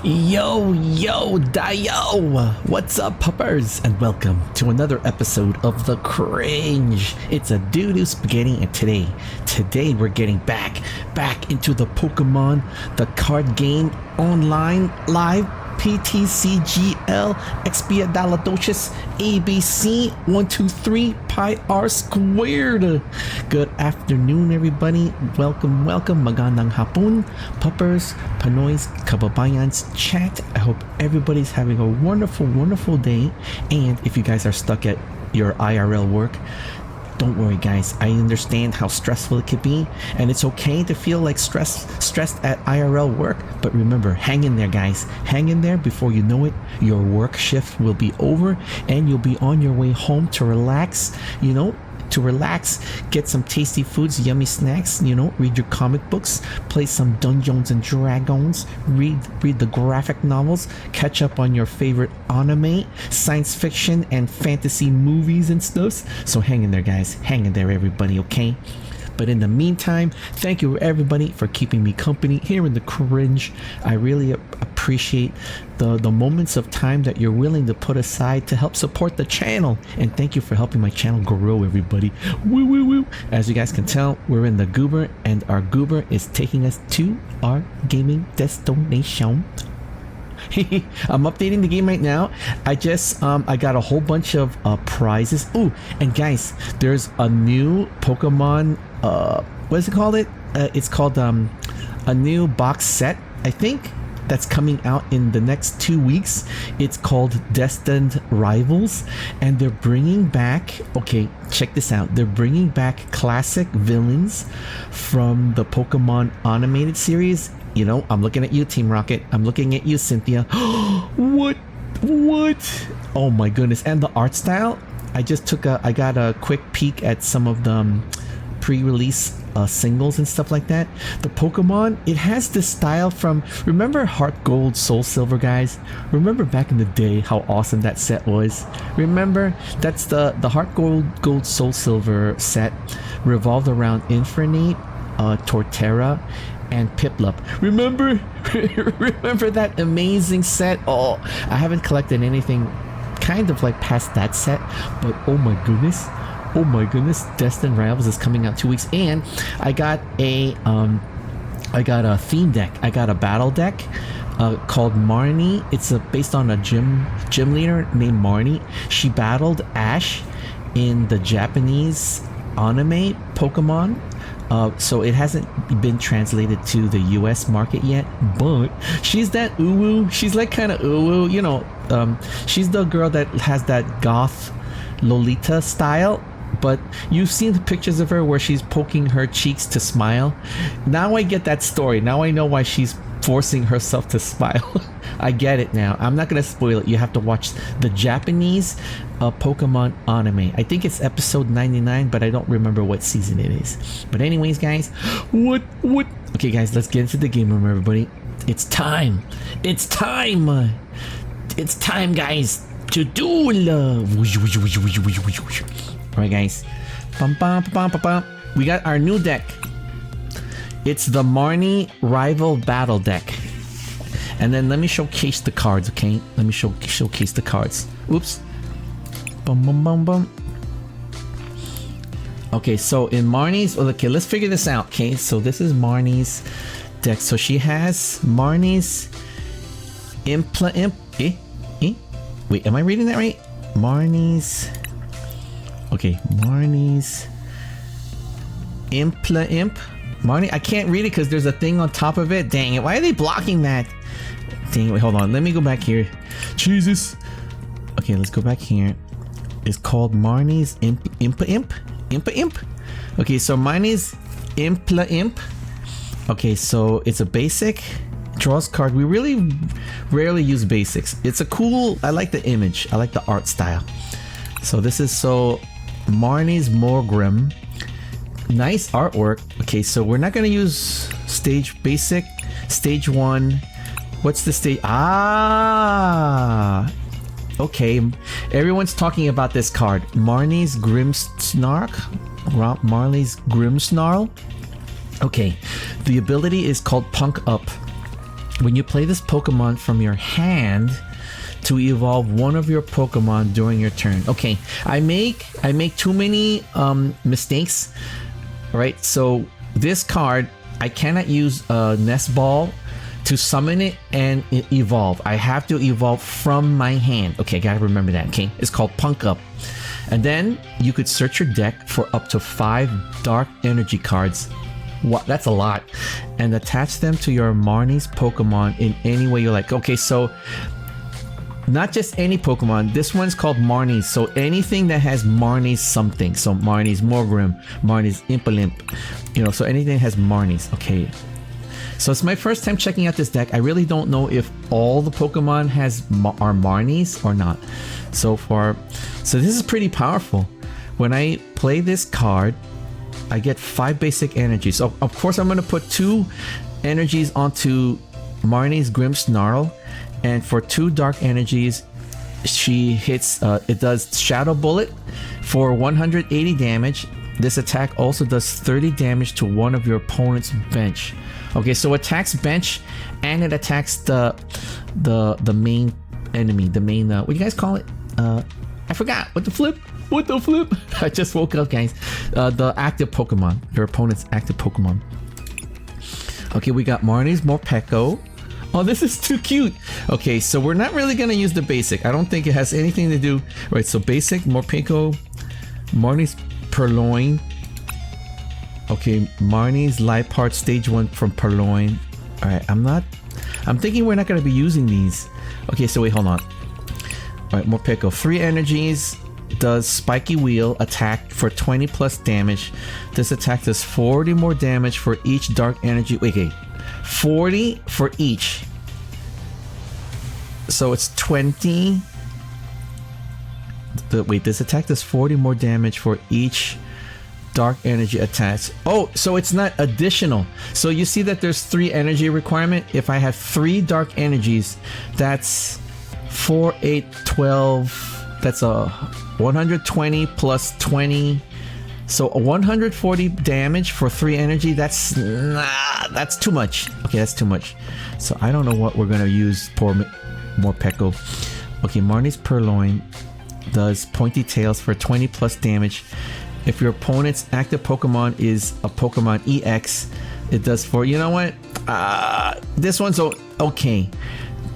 Yo, Dio! What's up, puppers? And welcome to another episode of The Cringe. It's a doo-doo spaghetti, and today we're getting back into the Pokemon, the card game, online, live, PTCGL, Expialidocious, ABC, 123, Pi R squared. Good afternoon, everybody. Welcome. Magandang hapon, puppers, Panoys, kababayans, chat. I hope everybody's having a wonderful day. And if you guys are stuck at your IRL work, don't worry, guys. I understand how stressful it could be, and it's okay to feel like stressed at IRL work. But remember, hang in there, guys. Hang in there. Before you know it, your work shift will be over, and you'll be on your way home to relax. Get some tasty foods, yummy snacks, read your comic books, play some Dungeons and Dragons, read the graphic novels, catch up on your favorite anime, science fiction, and fantasy movies and stuff. So hang in there, guys. Hang in there, everybody, okay? But in the meantime, thank you everybody for keeping me company here in the cringe. I really appreciate the moments of time that you're willing to put aside to help support the channel. And thank you for helping my channel grow, everybody. Woo. As you guys can tell, we're in the Goober, and our Goober is taking us to our gaming destination. I'm updating the game right now. I got a whole bunch of prizes. Ooh, and guys, there's a new Pokemon, what is it called? It's called a new box set, I think, that's coming out in the next 2 weeks. It's called Destined Rivals, and they're bringing back, okay, check this out, they're bringing back classic villains from the Pokemon animated series. I'm looking at you, Team Rocket. I'm looking at you, Cynthia. What? Oh my goodness. And the art style, I got a quick peek at some of the pre-release singles and stuff like that. The Pokemon, it has this style from, remember Heart Gold, Soul Silver, guys? Remember back in the day how awesome that set was? Remember, that's the Heart Gold, Soul Silver set revolved around Infernape, Torterra, and Piplup. Remember that amazing set? Oh, I haven't collected anything kind of like past that set, but oh my goodness, Destined Rivals is coming out 2 weeks, and I got a theme deck. I got a battle deck called Marnie. It's based on a gym leader named Marnie. She battled Ash in the Japanese anime Pokemon. So it hasn't been translated to the US market yet, but she's that uwu. She's like kind of uwu, she's the girl that has that goth Lolita style, but you've seen the pictures of her where she's poking her cheeks to smile. Now I get that story. Now I know why she's forcing herself to smile. I get it now. I'm not gonna spoil it. You have to watch the Japanese Pokemon anime. I think it's episode 99, but I don't remember what season it is. But anyways, guys, what? Okay, guys, let's get into the game room, everybody. It's time, guys, to duel. All right, guys. We got our new deck. It's the Marnie Rival Battle Deck. And then let me showcase the cards, okay? Let me showcase the cards. Oops. Bum. Okay, so in Marnie's... Okay, let's figure this out, okay? So this is Marnie's deck. So she has Marnie's Wait, am I reading that right? Marnie's... Okay, Marnie's Imp. Marnie, I can't read it because there's a thing on top of it. Dang it, why are they blocking that? Dang it, wait, hold on. Let me go back here. Jesus. Okay, let's go back here. It's called Marnie's Imp. Okay, so Marnie's Imp. Okay, so it's a basic. Draws card. We really rarely use basics. It's a cool, I like the image. I like the art style. So this is Marnie's Morgrim. Nice artwork. Okay, so we're not gonna use stage 1. What's the stage? Okay, everyone's talking about this card, Marnie's Grimmsnarl. Okay, the ability is called Punk Up. when you play this Pokemon from your hand to evolve one of your Pokemon during your turn. Okay, I make too many mistakes, right? So this card, I cannot use a Nest Ball to summon it and evolve. I have to evolve from my hand. Okay, gotta remember that. Okay, it's called Punk Up. And then you could search your deck for up to 5 dark energy cards. What? That's a lot. And attach them to your Marnie's Pokemon in any way you like. Okay, so not just any Pokemon. This one's called Marnie's. So anything that has Marnie's something. So Marnie's Morgrim, Marnie's Impolimp. You know, so anything that has Marnie's. Okay. So it's my first time checking out this deck. I really don't know if all the Pokemon are Marnie's or not. So this is pretty powerful. When I play this card, I get 5 basic energies. So of course I'm going to put 2 energies onto Marnie's Grimmsnarl, and for 2 dark energies, she hits. It does Shadow Bullet for 180 damage. This attack also does 30 damage to one of your opponent's bench. Okay, so it attacks bench, and it attacks the main enemy. The main what do you guys call it? I forgot. What the flip? I just woke up, guys. The active Pokemon. Your opponent's active Pokemon. Okay, we got Marnie's Morpeko. Oh, this is too cute. Okay, so we're not really gonna use the basic. I don't think it has anything to do. Right, so basic Morpeko, Marnie's Purloin. Okay, Marnie's Liepard Stage 1 from Purloin. Alright, I'm thinking we're not gonna be using these. Okay, so wait, hold on. Alright, Morpeko. 3 energies, does Spiky Wheel attack for 20 plus damage. This attack does 40 more damage for each dark energy. Wait, 40 for each. So it's 20. Wait, this attack does 40 more damage for each dark energy attacks. Oh, so it's not additional. So you see that there's 3 energy requirement. If I have 3 dark energies, that's 4, 8, 12. That's a 120 plus 20. So a 140 damage for 3 energy. That's too much. Okay, that's too much. So I don't know what we're gonna use for Morpeko. Okay, Marnie's Purloin does Pointy Tails for 20 plus damage. If your opponent's active Pokemon is a Pokemon EX, it does for, you know what? This one's okay.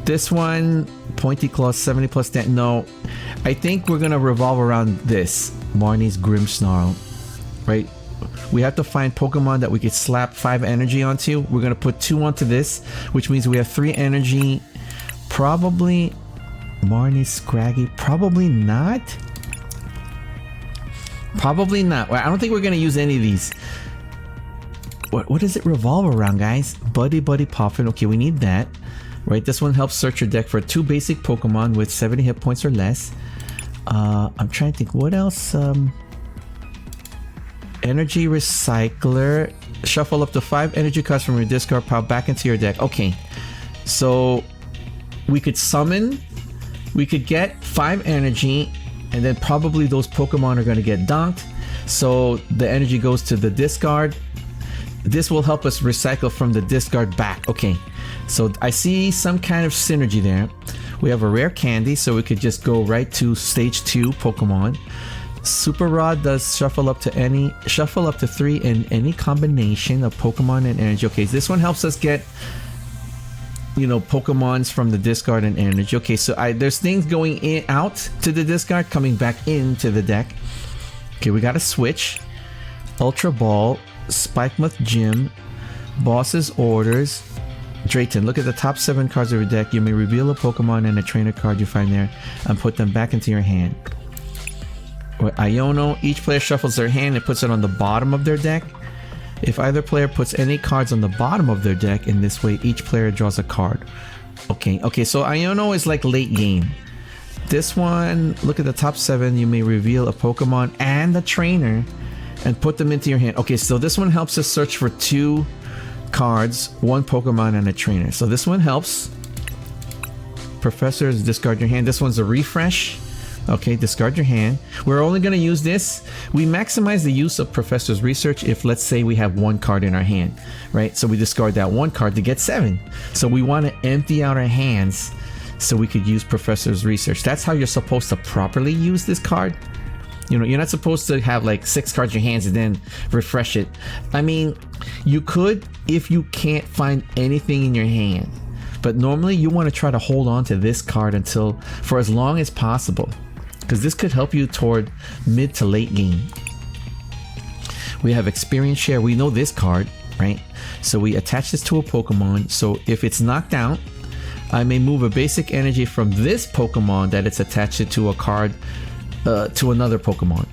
This one, Pointy Claw, 70 plus damage. No, I think we're gonna revolve around this Marnie's Grimmsnarl, right? We have to find Pokemon that we could slap 5 energy onto. We're gonna put 2 onto this, which means we have 3 energy. Probably Marnie's Scraggy. Probably not. Probably not. I don't think we're gonna use any of these. What does it revolve around, guys? Buddy Poffin. Okay, we need that. Right, this one helps search your deck for 2 basic Pokemon with 70 hit points or less. I'm trying to think what else. Energy Recycler. Shuffle up to 5 energy cards from your discard pile back into your deck. Okay, so we could summon. We could get 5 energy, and then probably those Pokemon are going to get donked. So the energy goes to the discard. This will help us recycle from the discard back. Okay. So I see some kind of synergy there. We have a rare candy, so we could just go right to stage 2 Pokemon. Super Rod does shuffle up to 3 in any combination of Pokemon and energy. Okay, this one helps us get, you know, Pokemons from the discard and energy. Okay, so there's things going in out to the discard, coming back into the deck. Okay, we got a switch. Ultra Ball, Spikemuth Gym, Boss's Orders. Drayton, look at the top 7 cards of your deck. You may reveal a Pokemon and a trainer card you find there and put them back into your hand. Or Iono, each player shuffles their hand and puts it on the bottom of their deck. If either player puts any cards on the bottom of their deck, in this way each player draws a card. Okay, so Iono is like late game. This one, look at the top 7. You may reveal a Pokemon and a trainer and put them into your hand. Okay, so this one helps us search for 2 cards, 1 Pokemon and a trainer. So this one helps. Professors, discard your hand. This one's a refresh. Okay, discard your hand. We're only going to use this. We maximize the use of Professor's Research if, let's say, we have one card in our hand, right? So we discard that one card to get 7. So we want to empty out our hands so we could use Professor's Research. That's how you're supposed to properly use this card. You know, you're not supposed to have like 6 cards in your hands and then refresh it. I mean, you could if you can't find anything in your hand. But normally you want to try to hold on to this card for as long as possible, because this could help you toward mid to late game. We have Experience Share. We know this card, right? So we attach this to a Pokemon. So if it's knocked out, I may move a basic energy from this Pokemon that it's attached to a card to another Pokemon.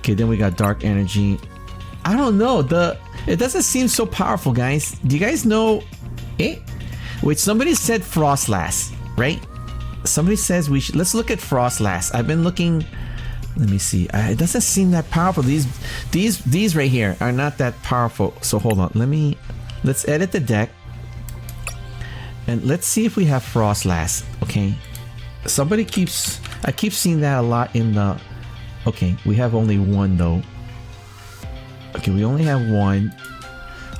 Okay, then we got Dark Energy. I don't know. It doesn't seem so powerful, guys. Do you guys know it? Wait, somebody said Frostlass, right? Somebody says let's look at Frostlass. I've been looking. Let me see. It doesn't seem that powerful. These right here are not that powerful. So hold on. Let's edit the deck. And let's see if we have Frostlass. Okay. I keep seeing that a lot in the. Okay, we have only one though. Okay, we only have one.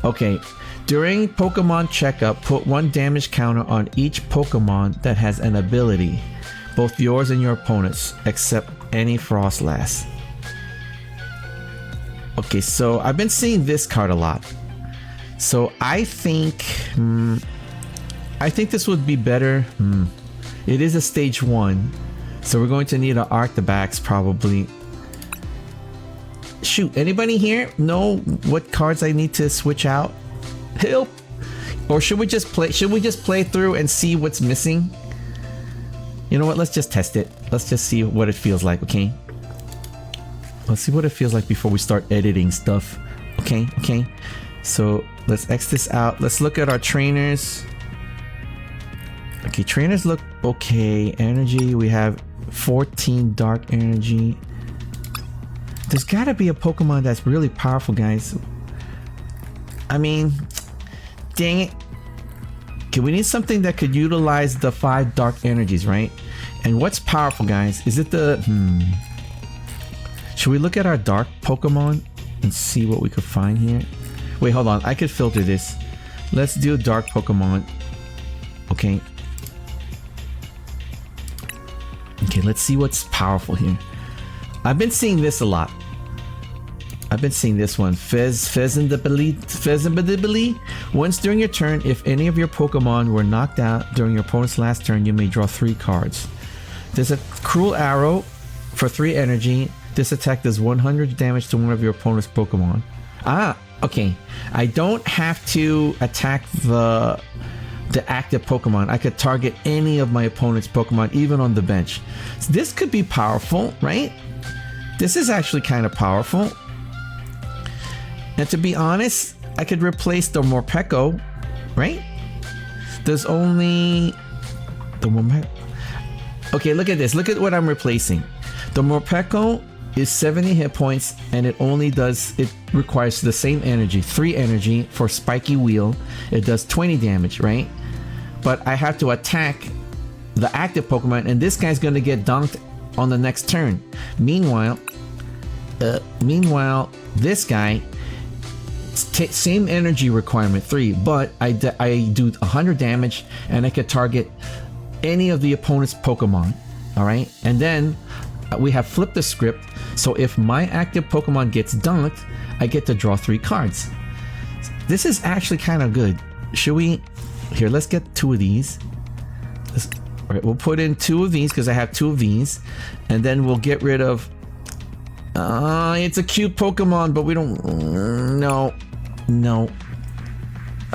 Okay. During Pokemon checkup, put 1 damage counter on each Pokemon that has an ability, both yours and your opponent's, except any Frostlass. Okay, so I've been seeing this card a lot. So I think this would be better. It is a stage 1, so we're going to need an Arctibax probably. Shoot, anybody here know what cards I need to switch out? Help! Or should we just play through and see what's missing? You know what? Let's just test it. Let's just see what it feels like, okay? Let's see what it feels like before we start editing stuff. Okay. So let's X this out. Let's look at our trainers. Okay, trainers look okay. Energy, we have 14 dark energy. There's gotta be a Pokemon that's really powerful, guys. I mean, dang it. Okay, we need something that could utilize the 5 dark energies, right? And what's powerful, guys? Is it the... Should we look at our dark Pokemon and see what we could find here? Wait, hold on. I could filter this. Let's do dark Pokemon. Okay. Okay, let's see what's powerful here. I've been seeing this a lot. I've been seeing this one. Fezandibili. Once during your turn, if any of your Pokemon were knocked out during your opponent's last turn, you may draw 3 cards. There's a Cruel Arrow for 3 energy. This attack does 100 damage to one of your opponent's Pokemon. Ah, okay. I don't have to attack the active Pokemon. I could target any of my opponent's Pokemon, even on the bench. So this could be powerful, right? This is actually kind of powerful. And to be honest, I could replace the Morpeko, right? There's only the Morpeko. Okay, look at this. Look at what I'm replacing. The Morpeko is 70 hit points, and it requires the same energy, 3 energy for Spiky Wheel. It does 20 damage, right? But I have to attack the active Pokemon, and this guy's going to get dunked on the next turn. Meanwhile, this guy, same energy requirement, 3, but I do 100 damage, and I could target any of the opponent's Pokemon. All right, and then we have flipped the script. So if my active Pokemon gets dunked, I get to draw 3 cards. This is actually kind of good. Should we? Here, let's get 2 of these. All right, we'll put in 2 of these because I have 2 of these, and then we'll get rid of. It's a cute Pokemon, but we don't. No.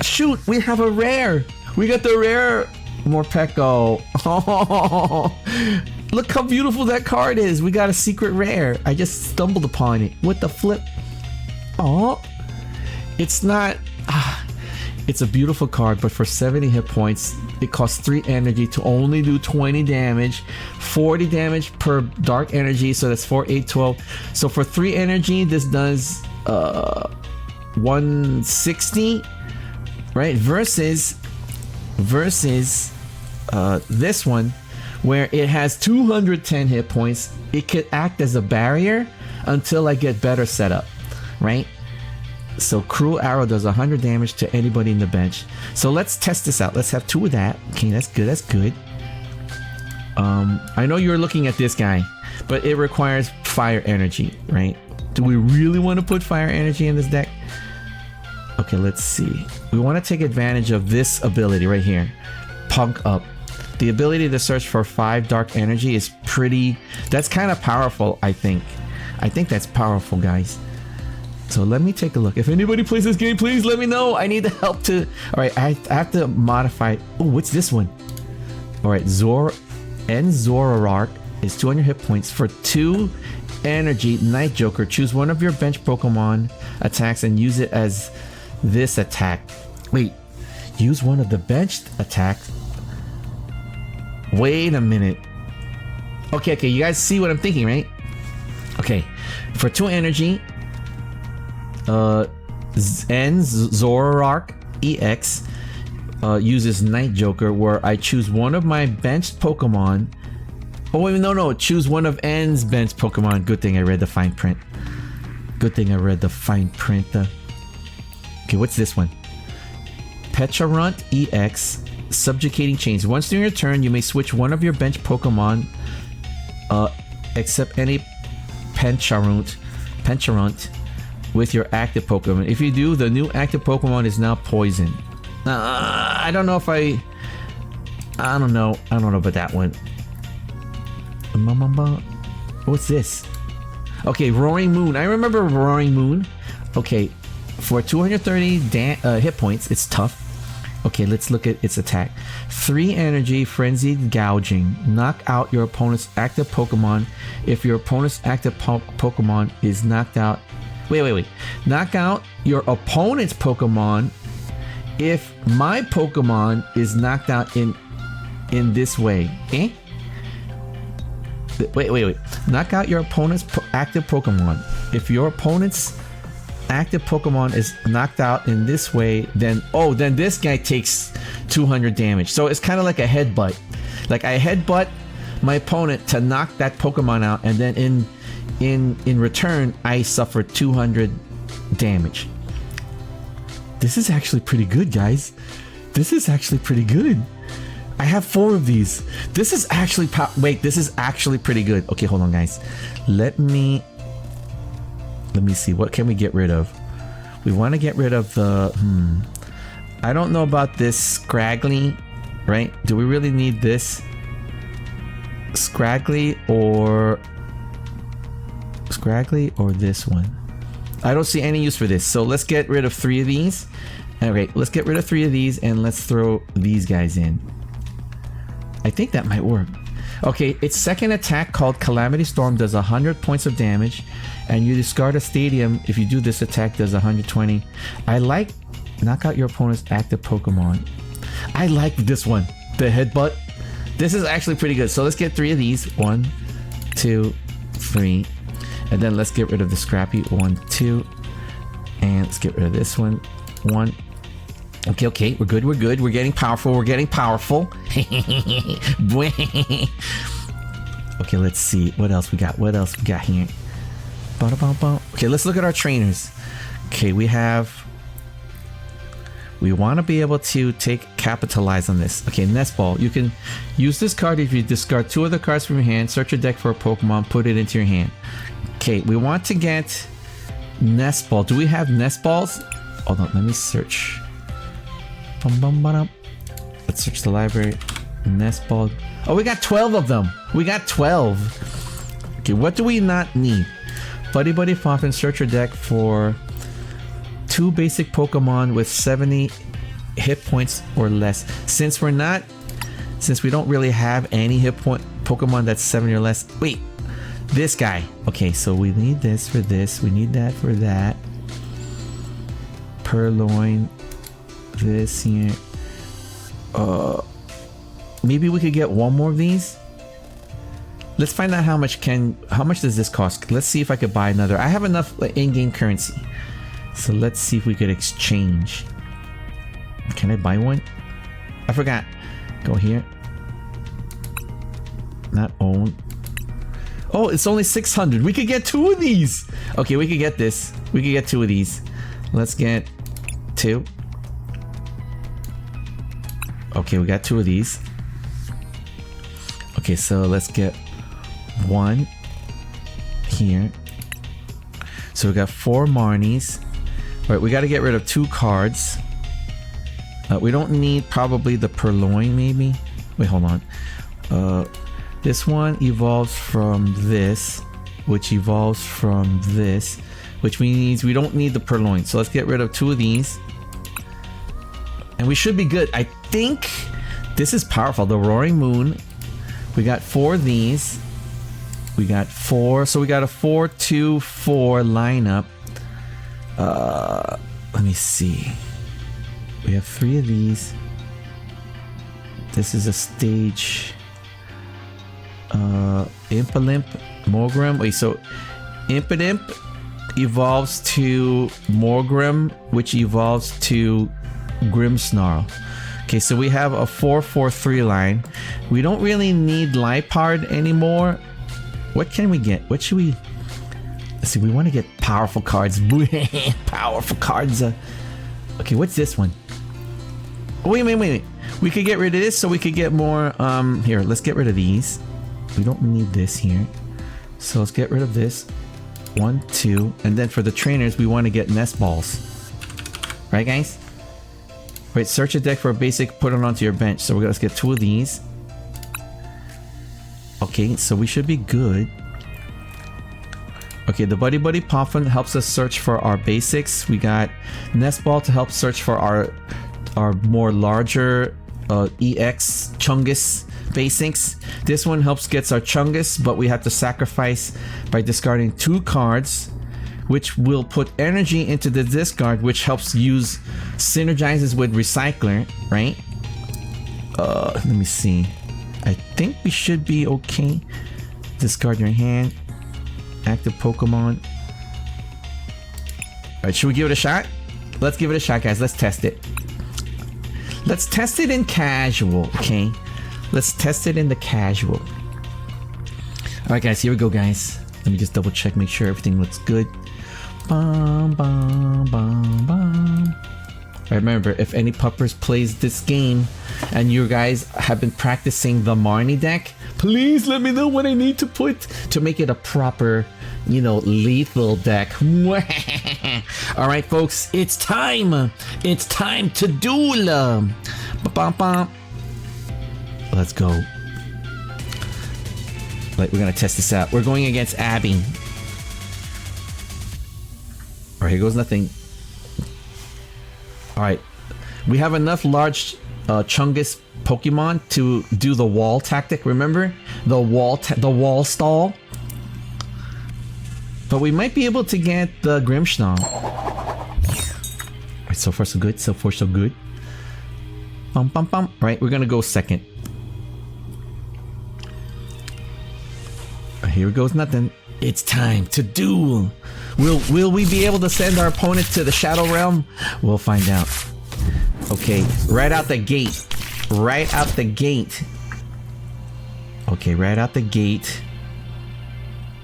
Shoot, we have a rare. We got the rare Morpeko. Oh, look how beautiful that card is. We got a secret rare. I just stumbled upon it. What the flip? Oh, it's not. It's a beautiful card, but for 70 hit points, it costs 3 energy to only do 20 damage, 40 damage per dark energy, so that's 4, 8, 12. So for 3 energy, this does 160, right? Versus this one, where it has 210 hit points. It could act as a barrier until I get better setup, right? So Cruel Arrow does 100 damage to anybody in the bench. So let's test this out. Let's have 2 of that. Okay, that's good. That's good. I know you're looking at this guy, but it requires fire energy, right? Do we really want to put fire energy in this deck? Okay, let's see. We want to take advantage of this ability right here. Punk Up. The ability to search for 5 dark energy is pretty... That's kind of powerful, I think. I think that's powerful, guys. So let me take a look. If anybody plays this game, please let me know. I need the help to... Alright, I have to modify... Oh, what's this one? Alright, Zoroark is 200 hit points. For 2 energy, Night Joker, choose one of your bench Pokemon attacks and use it as this attack. Wait, use one of the benched attacks? Wait a minute. Okay, you guys see what I'm thinking, right? Okay, for 2 energy, Zoroark EX uses Night Joker, where I choose one of my benched Pokemon. Oh wait, no, choose one of N's benched Pokemon. Good thing I read the fine print. Okay, what's this one? Pecharunt EX, Subjugating Chains. Once during your turn, you may switch one of your bench Pokemon, except any Pecharunt, with your active Pokemon. If you do, the new active Pokemon is now poison. I don't know if I don't know about that one. What's this? Okay, Roaring Moon. I remember Roaring Moon. Okay, for 230 hit points, it's tough. Okay, let's look at its attack. 3 energy, Frenzied Gouging. Knock out your opponent's active Pokemon. If your opponent's active Pokemon is knocked out... Wait. Knock out your opponent's Pokemon if my Pokemon is knocked out in this way. Eh? Wait. Knock out your opponent's active Pokemon. If your opponent's active Pokemon is knocked out in this way, then this guy takes 200 damage. So it's kind of like a headbutt. Like I headbutt my opponent to knock that Pokemon out, and then in return I suffer 200 damage. This is actually pretty good, guys. This is actually pretty good. I have 4 of these. This is actually this is actually pretty good. Okay, hold on, guys. Let me see, what can we get rid of? We want to get rid of the I don't know about this Scraggly, right? Do we really need this Scraggly or this one? I don't see any use for this, so let's get rid of 3 of these. Okay, let's get rid of 3 of these and let's throw these guys in. I think that might work. Okay, its second attack, called Calamity Storm, does 100 points of damage, and you discard a stadium. If you do this attack, does 120. I like knock out your opponent's active Pokemon. I like this one, the headbutt. This is actually pretty good. So let's get 3 of these. 1, 2, 3, and then let's get rid of the Scrappy. 1, 2, and let's get rid of this one. 1. Okay, we're good. We're getting powerful. Okay, let's see what else we got. Here? Okay, let's look at our trainers. Okay, we want to be able to capitalize on this. Okay, Nest Ball. You can use this card if you discard 2 other cards from your hand, search your deck for a Pokemon, put it into your hand. Okay, we want to get Nest Ball. Do we have Nest Balls? Hold on, let me search. Let's search the library. Nest Ball. Oh, we got 12 of them. We got 12. Okay, what do we not need? Buddy Fountain, search your deck for 2 basic Pokemon with 70 hit points or less. Since we don't really have any hit point Pokemon that's 70 or less. Wait, this guy. Okay, so we need this for this. We need that for that. Purloin. This here. Maybe we could get 1 more of these. Let's find out how much does this cost. Let's see if I could buy another. I have enough in-game currency, so let's see if we could exchange. Can I buy one? I forgot. Go here. Not own. Oh, it's only 600. We could get 2 of these. Okay, we could get this. We could get 2 of these. Let's get 2. Okay, we got 2 of these. Okay, so let's get 1 here. So we got 4 Marnies. All right, we got to get rid of 2 cards. We don't need probably the Purloin, maybe. Wait, hold on. This one evolves from this, which evolves from this, which means we don't need the Purloin. So let's get rid of 2 of these. And we should be good. I think this is powerful. The Roaring Moon. We got 4 of these. We got 4. So we got a 4-2-4 lineup. Let me see. We have 3 of these. This is a stage. Impolimp, Morgrim. Wait, so Impidimp evolves to Morgrim, which evolves to Grimmsnarl. Okay, so we have a 4-4-3 line. We don't really need Lipard anymore. What can we get? What should we... Let's see, we want to get powerful cards. Powerful cards. Okay, what's this one? Oh, wait. We could get rid of this so we could get more... Here, let's get rid of these. We don't need this here. So let's get rid of this. 1, 2. And then for the trainers, we want to get nest balls. Right, guys? Wait, search a deck for a basic, put it onto your bench. So let's get 2 of these. Okay, so we should be good. Okay, the Buddy Buddy Poffin helps us search for our basics. We got Nest Ball to help search for our more larger EX Chungus basics. This one helps gets our Chungus, but we have to sacrifice by discarding 2 cards, which will put energy into the discard, which helps use synergizes with Recycler, right? Let me see. I think we should be okay. Discard your hand. Active Pokemon. Alright, should we give it a shot? Let's give it a shot, guys. Let's test it. Let's test it in casual, okay? Let's test it in the casual. Alright, guys, here we go, guys. Let me just double check, make sure everything looks good. Bum, bum, bum, bum. Remember, if any puppers plays this game and you guys have been practicing the Marnie deck, please let me know what I need to put to make it a proper, you know, lethal deck. Alright, folks, it's time. It's time to duel. Let's go. Like, we're gonna test this out. We're going against Abby. Alright, here goes nothing. Alright, we have enough large Chungus Pokemon to do the wall tactic, remember? The wall stall. But we might be able to get the Grimmsnarl. Alright, so far so good, so far so good. Right, we're gonna go second. Here goes nothing. It's time to duel. Will we be able to send our opponent to the Shadow Realm? We'll find out. Okay, right out the gate. Right out the gate. Okay, right out the gate.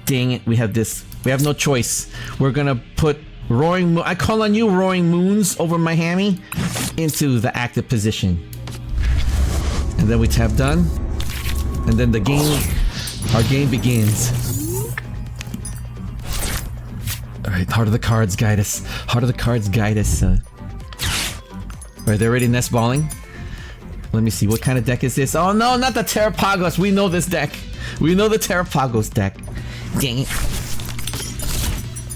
Dang it, we have this. We have no choice. We're gonna put Roaring Moon. I call on you, Roaring Moons, over my hammy into the active position. And then we tap done. And then the game, our game begins. Alright, Heart of the Cards guide us. Heart of the Cards guide us. Alright, they're already nest balling. Let me see, what kind of deck is this? Oh no, not the Terrapagos. We know this deck. We know the Terrapagos deck. Dang it.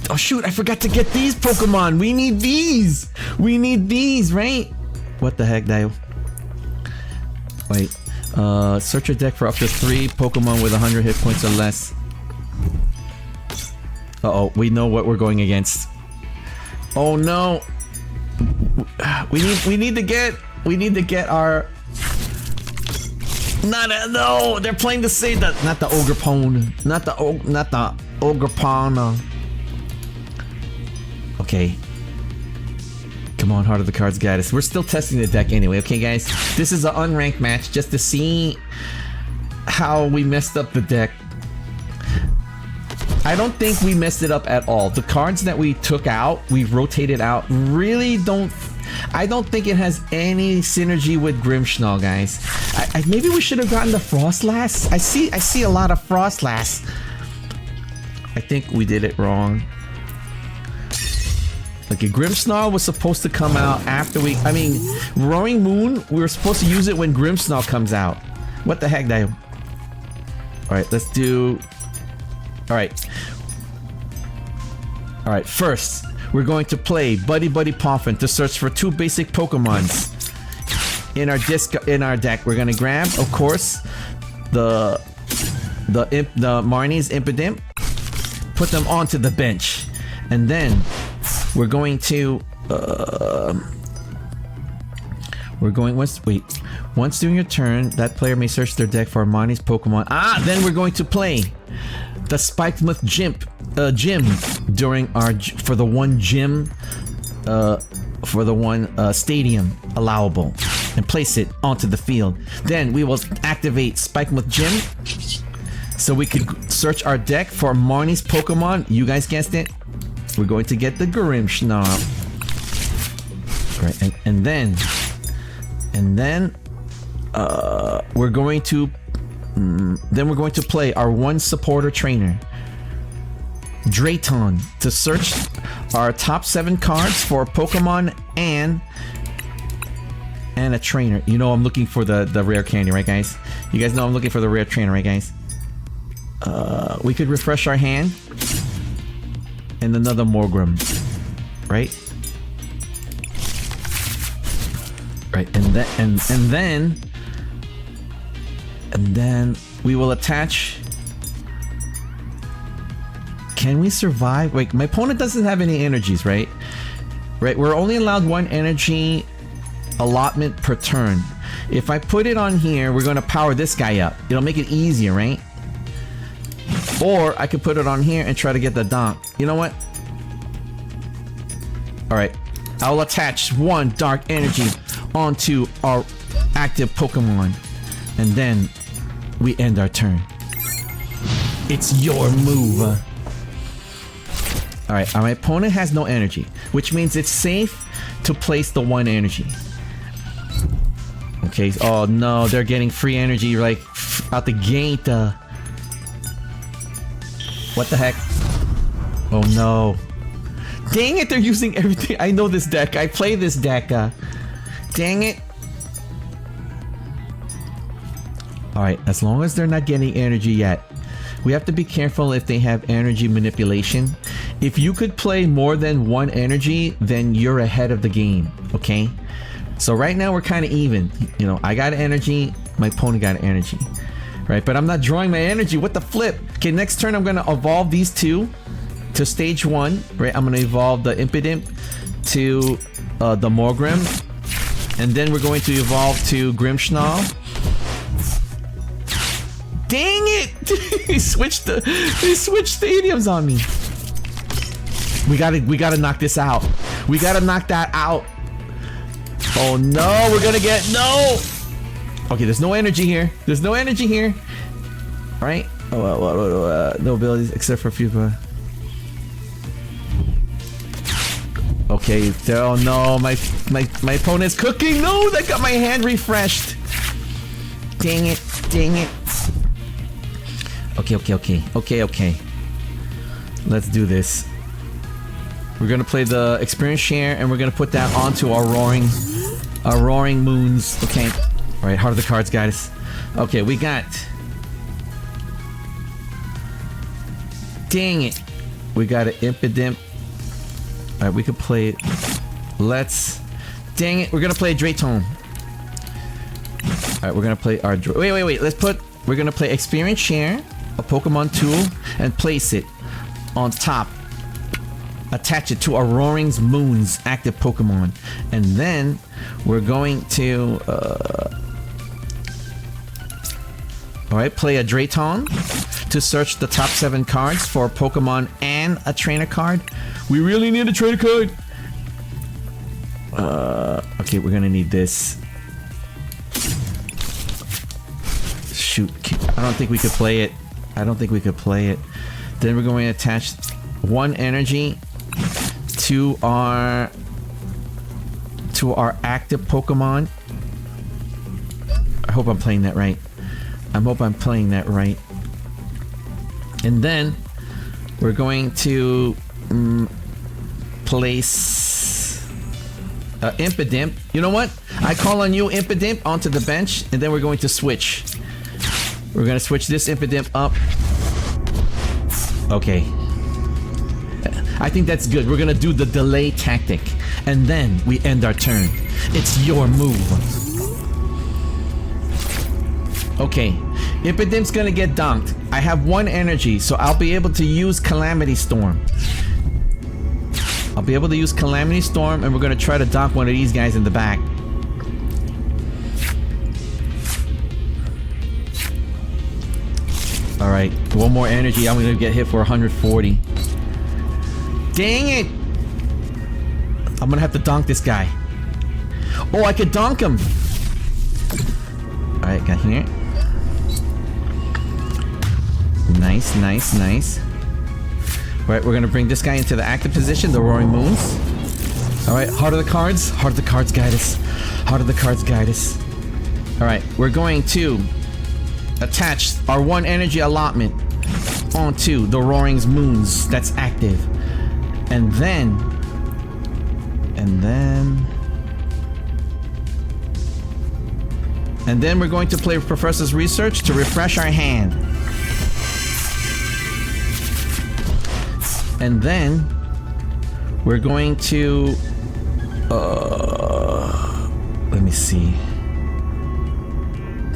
Oh shoot, I forgot to get these Pokemon. We need these. We need these, right? What the heck, Dio? Wait. Search your deck for up to 3 Pokemon with 100 hit points or less. Uh-oh, we know what we're going against. Oh no. We need to get our... No, they're playing the same, not the Ogrepone. Not the Ogrepone. Okay. Come on, Heart of the Cards guide us. We're still testing the deck anyway, okay guys? This is an unranked match just to see how we messed up the deck. I don't think we messed it up at all. The cards that we took out, we rotated out, really don't... I don't think it has any synergy with Grimmsnarl, guys. Maybe we should have gotten the Frostlass. I see a lot of Frostlass. I think we did it wrong. Okay, Grimmsnarl was supposed to come out after we... I mean, Roaring Moon, we were supposed to use it when Grimmsnarl comes out. What the heck, Dio? Alright, let's do... Alright. Alright, first, we're going to play Buddy Buddy Poffin to search for 2 basic Pokemons. In our deck, we're gonna grab, of course, the Marnie's Impidimp, put them onto the bench, and then we're going to once during your turn, that player may search their deck for Marnie's Pokemon. Then we're going to play the Spikemuth Gym during our for the one stadium allowable, and place it onto the field. Then we will activate Spikemuth Gym so we could search our deck for Marnie's Pokemon. You guys guessed it. We're going to get the Grimmsnarl. Right, and then we're going to play our one supporter trainer, Drayton, to search our top 7 cards for Pokemon and a trainer. You know I'm looking for the rare candy, right, guys? You guys know I'm looking for the rare trainer, right, guys? We could refresh our hand and another Morgrem, right? Right, and then we will attach. Can we survive? Wait, my opponent doesn't have any energies, right? Right, we're only allowed 1 energy allotment per turn. If I put it on here, we're gonna power this guy up. It'll make it easier, right? Or I could put it on here and try to get the donk. You know what? Alright, I'll attach 1 dark energy onto our active Pokemon, and then we end our turn. It's your move. Alright, my opponent has no energy, which means it's safe to place the 1 energy. Okay, oh no, they're getting free energy like out the gate. What the heck? Oh no. Dang it, they're using everything. I know this deck. I play this deck. Dang it. Alright, as long as they're not getting energy yet. We have to be careful if they have energy manipulation. If you could play more than 1 energy, then you're ahead of the game, okay? So right now we're kind of even. You know, I got energy, my opponent got energy. Right, but I'm not drawing my energy. What the flip? Okay, next turn I'm gonna evolve these 2 to stage 1. Right, I'm gonna evolve the Impidimp to the Morgrem, and then we're going to evolve to Grimmsnarl. Dang it! He switched stadiums on me. We gotta knock this out. We gotta knock that out. Oh no, we're gonna get no. Okay, there's no energy here. There's no energy here. Right? No abilities except for a few. Okay, oh no, my opponent's cooking. No, that got my hand refreshed. Dang it, dang it. Okay. Let's do this. We're gonna play the experience share, and we're gonna put that onto our roaring moons. Okay. All right, heart of the cards, guys. Okay, we got. Dang it, we got an Impidimp. All right, we could play it. Let's. Dang it, we're gonna play Drayton. All right, we're gonna play our. Wait. We're gonna play experience share, a Pokemon tool, and place it on top. Attach it to our Roaring Moon's active Pokemon, and then we're going to alright, play a Drayton to search the top 7 cards for Pokemon and a trainer card. We really need a trainer card. Okay, we're gonna need this. shoot. I don't think we could play it. I don't think we could play it. Then we're going to attach 1 energy to our active Pokemon. I hope I'm playing that right. I hope I'm playing that right. And then we're going to place Impidimp. You know what? I call on you, Impidimp, onto the bench, and then we're going to switch. We're going to switch this Impidimp up. Okay. I think that's good. We're going to do the delay tactic, and then we end our turn. It's your move. Okay. Impidimp's gonna get donked. I have 1 energy, so I'll be able to use Calamity Storm. I'll be able to use Calamity Storm, and we're gonna try to donk one of these guys in the back. Alright, 1 more energy. I'm gonna get hit for 140. Dang it! I'm gonna have to donk this guy. Oh, I could donk him! Alright, got here. Nice, nice, nice. Alright, we're gonna bring this guy into the active position, the Roaring Moons. Alright, Heart of the Cards. Heart of the Cards guide us. Heart of the Cards guide us. Alright, we're going to attach our 1 energy allotment onto the Roaring Moons that's active. And then we're going to play Professor's Research to refresh our hand. And then we're going to let me see.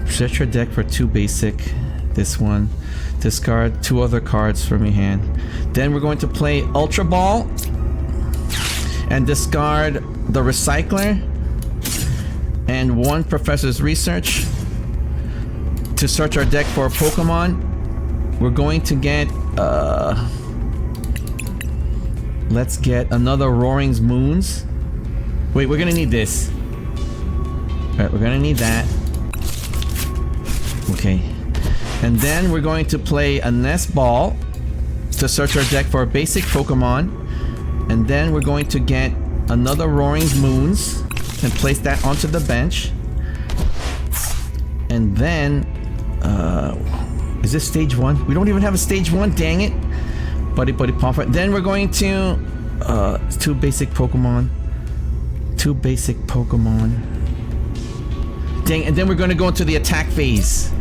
Set your deck for 2 basic. This one. Discard 2 other cards from your hand. Then we're going to play Ultra Ball and discard the Recycler and 1 Professor's Research to search our deck for a Pokemon. We're going to get let's get another Roaring Moons. Wait, we're gonna need this. Alright, we're gonna need that. Okay. And then we're going to play a Nest Ball to search our deck for a basic Pokemon. And then we're going to get another Roaring Moons and place that onto the bench. And then is this stage 1? We don't even have a stage 1, dang it. Buddy Pomfret. Then we're going to 2 basic Pokemon. 2 basic Pokemon. Dang, and then we're going to go into the attack phase.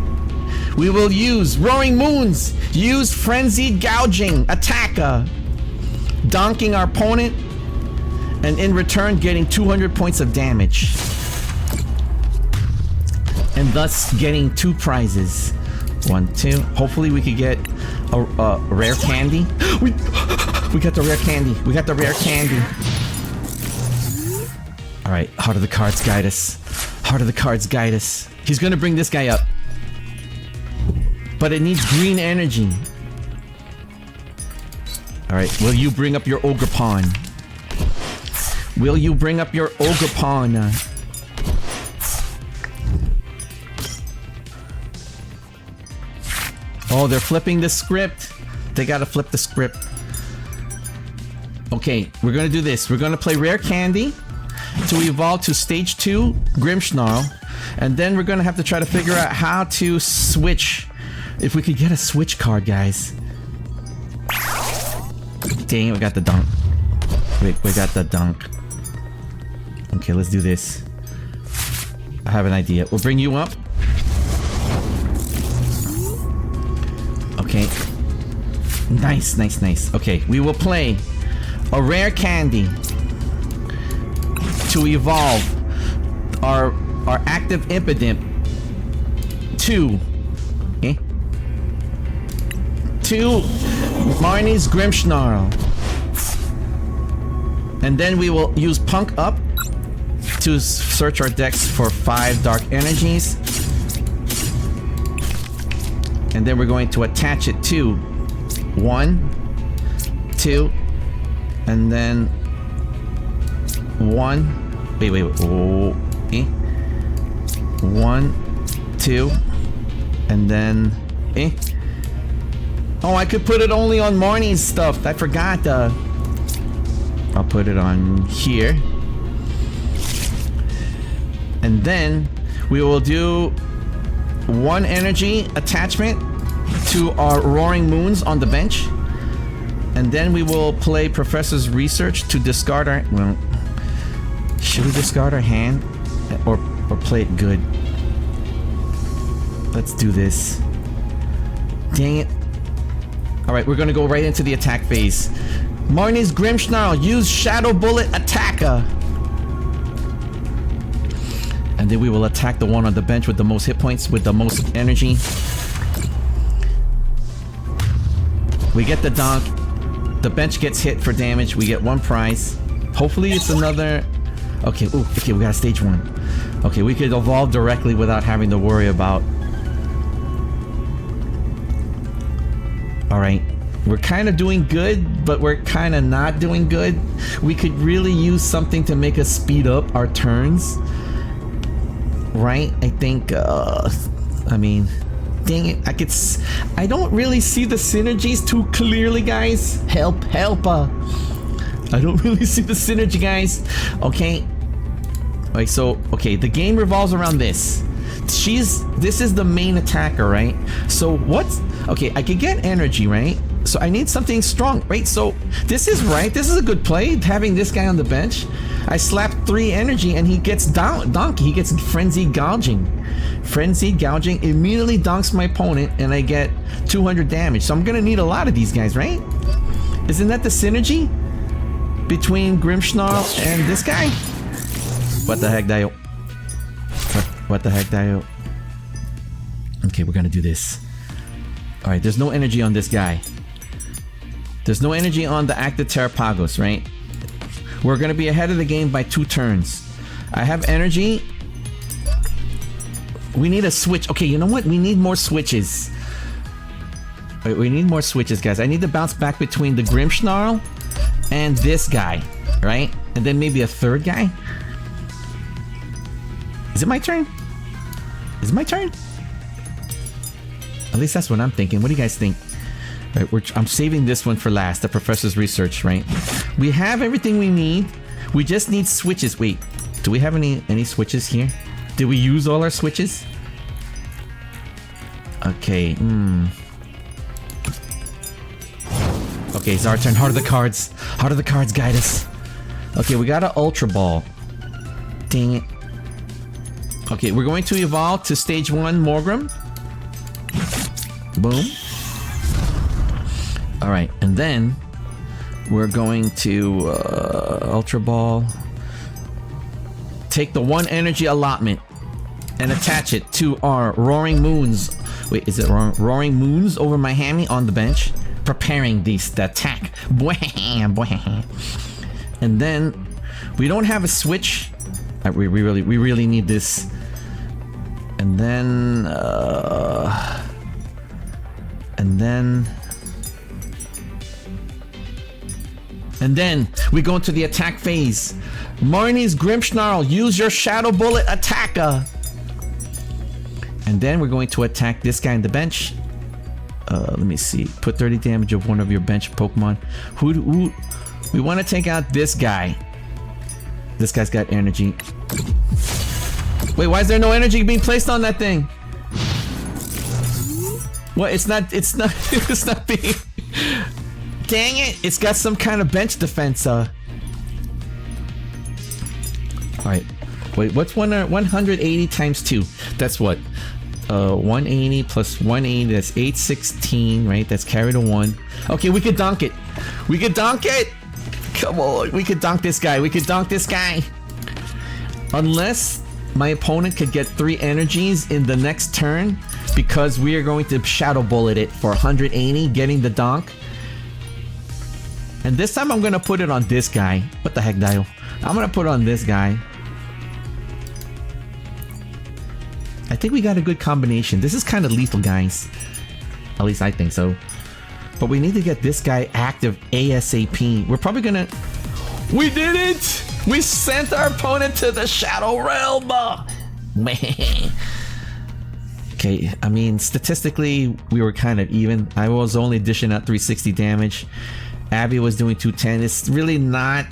We will use Roaring Moons. Use Frenzied Gouging. Attacker. Donking our opponent. And in return, getting 200 points of damage. And thus getting 2 prizes. 1, 2. Hopefully we could get a rare candy. We got the rare candy. We got the rare candy. Alright, Heart of the Cards guide us. Heart of the Cards guide us. He's gonna bring this guy up. But it needs green energy. Alright, will you bring up your Ogerpon? Will you bring up your Ogerpon? Oh, they're flipping the script. They gotta flip the script. Okay, we're gonna do this. We're gonna play Rare Candy to evolve to Stage 2 Grimmsnarl. And then we're gonna have to try to figure out how to switch. If we could get a switch card, guys. Dang it, we got the dunk. Wait, we got the dunk. Okay, let's do this. I have an idea. We'll bring you up. Okay. Nice, nice, nice. Okay, we will play a Rare Candy to evolve our active Impidimp to Marnie's Grimmsnarl. And then we will use Punk Up to search our decks for 5 Dark Energies. And then we're going to attach it to 1, 2, and then 1. Wait. Oh, okay. 1, 2, And then... Oh, I could put it only on Marnie's stuff. I forgot. I'll put it on here. And then we will do 1 energy attachment to our Roaring Moons on the bench. And then we will play Professor's Research to discard our... Well, should we discard our hand? Or play it good? Let's do this. Dang it. Alright, we're gonna go right into the attack phase. Marnie's Grimmsnarl, use Shadow Bullet Attacker. And then we will attack the one on the bench with the most hit points, with the most energy. We get the donk. The bench gets hit for damage. We get 1 prize. Hopefully it's another... Okay, ooh, okay, we got a stage 1. Okay, we could evolve directly without having to worry about... Alright. We're kind of doing good, but we're kind of not doing good. We could really use something to make us speed up our turns. Right? I think, I mean... Dang it, I don't really see the synergies too clearly, guys. Help. I don't really see the synergy, guys. Okay. Like, so, okay, the game revolves around this. This is the main attacker, right? So what's... Okay, I could get energy, right? So I need something strong, right? So this is right. This is a good play, having this guy on the bench. I slap 3 energy and he gets donkey. He gets Frenzied Gouging. Frenzied Gouging immediately donks my opponent and I get 200 damage. So I'm gonna need a lot of these guys, right? Isn't that the synergy between Grimmsnarl and this guy? What the heck, Dio? What the heck, Dio? Okay, we're gonna do this. Alright, there's no energy on this guy. There's no energy on the active Terrapagos, right? We're gonna be ahead of the game by 2 turns. I have energy. We need a switch. Okay, you know what? We need more switches. Wait, we need more switches, guys. I need to bounce back between the Grimmsnarl and this guy, right? And then maybe a 3rd guy. Is it my turn? Is it my turn? At least that's what I'm thinking. What do you guys think? Right, I'm saving this one for last, the Professor's Research, right? We have everything we need. We just need switches. Wait, do we have any switches here? Did we use all our switches? Okay, Okay, it's our turn. Heart of the Cards. Heart of the Cards, guide us. Okay, we got an Ultra Ball. Dang it. Okay, we're going to evolve to stage 1 Morgrim. Boom. Alright, and then we're going to Ultra Ball. Take the 1 energy allotment and attach it to our Roaring Moons. Wait, is it Roaring Moons over my hammy on the bench? Preparing the attack. And then we don't have a switch. We really need this. And then we go into the attack phase. Marnie's Grimmsnarl, use your Shadow Bullet Attacker. And then we're going to attack this guy in the bench. Let me see. Put 30 damage of one of your bench Pokemon. Who we want to take out this guy. This guy's got energy. Wait, why is there no energy being placed on that thing? What? It's not being... Dang it! It's got some kind of bench defense, Alright. Wait, what's 180 times 2? That's what? 180 plus 180, that's 816, right? That's carry to 1. Okay, we could donk it. We could donk it! Come on, we could donk this guy. We could donk this guy. Unless my opponent could get 3 energies in the next turn, because we are going to Shadow Bullet it for 180, getting the donk. And this time I'm gonna put it on this guy. What the heck, Dio? I'm gonna put it on this guy. I think we got a good combination. This is kind of lethal, guys. At least I think so. But we need to get this guy active ASAP. We're probably gonna... We did it! We sent our opponent to the Shadow Realm! Man. Okay, I mean, statistically, we were kind of even. I was only dishing out 360 damage. Abby was doing 210. It's really not...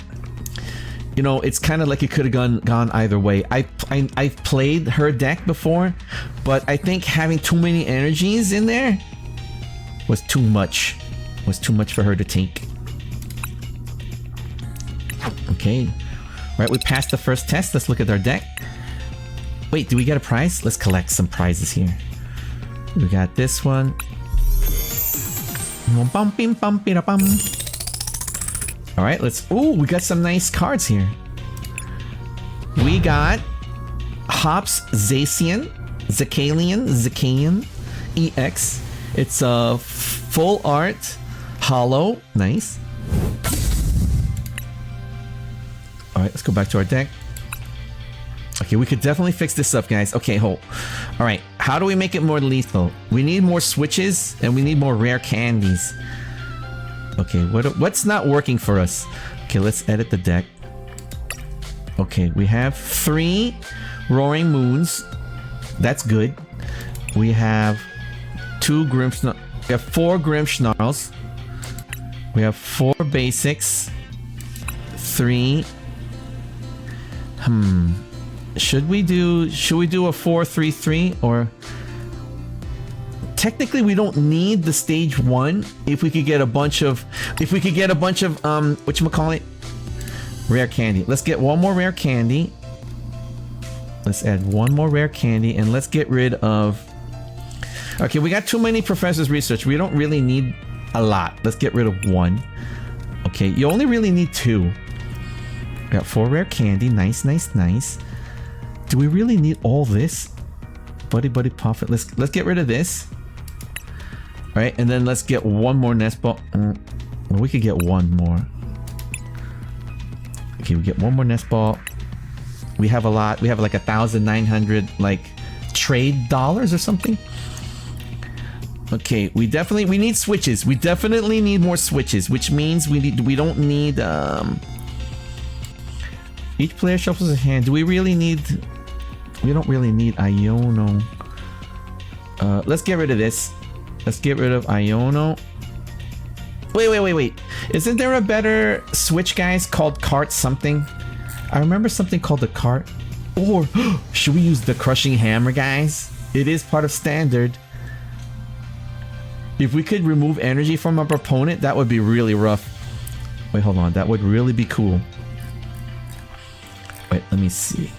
You know, it's kind of like it could have gone either way. I've played her deck before, but I think having too many energies in there was too much. Was too much for her to take. Okay. Right, we passed the first test. Let's look at our deck. Wait, do we get a prize? Let's collect some prizes here. We got this one. Alright, let's... Ooh, we got some nice cards here. We got Hops Zacian, Zakalian EX. It's a full art, hollow. Nice. Alright, let's go back to our deck. Okay, we could definitely fix this up, guys. Okay, hold. Alright, how do we make it more lethal? We need more switches, and we need more rare candies. Okay, what's not working for us? Okay, let's edit the deck. Okay, we have 3 Roaring Moons. That's good. We have 2 Grimmsnarls. We have 4 Grimmsnarls. We have 4 basics. 3. Should we do a 4-3-3 or... Technically, we don't need the stage 1 if we could get a bunch of whatchamacallit? Rare candy. Let's get one more rare candy. Let's add one more rare candy and let's get rid of... Okay, we got too many Professor's Research. We don't really need a lot. Let's get rid of 1. Okay, you only really need 2. We got 4 rare candy. Nice, nice, nice. Do we really need all this? Buddy Puffet. Let's get rid of this. Right, and then let's get one more nest ball. Well, we could get one more. Okay, we get one more nest ball. We have a lot. We have like 1,900 like trade dollars or something. Okay, we need switches. We definitely need more switches, which means we don't need each player shuffles a hand. Do we really need... We don't really need Iono. Let's get rid of this. Let's get rid of Iono. Wait. Isn't there a better switch, guys, called cart something? I remember something called the cart. Or should we use the crushing hammer, guys? It is part of standard. If we could remove energy from our opponent, that would be really rough. Wait, hold on. That would really be cool. Wait, let me see.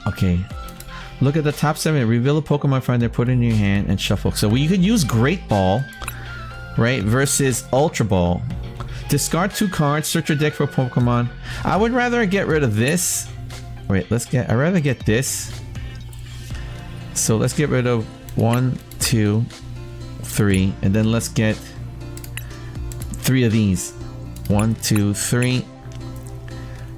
Okay, look at the top 7. Reveal a Pokemon finder, put it in your hand, and shuffle. So you could use Great Ball, right, versus Ultra Ball. Discard 2 cards, search your deck for Pokemon. I would rather get rid of this. Wait, I'd rather get this. So let's get rid of 1, 2, 3, and then let's get 3 of these. 1, 2, 3.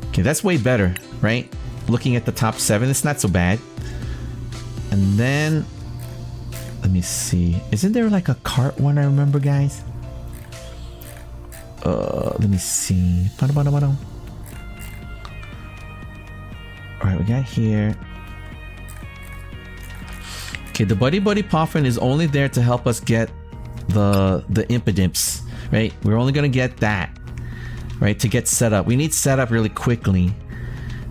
Okay, that's way better, right? Looking at the top 7, it's not so bad. And then let me see. Isn't there like a cart one I remember, guys? Let me see. Alright, we got here. Okay, the Buddy Poffin is only there to help us get the Impidimps, right? We're only gonna get that, right? To get set up. We need set up really quickly.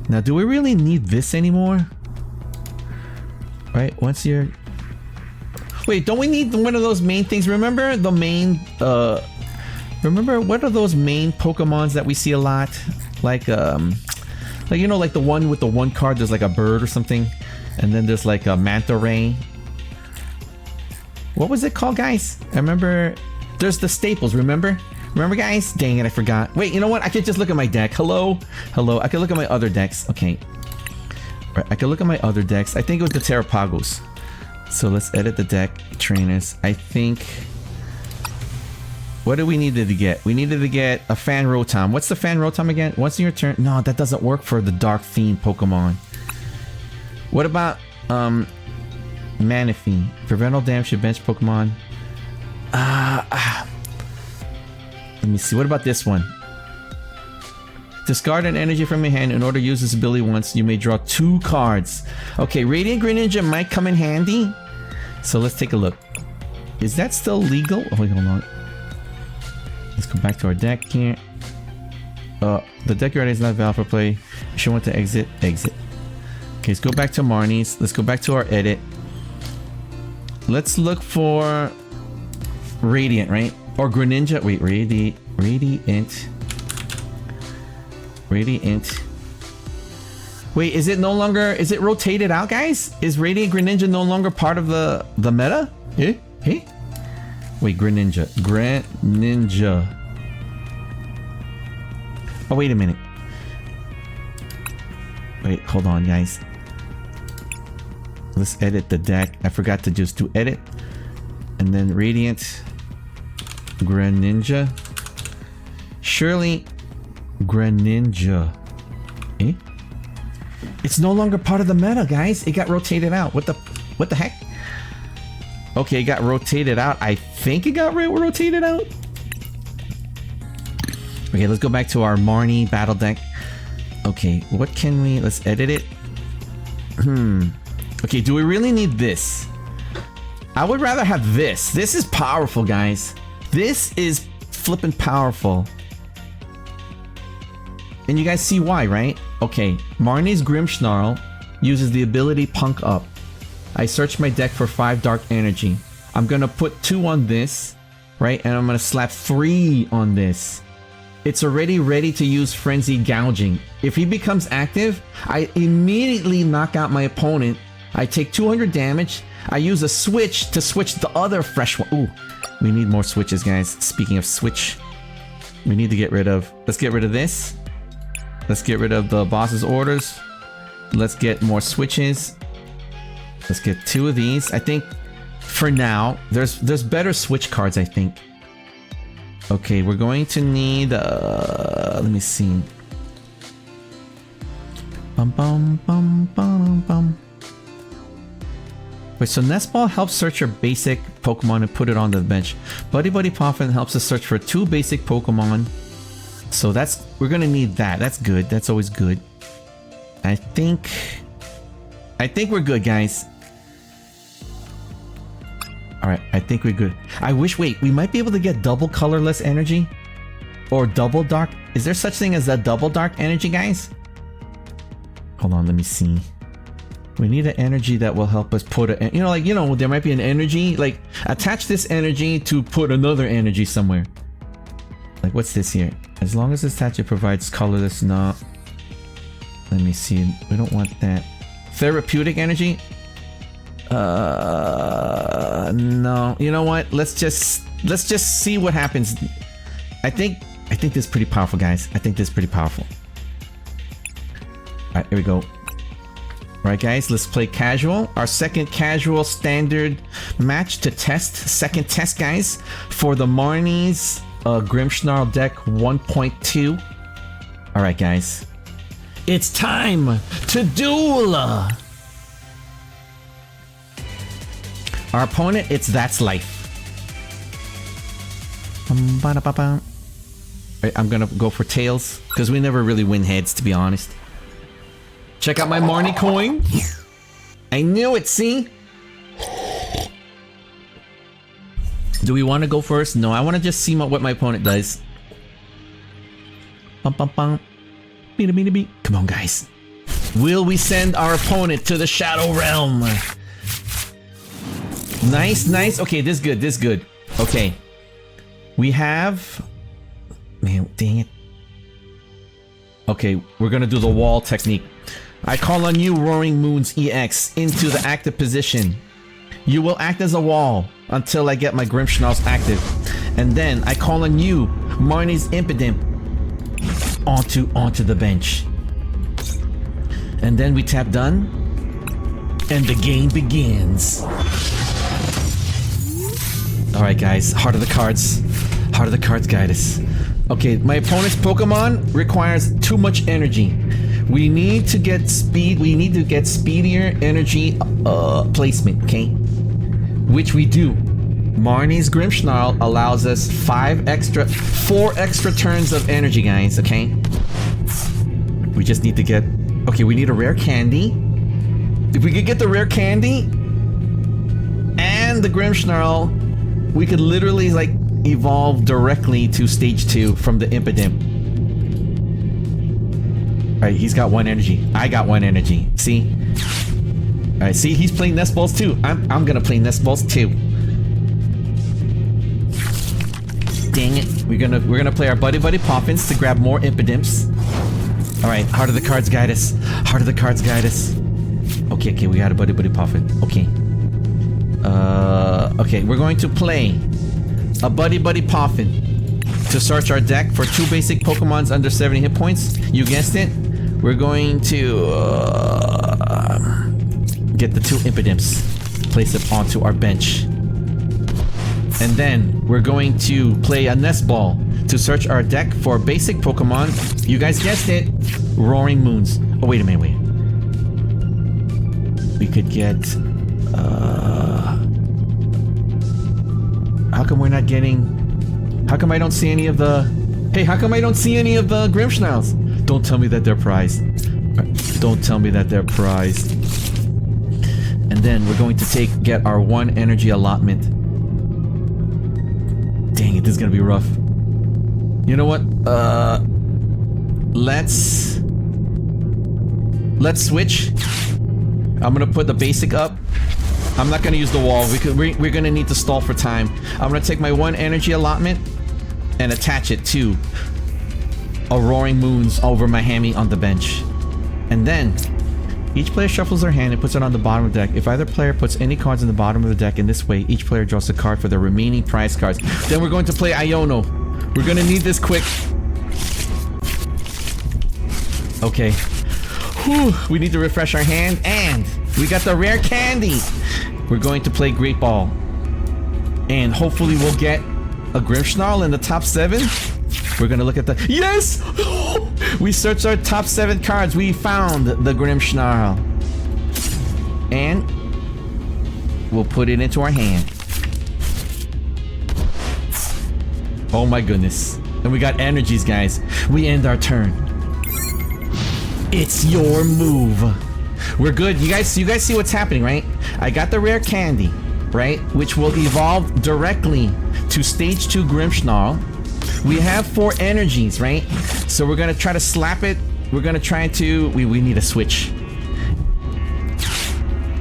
Now, do we really need this anymore? Right, once you're... Wait, don't we need one of those main things? Remember the main, remember, what are those main Pokemons that we see a lot? Like, you know, like the one with the 1 card, there's like a bird or something. And then there's like a Manta Ray. What was it called, guys? I remember, there's the staples, remember? Remember, guys? Dang it, I forgot. Wait, you know what? I could just look at my deck. Hello? I could look at my other decks. Okay. Right, I could look at my other decks. I think it was the Terrapagos. So let's edit the deck. Trainers. I think... What do we needed to get? We needed to get a Fan Rotom. What's the Fan Rotom again? Once in your turn... No, that doesn't work for the Dark Fiend Pokemon. What about... Manaphy. Prevent all damage to bench Pokemon. Let me see. What about this one? Discard an energy from your hand. In order to use this ability once, you may draw 2 cards. Okay, Radiant Greninja might come in handy. So let's take a look. Is that still legal? Oh, wait, hold on. Let's go back to our deck here. The deck already is not valid for play. You should want to exit. Exit. Okay, let's go back to Marnie's. Let's go back to our edit. Let's look for Radiant, right? Or Greninja. Wait, Radiant. Wait, is it no longer... Is it rotated out, guys? Is Radiant Greninja no longer part of the meta? Eh? Hey? Wait, Greninja. Oh, wait a minute. Wait, hold on, guys. Let's edit the deck. I forgot to just do edit. And then Radiant Greninja. Surely Greninja. Eh? It's no longer part of the meta, guys. It got rotated out. What the heck? Okay, it got rotated out. I think it got rotated out. Okay, let's go back to our Marnie battle deck. Okay, what can we... Let's edit it. Okay, do we really need this? I would rather have this. This is powerful, guys. This is flippin' powerful. And you guys see why, right? Okay, Marnie's Grimmsnarl uses the ability Punk Up. I search my deck for 5 dark energy. I'm gonna put 2 on this, right? And I'm gonna slap 3 on this. It's already ready to use Frenzy Gouging. If he becomes active, I immediately knock out my opponent. I take 200 damage. I use a switch to switch the other fresh one. Ooh, we need more switches, guys. Speaking of switch, we need to get rid of... Let's get rid of this. Let's get rid of the boss's orders. Let's get more switches. Let's get 2 of these. I think for now, there's better switch cards, I think. Okay, we're going to need... let me see. Wait, so Nest Ball helps search your basic Pokemon and put it on the bench. Buddy Buddy Poffin helps us search for 2 basic Pokemon. So that's... We're gonna need that. That's good. That's always good. I think we're good, guys. Alright, I think we're good. I wish... Wait, we might be able to get double colorless energy? Or double dark... Is there such thing as a double dark energy, guys? Hold on, let me see. We need an energy that will help us put a... there might be an energy... Like, attach this energy to put another energy somewhere. Like, what's this here? As long as this attached, it provides colorless... No. Let me see. We don't want that. Therapeutic energy? No. You know what? Let's just see what happens. I think this is pretty powerful, guys. I think this is pretty powerful. Alright, here we go. Alright, guys, let's play casual. Our second casual standard match to test. Second test, guys, for the Marnie's Grimmsnarl deck 1.2. Alright, guys. It's time to duel! Our opponent, it's That's Life. Right, I'm gonna go for tails, because we never really win heads, to be honest. Check out my Marnie coin. I knew it, see? Do we want to go first? No, I want to just see what my opponent does. Bum, bum, bum. Beat, beat, beat. Come on, guys. Will we send our opponent to the Shadow Realm? Nice, nice. Okay, this is good, this is good. Okay. We have... Man, dang it. Okay, we're gonna do the wall technique. I call on you, Roaring Moon's EX, into the active position. You will act as a wall until I get my Grimmsnarls active. And then I call on you, Marnie's Impidimp, onto the bench. And then we tap done, and the game begins. Alright guys, heart of the cards. Heart of the cards guide us. Okay, my opponent's Pokemon requires too much energy. We need to get speed. We need to get speedier energy placement, okay? Which we do. Marnie's Grimmsnarl allows us 4 extra turns of energy, guys, okay? We just need to get... Okay, we need a rare candy. If we could get the rare candy and the Grimmsnarl, we could literally like evolve directly to stage 2 from the Impidimp. Alright, he's got 1 energy. I got 1 energy. See? Alright, see, he's playing nest balls too. I'm gonna play nest balls too. Dang it. We're gonna play our Buddy Poffins to grab more Impidimps. Alright, Heart of the Cards guide us. Heart of the Cards guide us. Okay, we got a Buddy Poffin. Okay. Okay, we're going to play a Buddy Poffin to search our deck for 2 basic Pokemons under 70 hit points. You guessed it. We're going to get the 2 Impidimps, place them onto our bench. And then we're going to play a Nest Ball to search our deck for basic Pokemon. You guys guessed it. Roaring Moons. Oh, wait a minute, wait. We could get... How come we're not getting... How come I don't see any of the... Hey, how come I don't see any of the Grimmsnarls? Don't tell me that they're prized. Don't tell me that they're prized. And then we're going to get our 1 energy allotment. Dang it, this is gonna be rough. You know what? Let's switch. I'm gonna put the basic up. I'm not gonna use the wall because we're gonna need to stall for time. I'm gonna take my 1 energy allotment and attach it to a Roaring Moons over my hammy on the bench. And then each player shuffles their hand and puts it on the bottom of the deck. If either player puts any cards in the bottom of the deck in this way, each player draws a card for the remaining prize cards. Then we're going to play Iono. We're gonna need this quick. Okay. Whew, we need to refresh our hand, and we got the rare candy. We're going to play Great Ball. And hopefully we'll get a Grimmsnarl in the top 7. We're gonna look at the... Yes! We searched our top 7 cards. We found the Grimmsnarl. And we'll put it into our hand. Oh my goodness. And we got energies, guys. We end our turn. It's your move. We're good. You guys see what's happening, right? I got the rare candy, right? Which will evolve directly to stage 2 Grimmsnarl. We have 4 energies, right? So we're gonna try to slap it. We're gonna try to... We need a switch.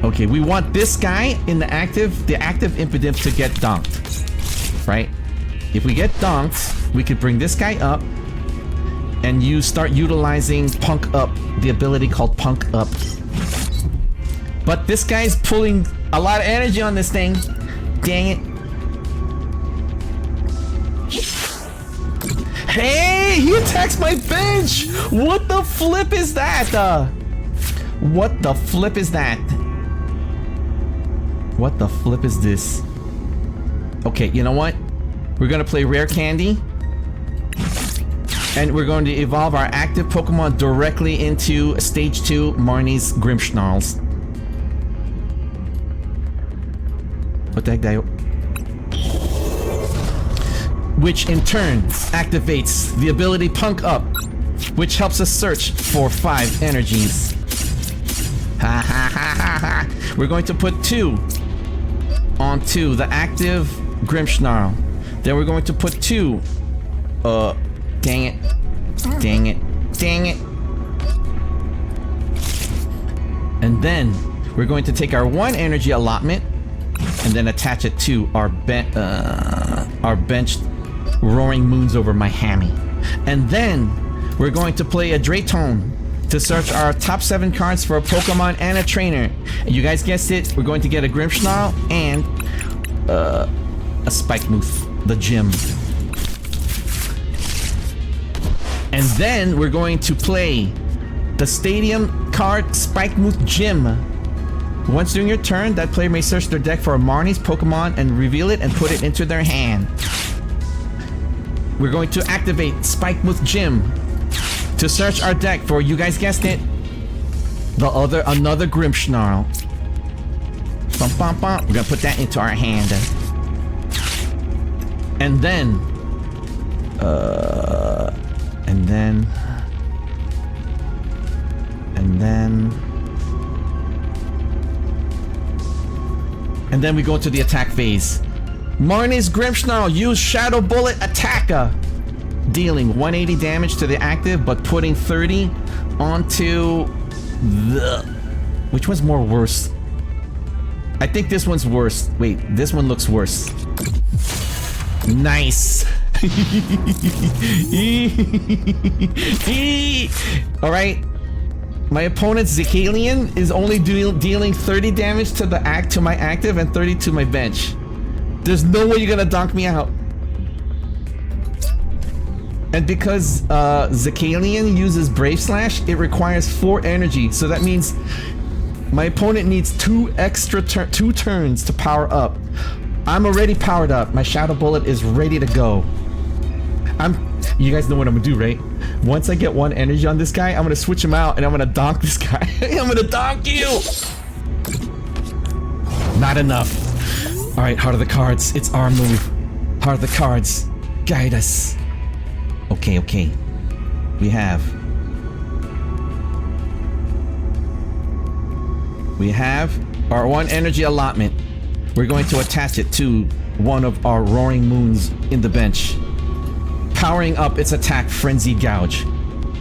Okay, we want this guy in the active Impidimp to get donked. Right? If we get donked, we could bring this guy up and start utilizing Punk Up, the ability called Punk Up. But this guy's pulling a lot of energy on this thing. Dang it. Hey, he attacks my bench! What the flip is that? What the flip is that? What the flip is this? Okay, you know what? We're gonna play Rare Candy. And we're going to evolve our active Pokemon directly into Stage 2 Marnie's Grimmsnarls. What the heck, Dio? Which in turn activates the ability Punk Up, which helps us search for 5 energies. Ha ha ha ha ha! We're going to put 2 onto the active Grimmsnarl. Then we're going to put 2. Dang it. Dang it. Dang it. And then we're going to take our 1 energy allotment and then attach it to our benched Roaring Moons over my hammy. And then we're going to play a Draytone to search our top 7 cards for a Pokemon and a trainer. And you guys guessed it, we're going to get a Grimmsnarl and a Spikemuth, the gym. And then we're going to play the Stadium card Spikemuth Gym. Once during your turn, that player may search their deck for a Marnie's Pokemon and reveal it and put it into their hand. We're going to activate Spikemuth Gym to search our deck for, you guys guessed it, another Grimmsnarl. Bum, bum, bum. We're gonna put that into our hand. And then then we go to the attack phase. Marnie's Grimmsnarl, use Shadow Bullet Attacker. Dealing 180 damage to the active, but putting 30 onto the... Which one's more worse? I think this one's worse. Wait, this one looks worse. Nice. Alright. My opponent's Zicalian is only dealing 30 damage to my active and 30 to my bench. There's no way you're gonna donk me out. And because Zicalian uses Brave Slash, it requires 4 energy. So that means my opponent needs 2 turns to power up. I'm already powered up. My Shadow Bullet is ready to go. You guys know what I'm gonna do, right? Once I get 1 energy on this guy, I'm gonna switch him out and I'm gonna donk this guy. I'm gonna donk you! Not enough. Alright, Heart of the Cards. It's our move. Heart of the Cards. Guide us. Okay. We have our 1 energy allotment. We're going to attach it to one of our Roaring Moons in the bench. Powering up its attack, Frenzy Gouge.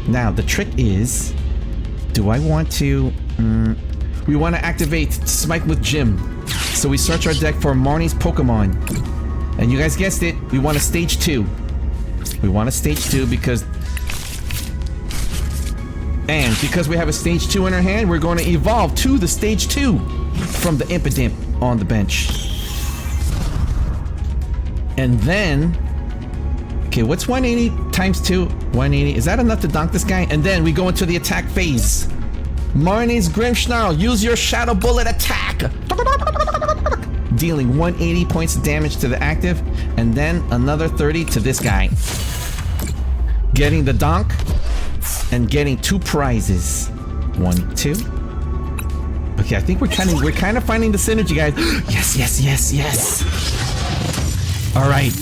Now, the trick is... Do I want to... we want to activate Smite with Jim. So we search our deck for Marnie's Pokemon. And you guys guessed it, we want a Stage 2. We want a Stage 2 because... And because we have a Stage 2 in our hand, we're going to evolve to the Stage 2 from the Impidimp on the bench. And then... Okay, what's 180 times 2? 180. Is that enough to donk this guy? And then we go into the attack phase. Marnie's Grimmsnarl, use your Shadow Bullet Attack! Dealing 180 points of damage to the active, and then another 30 to this guy. Getting the donk, and getting 2 prizes. 1, 2. Okay, I think we're kind of finding the synergy, guys. Yes. Alright.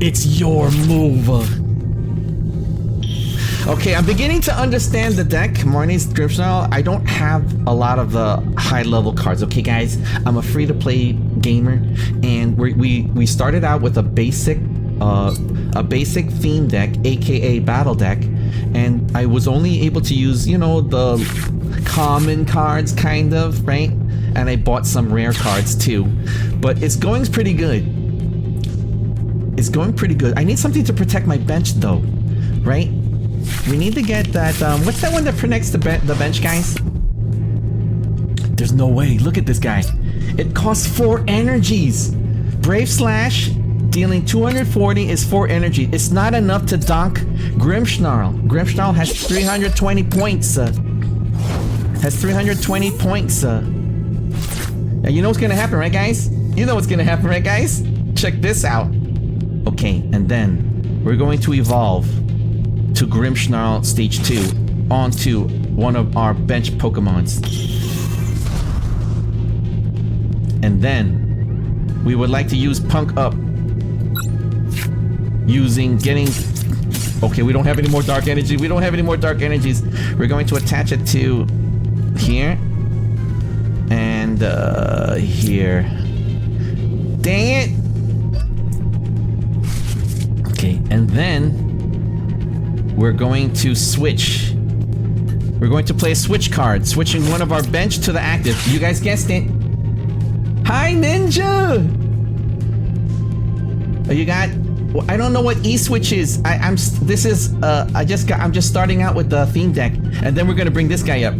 It's your move. Okay, I'm beginning to understand the deck, Marnie's Grimmsnarl. I don't have a lot of the high-level cards. Okay, guys, I'm a free-to-play gamer, and we started out with a basic theme deck, aka battle deck, and I was only able to use, you know, the common cards, kind of, right? And I bought some rare cards too, but it's going pretty good. It's going pretty good. I need something to protect my bench, though, right? We need to get that, what's that one that protects the bench, guys? There's no way. Look at this guy. It costs 4 energies. Brave Slash, dealing 240 is 4 energy. It's not enough to donk Grimmsnarl. Grimmsnarl has 320 points. Has 320 points. And you know what's gonna happen, right, guys? You know what's gonna happen, right, guys? Check this out. Okay, and then we're going to evolve to Grimmsnarl Stage 2 onto one of our bench Pokemons. And then we would like to use Punk Up. Okay, we don't have any more dark energy. We don't have any more dark energies. We're going to attach it to here. And here. Dang it! Okay, and then we're going to switch. We're going to play a switch card, switching one of our bench to the active. You guys guessed it. Hi, Ninja! Oh, you got... Well, I don't know what E-switch is. I'm just starting out with the theme deck, and then we're gonna bring this guy up.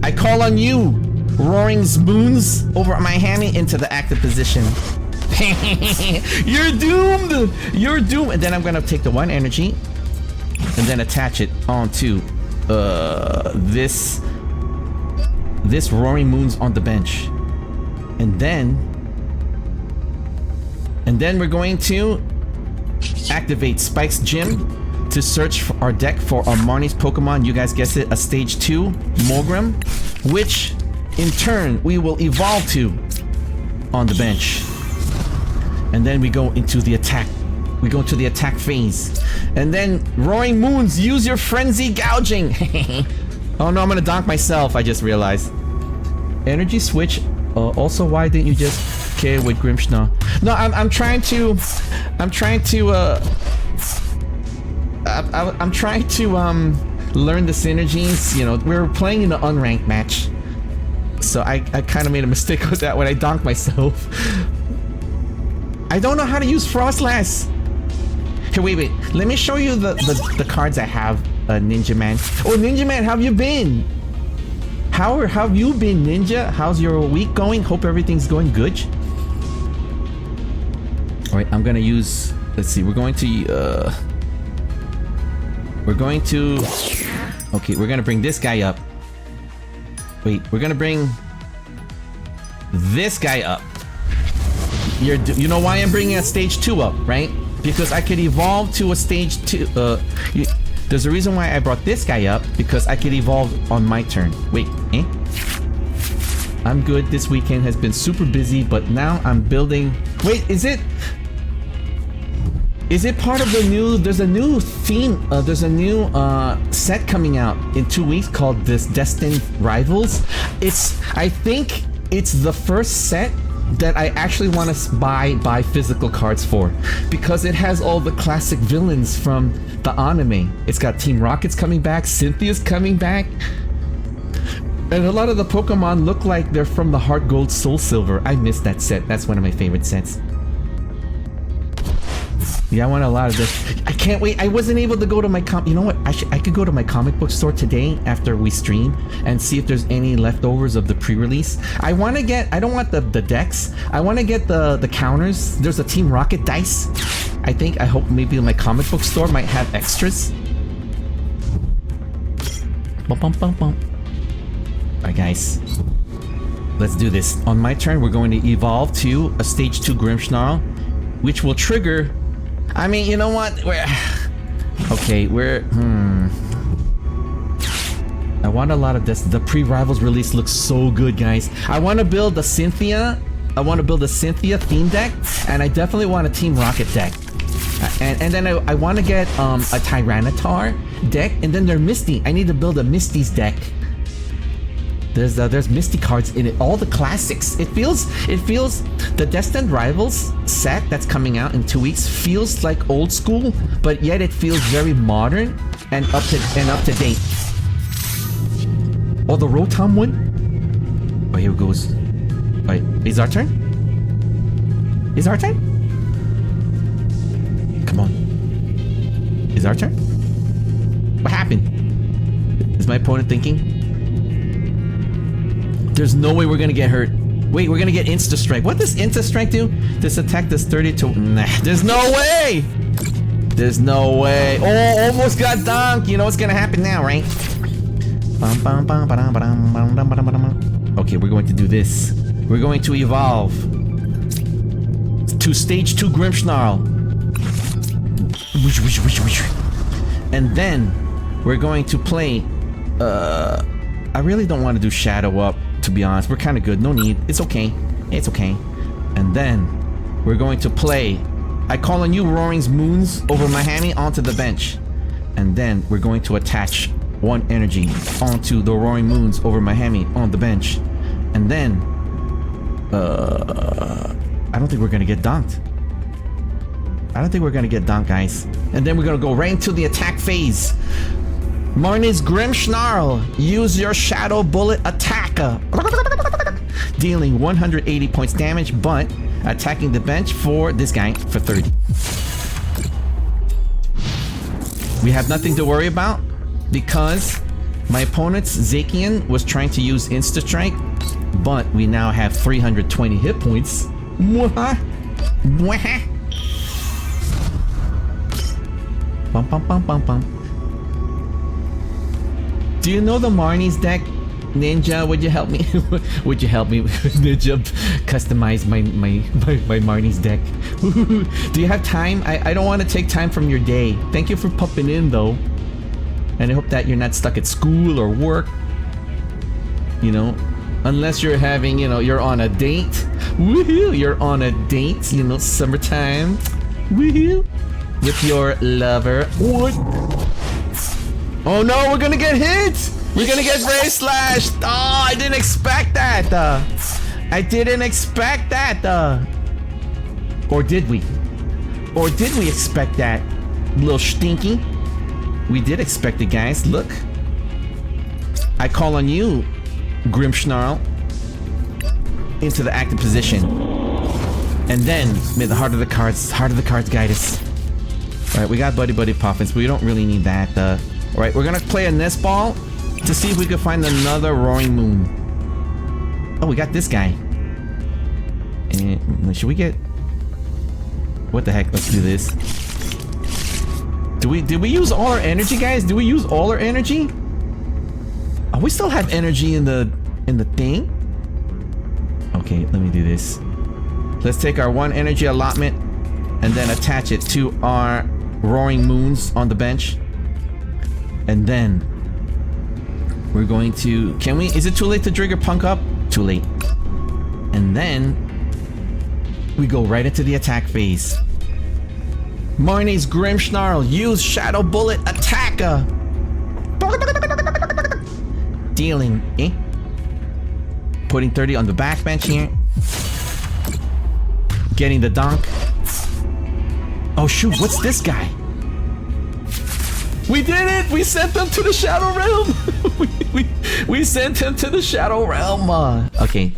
I call on you, Roaring Moons, over my hammy into the active position. You're doomed! You're doomed! And then I'm gonna take the 1 energy and then attach it onto this Roaring Moons on the bench. And then we're going to activate Spike's Gym to search for our deck for our Marnie's Pokemon. You guys guessed it, a Stage 2 Mogrim, which in turn we will evolve to on the bench. And then we go into the attack. We go into the attack phase. And then Roaring Moons, use your Frenzy Gouging. Oh no, I'm gonna donk myself, I just realized. Energy switch. Also, why didn't you just okay with Grimshna? No, I'm trying to learn the synergies. You know, we're playing in an unranked match, so I kind of made a mistake with that when I donked myself. I don't know how to use Frostlass. Here, wait. Let me show you the cards I have, Ninja Man. Oh, Ninja Man, how have you been? How have you been, Ninja? How's your week going? Hope everything's going good. All right, I'm gonna use. Let's see. We're going to. Okay, we're gonna bring this guy up. Wait, we're gonna bring this guy up. You know why I'm bringing a stage 2 up, right? Because I could evolve to a stage 2. There's a reason why I brought this guy up, because I could evolve on my turn. Wait, eh? I'm good. This weekend has been super busy, but now I'm building. Wait, is it part of the new? There's a new theme. There's a new set coming out in 2 weeks called this Destined Rivals. I think it's the first set that I actually want to buy physical cards for, because it has all the classic villains from the anime. It's got Team Rocket's coming back, Cynthia's coming back, and a lot of the Pokemon look like they're from the Heart Gold Soul Silver. I missed that set. That's one of my favorite sets. Yeah, I want a lot of this. I can't wait. I wasn't able to go to my you know what? I could go to my comic book store today after we stream and see if there's any leftovers of the pre-release. I want to get. I don't want the decks. I want to get the counters. There's a Team Rocket dice. I hope maybe my comic book store might have extras. Bum bum bum bum. Alright, guys. Let's do this. On my turn, we're going to evolve to a stage 2 Grimmsnarl, which will trigger. I mean, you know what? I want a lot of this. The pre-Rivals release looks so good, guys. I want to build a Cynthia. I want to build a Cynthia theme deck, and I definitely want a Team Rocket deck. And then I want to get a Tyranitar deck, and then there's Misty. I need to build a Misty's deck. There's Misty cards in it, all the classics. It feels the Destined Rivals set that's coming out in 2 weeks feels like old school, but yet it feels very modern and up to date. Oh, the Rotom one. Oh, here it goes. Wait, is our turn? Is our turn? Come on. Is our turn? What happened? Is my opponent thinking? There's no way we're gonna get hurt. Wait, we're gonna get Insta Strike. What does Insta Strike do? This attack does 30 to. Nah, there's no way! There's no way. Oh, almost got donked. You know what's gonna happen now, right? Okay, we're going to do this. We're going to evolve to stage 2 Grimmsnarl. And then we're going to play. I really don't want to do Shadow Up. To be honest, we're kind of good. No need. It's okay. It's okay. And then we're going to play. I call on you, Roaring's Moons, over Miami onto the bench. And then we're going to attach 1 energy onto the Roaring Moons over Miami on the bench. And then I don't think we're gonna get donked. Guys. And then we're gonna go right into the attack phase. Marnie's Grimmsnarl, use your Shadow Bullet attacker. Dealing 180 points damage, but attacking the bench for this guy for 30. We have nothing to worry about because my opponent's Zacian was trying to use Insta Strike, but we now have 320 hit points. Bum, bum, bum, bum, bum. Do you know the Marnie's deck? Ninja, would you help me? Would you help me, Ninja, customize my Marnie's deck? Do you have time? I don't want to take time from your day. Thank you for popping in, though. And I hope that you're not stuck at school or work. You know, unless you're having, you know, you're on a date. Woohoo! You're on a date, you know, summertime. Woohoo! With your lover. What? Oh no, we're gonna get hit! We're gonna get Brave Slashed. Oh, I didn't expect that. I didn't expect that. Or did we? Or did we expect that? Little stinky. We did expect it, guys. Look. I call on you, Grimmsnarl, into the active position. And then, may the heart of the cards guide us. Alright, we got Buddy Buddy Poffins, but we don't really need that. Alright, we're gonna play a nest ball to see if we can find another Roaring Moon. Oh, we got this guy. And should we get... What the heck? Let's do this. Did we use all our energy, guys? Did we use all our energy? Oh, we still have energy in the thing? Okay, let me do this. Let's take our 1 energy allotment and then attach it to our Roaring Moons on the bench. And then we're going to... Can we... Is it too late to trigger Punk Up? Too late. And then we go right into the attack phase. Marnie's Grimmsnarl, use Shadow Bullet Attacker. Dealing, Putting 30 on the backbench here. Getting the donk. Oh shoot, what's this guy? We did it! We sent them to the Shadow Realm! we sent him to the Shadow Realm! Okay.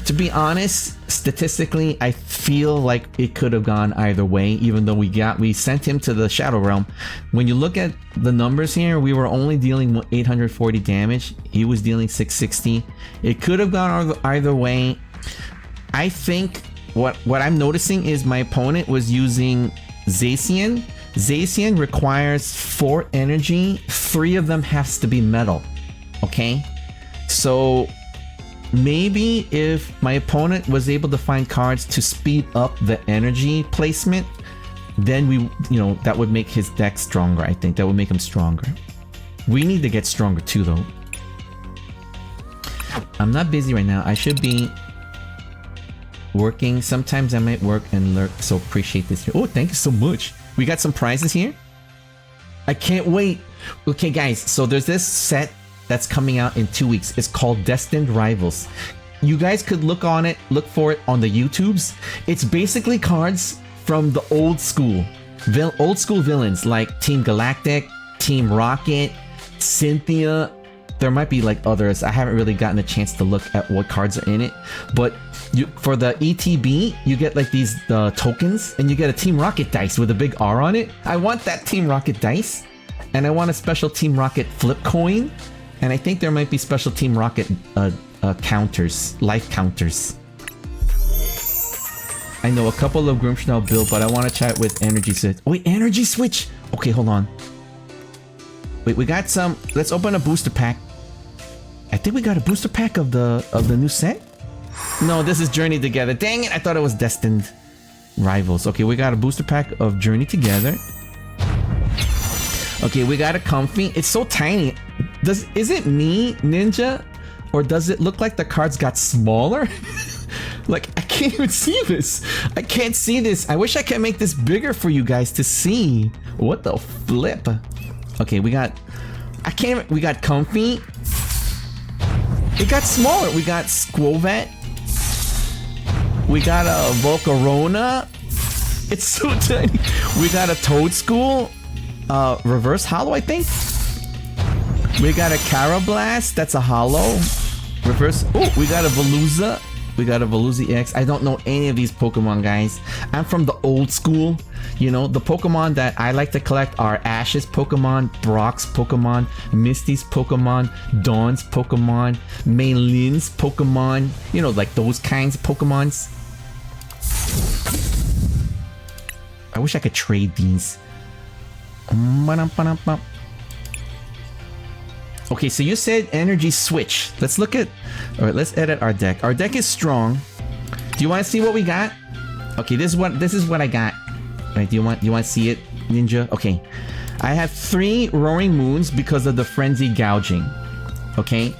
To be honest, statistically, I feel like it could have gone either way, even though we sent him to the Shadow Realm. When you look at the numbers here, we were only dealing with 840 damage. He was dealing 660. It could have gone either way. I think what I'm noticing is my opponent was using Zacian. Zacian requires 4 energy. 3 of them has to be metal. Okay? So maybe if my opponent was able to find cards to speed up the energy placement, then that would make his deck stronger. I think that would make him stronger. We need to get stronger too, though. I'm not busy right now. I should be working. Sometimes I might work and lurk, so appreciate this. Oh, thank you so much. We got some prizes here. I can't wait. Okay, guys, so there's this set that's coming out in 2 weeks. It's called Destined Rivals. You guys could look for it on the YouTubes. It's basically cards from the old school villains like Team Galactic, Team Rocket, Cynthia. There might be like others. I haven't really gotten a chance to look at what cards are in it. But for the ETB, you get like these tokens, and you get a Team Rocket dice with a big R on it. I want that Team Rocket dice, and I want a special Team Rocket flip coin. And I think there might be special Team Rocket counters, life counters. I know a couple of Grimmsnarl build, but I want to chat with Energy Switch. Oh, wait, Energy Switch! Okay, hold on. Wait, we got some... Let's open a booster pack. I think we got a booster pack of the new set? No, this is Journey Together. Dang it, I thought it was Destined Rivals. Okay, we got a booster pack of Journey Together. Okay, we got a Comfy. It's so tiny. Is it me, Ninja? Or does it look like the cards got smaller? Like, I can't even see this. I can't see this. I wish I could make this bigger for you guys to see. What the flip? Okay, we got... We got Comfy. It got smaller. We got Squovet. We got a Volcarona. It's so tiny. We got a Toadschool. Reverse Hollow, I think. We got a Carablast. That's a Hollow. Reverse. Oh, we got a Veluza. We got a Veluza EX. I don't know any of these Pokemon, guys. I'm from the old school. You know, the Pokemon that I like to collect are Ash's Pokemon, Brock's Pokemon, Misty's Pokemon, Dawn's Pokemon, Maylin's Pokemon. You know, like those kinds of Pokemons. I wish I could trade these. Okay, so you said Energy Switch. Let's look at... Alright, let's edit our deck. Our deck is strong. Do you want to see what we got? Okay, this is what I got. Alright, do you want to see it, Ninja? Okay. I have 3 Roaring Moons because of the Frenzy Gouging. Okay?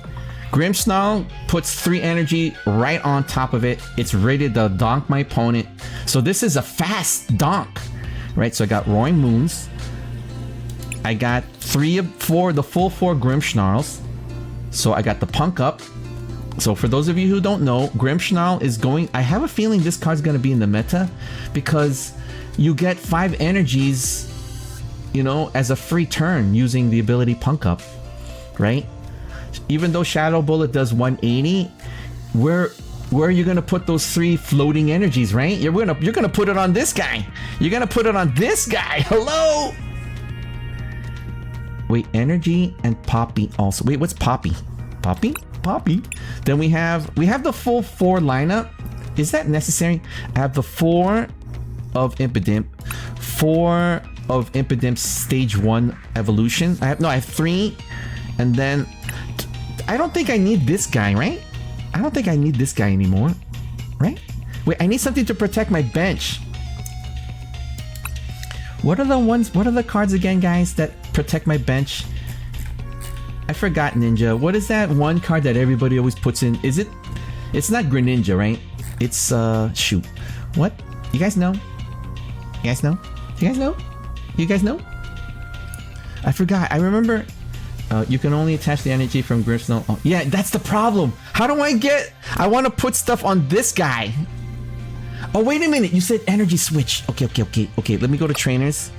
Grimmsnarl puts 3 energy right on top of it. It's ready to donk my opponent. So this is a fast donk. Right, so I got Roaring Moons. I got the full 4 Grimmsnarls. So I got the Punk Up. So for those of you who don't know, Grimmsnarl is going... I have a feeling this card's going to be in the meta because you get 5 energies, you know, as a free turn using the ability Punk Up, right? Even though Shadow Bullet does 180, where are you gonna put those 3 floating energies, right? You're gonna put it on this guy. You're gonna put it on this guy. Hello. Wait, energy and Poppy also. Wait, what's Poppy? Poppy? Poppy. Then we have the full 4 lineup. Is that necessary? I have the 4 of Impidimp, 4 of Impidimp's stage 1 evolution. I have 3, and then I don't think I need this guy, right? I don't think I need this guy anymore, right? Wait, I need something to protect my bench. What are the cards again, guys, that protect my bench? I forgot, Ninja. What is that one card that everybody always puts in? It's not Greninja, right? It's, shoot. What? You guys know? You guys know? You guys know? You guys know? I forgot. I remember... you can only attach the energy from Grimmsnarl. Oh, yeah, that's the problem. How do I get... I want to put stuff on this guy. Oh, wait a minute. You said energy switch. Okay. Let me go to trainers.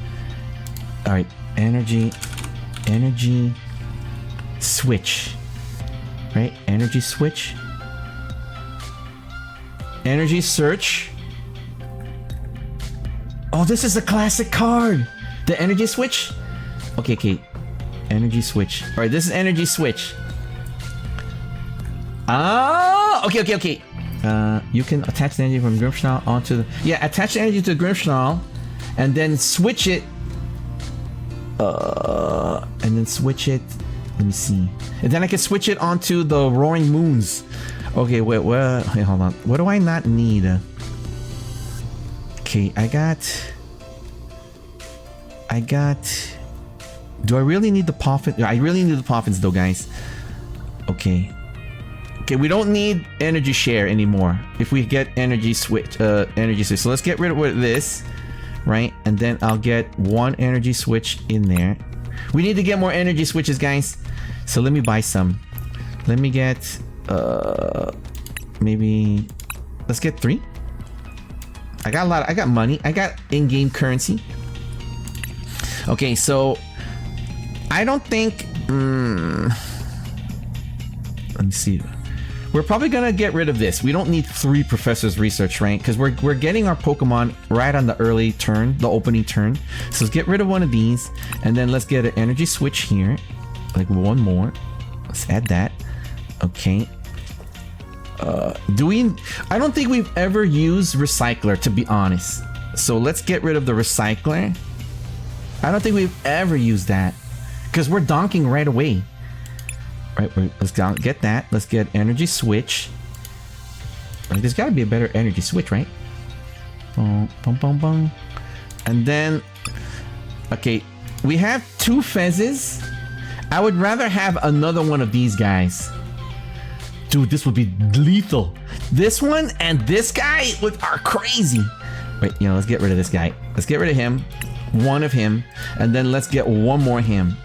All right. Energy switch. Right? Energy switch. Energy search. Oh, this is a classic card. The energy switch. Okay. Energy switch. All right, this is energy switch. Ah, okay. You can attach the energy from Grimmsnarl onto the... Yeah, attach the energy to the Grimmsnarl, and then switch it. And then switch it. Let me see. And then I can switch it onto the Roaring Moons. Okay, wait, hold on. What do I not need? Okay, I got... Do I really need the Poffin? I really need the Poffins though, guys. Okay, we don't need energy share anymore if we get energy switch. So let's get rid of this, right? And then I'll get 1 energy switch in there. We need to get more energy switches, guys. So let me buy some. Let me get maybe let's get 3. I got money. I got in-game currency. Okay, so I don't think... let me see. We're probably gonna get rid of this. We don't need 3 Professor's Research, right? Because we're getting our Pokemon right on the early turn, the opening turn. So let's get rid of one of these, and then let's get an energy switch here, like 1 more. Let's add that. Okay. I don't think we've ever used Recycler, to be honest. So let's get rid of the Recycler. I don't think we've ever used that. Because we're donking right away. Right, let's get that. Let's get energy switch. Right, there's got to be a better energy switch, right? Boom. And then... Okay, we have 2 Fezzes. I would rather have another one of these guys. Dude, this would be lethal. This one and this guy are crazy. Wait, let's get rid of this guy. Let's get rid of him. 1 of him. And then let's get 1 more him.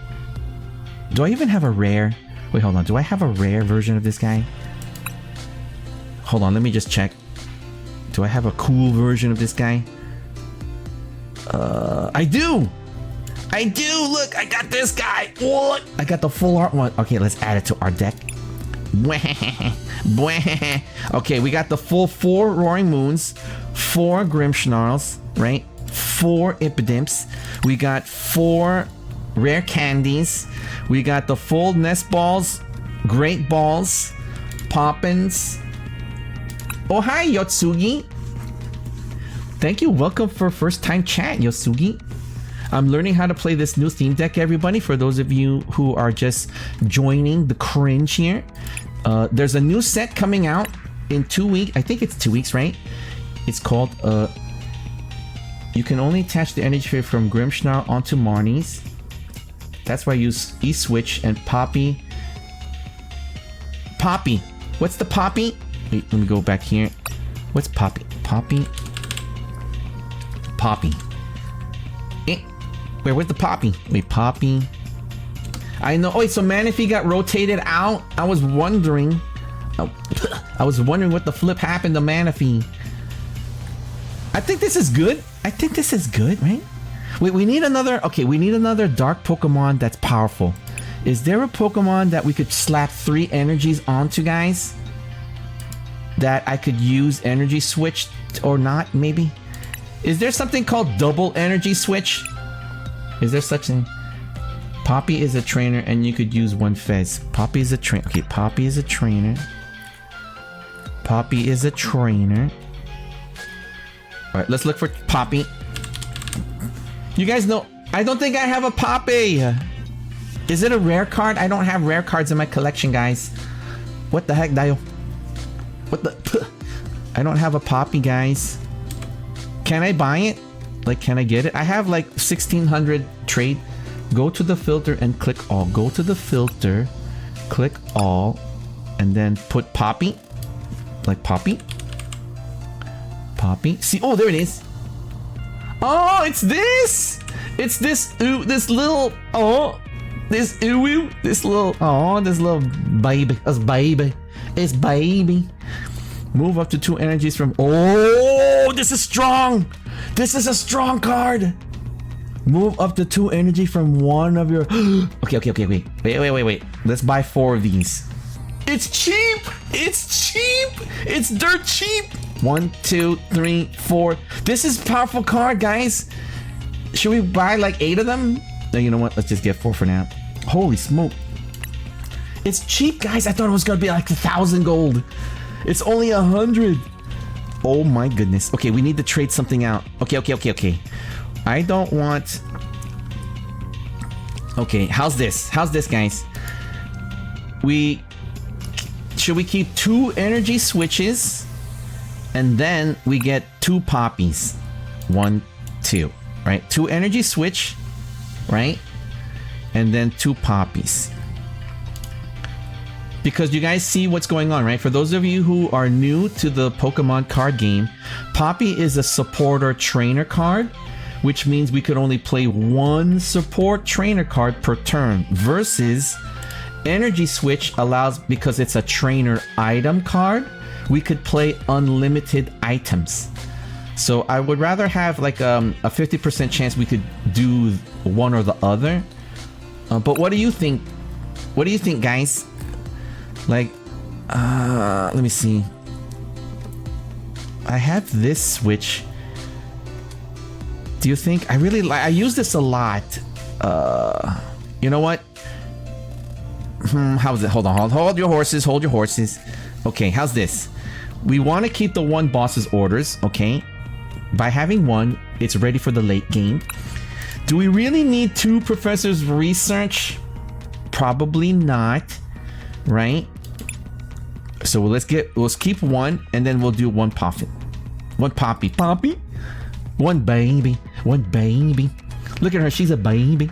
Do I even have a rare? Wait, hold on. Do I have a rare version of this guy? Hold on, let me just check. Do I have a cool version of this guy? I do! Look, I got this guy! Look! I got the full art one. Okay, let's add it to our deck. Okay, we got the full 4 Roaring Moons, 4 Grimmsnarls, right? 4 Impidimps. We got 4 Rare Candies. We got the full Nest Balls, Great Balls, Poppins. Oh, hi, Yotsugi. Thank you. Welcome for first time chat, Yotsugi. I'm learning how to play this new theme deck, everybody. For those of you who are just joining the cringe here, there's a new set coming out in 2 weeks. I think it's 2 weeks, right? It's called you can only attach the energy from Grimmsnarl onto Marnie's. That's why I use E-Switch and Poppy. Poppy. What's the Poppy? Wait, let me go back here. What's Poppy? Poppy. Wait, where's the Poppy? Wait, Poppy. I know. Oh, wait, so Manaphy got rotated out? I was wondering. Oh, I was wondering what the flip happened to Manaphy. I think this is good. I think this is good, right? Wait, we need another... Okay, we need another dark Pokemon that's powerful. Is there a Pokemon that we could slap 3 energies onto, guys? That I could use energy switch or not, maybe? Is there something called double energy switch? Is there such thing? Poppy is a trainer and you could use 1 Fez. Poppy is a trainer. Okay, Poppy is a trainer. Poppy is a trainer. Alright, let's look for Poppy. You guys know, I don't think I have a Poppy. Is it a rare card? I don't have rare cards in my collection, guys. What the heck, Dio? What the? I don't have a Poppy, guys. Can I buy it? Like, can I get it? I have like 1600 trade. Go to the filter and click all. Go to the filter, click all, and then put Poppy. Like Poppy. Poppy. See, oh, there it is. Oh, it's this. It's this. Ooh, this little. Oh, this. Ooh, this little. Oh, this little baby. It's baby. It's baby. Move up to 2 energies from. Oh, this is strong. This is a strong card. Move up to 2 energy from one of your. Okay, wait. Let's buy 4 of these. It's cheap. It's cheap. It's dirt cheap. 1, 2, 3, 4. This is a powerful card, guys. Should we buy like 8 of them? No, you know what? Let's just get 4 for now. Holy smoke. It's cheap, guys. I thought it was gonna be like 1,000 gold. It's only 100. Oh my goodness. Okay, we need to trade something out. Okay. I don't want... Okay, how's this? How's this, guys? Should we keep 2 energy switches? And then we get 2 poppies. 1, 2, right? 2 energy switch, right? And then 2 poppies. Because you guys see what's going on, right? For those of you who are new to the Pokemon card game, Poppy is a supporter trainer card, which means we could only play 1 support trainer card per turn, versus Energy Switch allows, because it's a trainer item card, we could play unlimited items. So I would rather have like a 50% chance we could do one or the other. But what do you think? What do you think, guys? Like, let me see. I have this switch. Do you think I really like? I use this a lot. You know what? How's it? Hold on. Hold your horses. Hold your horses. Okay, how's this? We want to keep the 1 boss's orders. Okay. By having 1, it's ready for the late game. Do we really need 2 professors' research? Probably not. Right? So let's keep 1, and then we'll do 1 poppy. 1 poppy. Poppy? 1 baby. 1 baby. Look at her, she's a baby.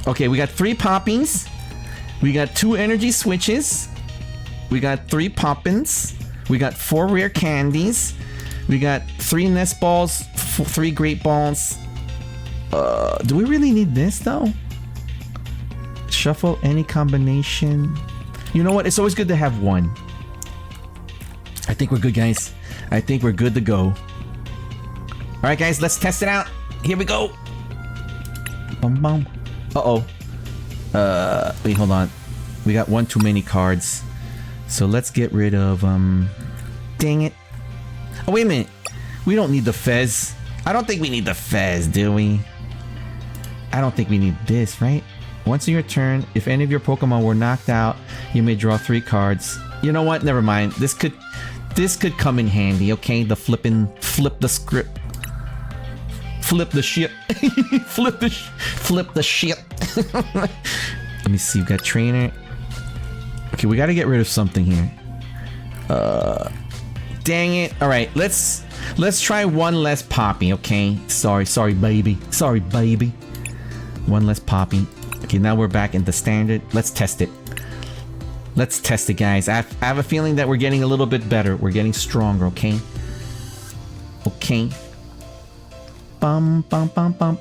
Okay, we got 3 poppies. We got 2 energy switches. We got 3 poppins. We got 4 rare candies. We got 3 nest balls, 3 great balls. Do we really need this though? Shuffle any combination. You know what? It's always good to have 1. I think we're good, guys. I think we're good to go. Alright, guys, let's test it out. Here we go. Bum bum. Uh-oh. Wait, hold on. We got 1 too many cards. So let's get rid of, dang it. Oh, wait a minute. We don't need the Fez. I don't think we need the Fez, do we? I don't think we need this, right? Once in your turn, if any of your Pokemon were knocked out, you may draw 3 cards. You know what? Never mind. This could come in handy, okay? Flip the script. Flip the shit. Flip the shit. Let me see. We've got trainer. Okay, we got to get rid of something here. Dang it. All right, let's try 1 less poppy, okay? Sorry, baby. Sorry, baby. 1 less poppy. Okay, now we're back in the standard. Let's test it. Let's test it, guys. I have a feeling that we're getting a little bit better. We're getting stronger, okay? Okay. Bum, bum, bum, bum.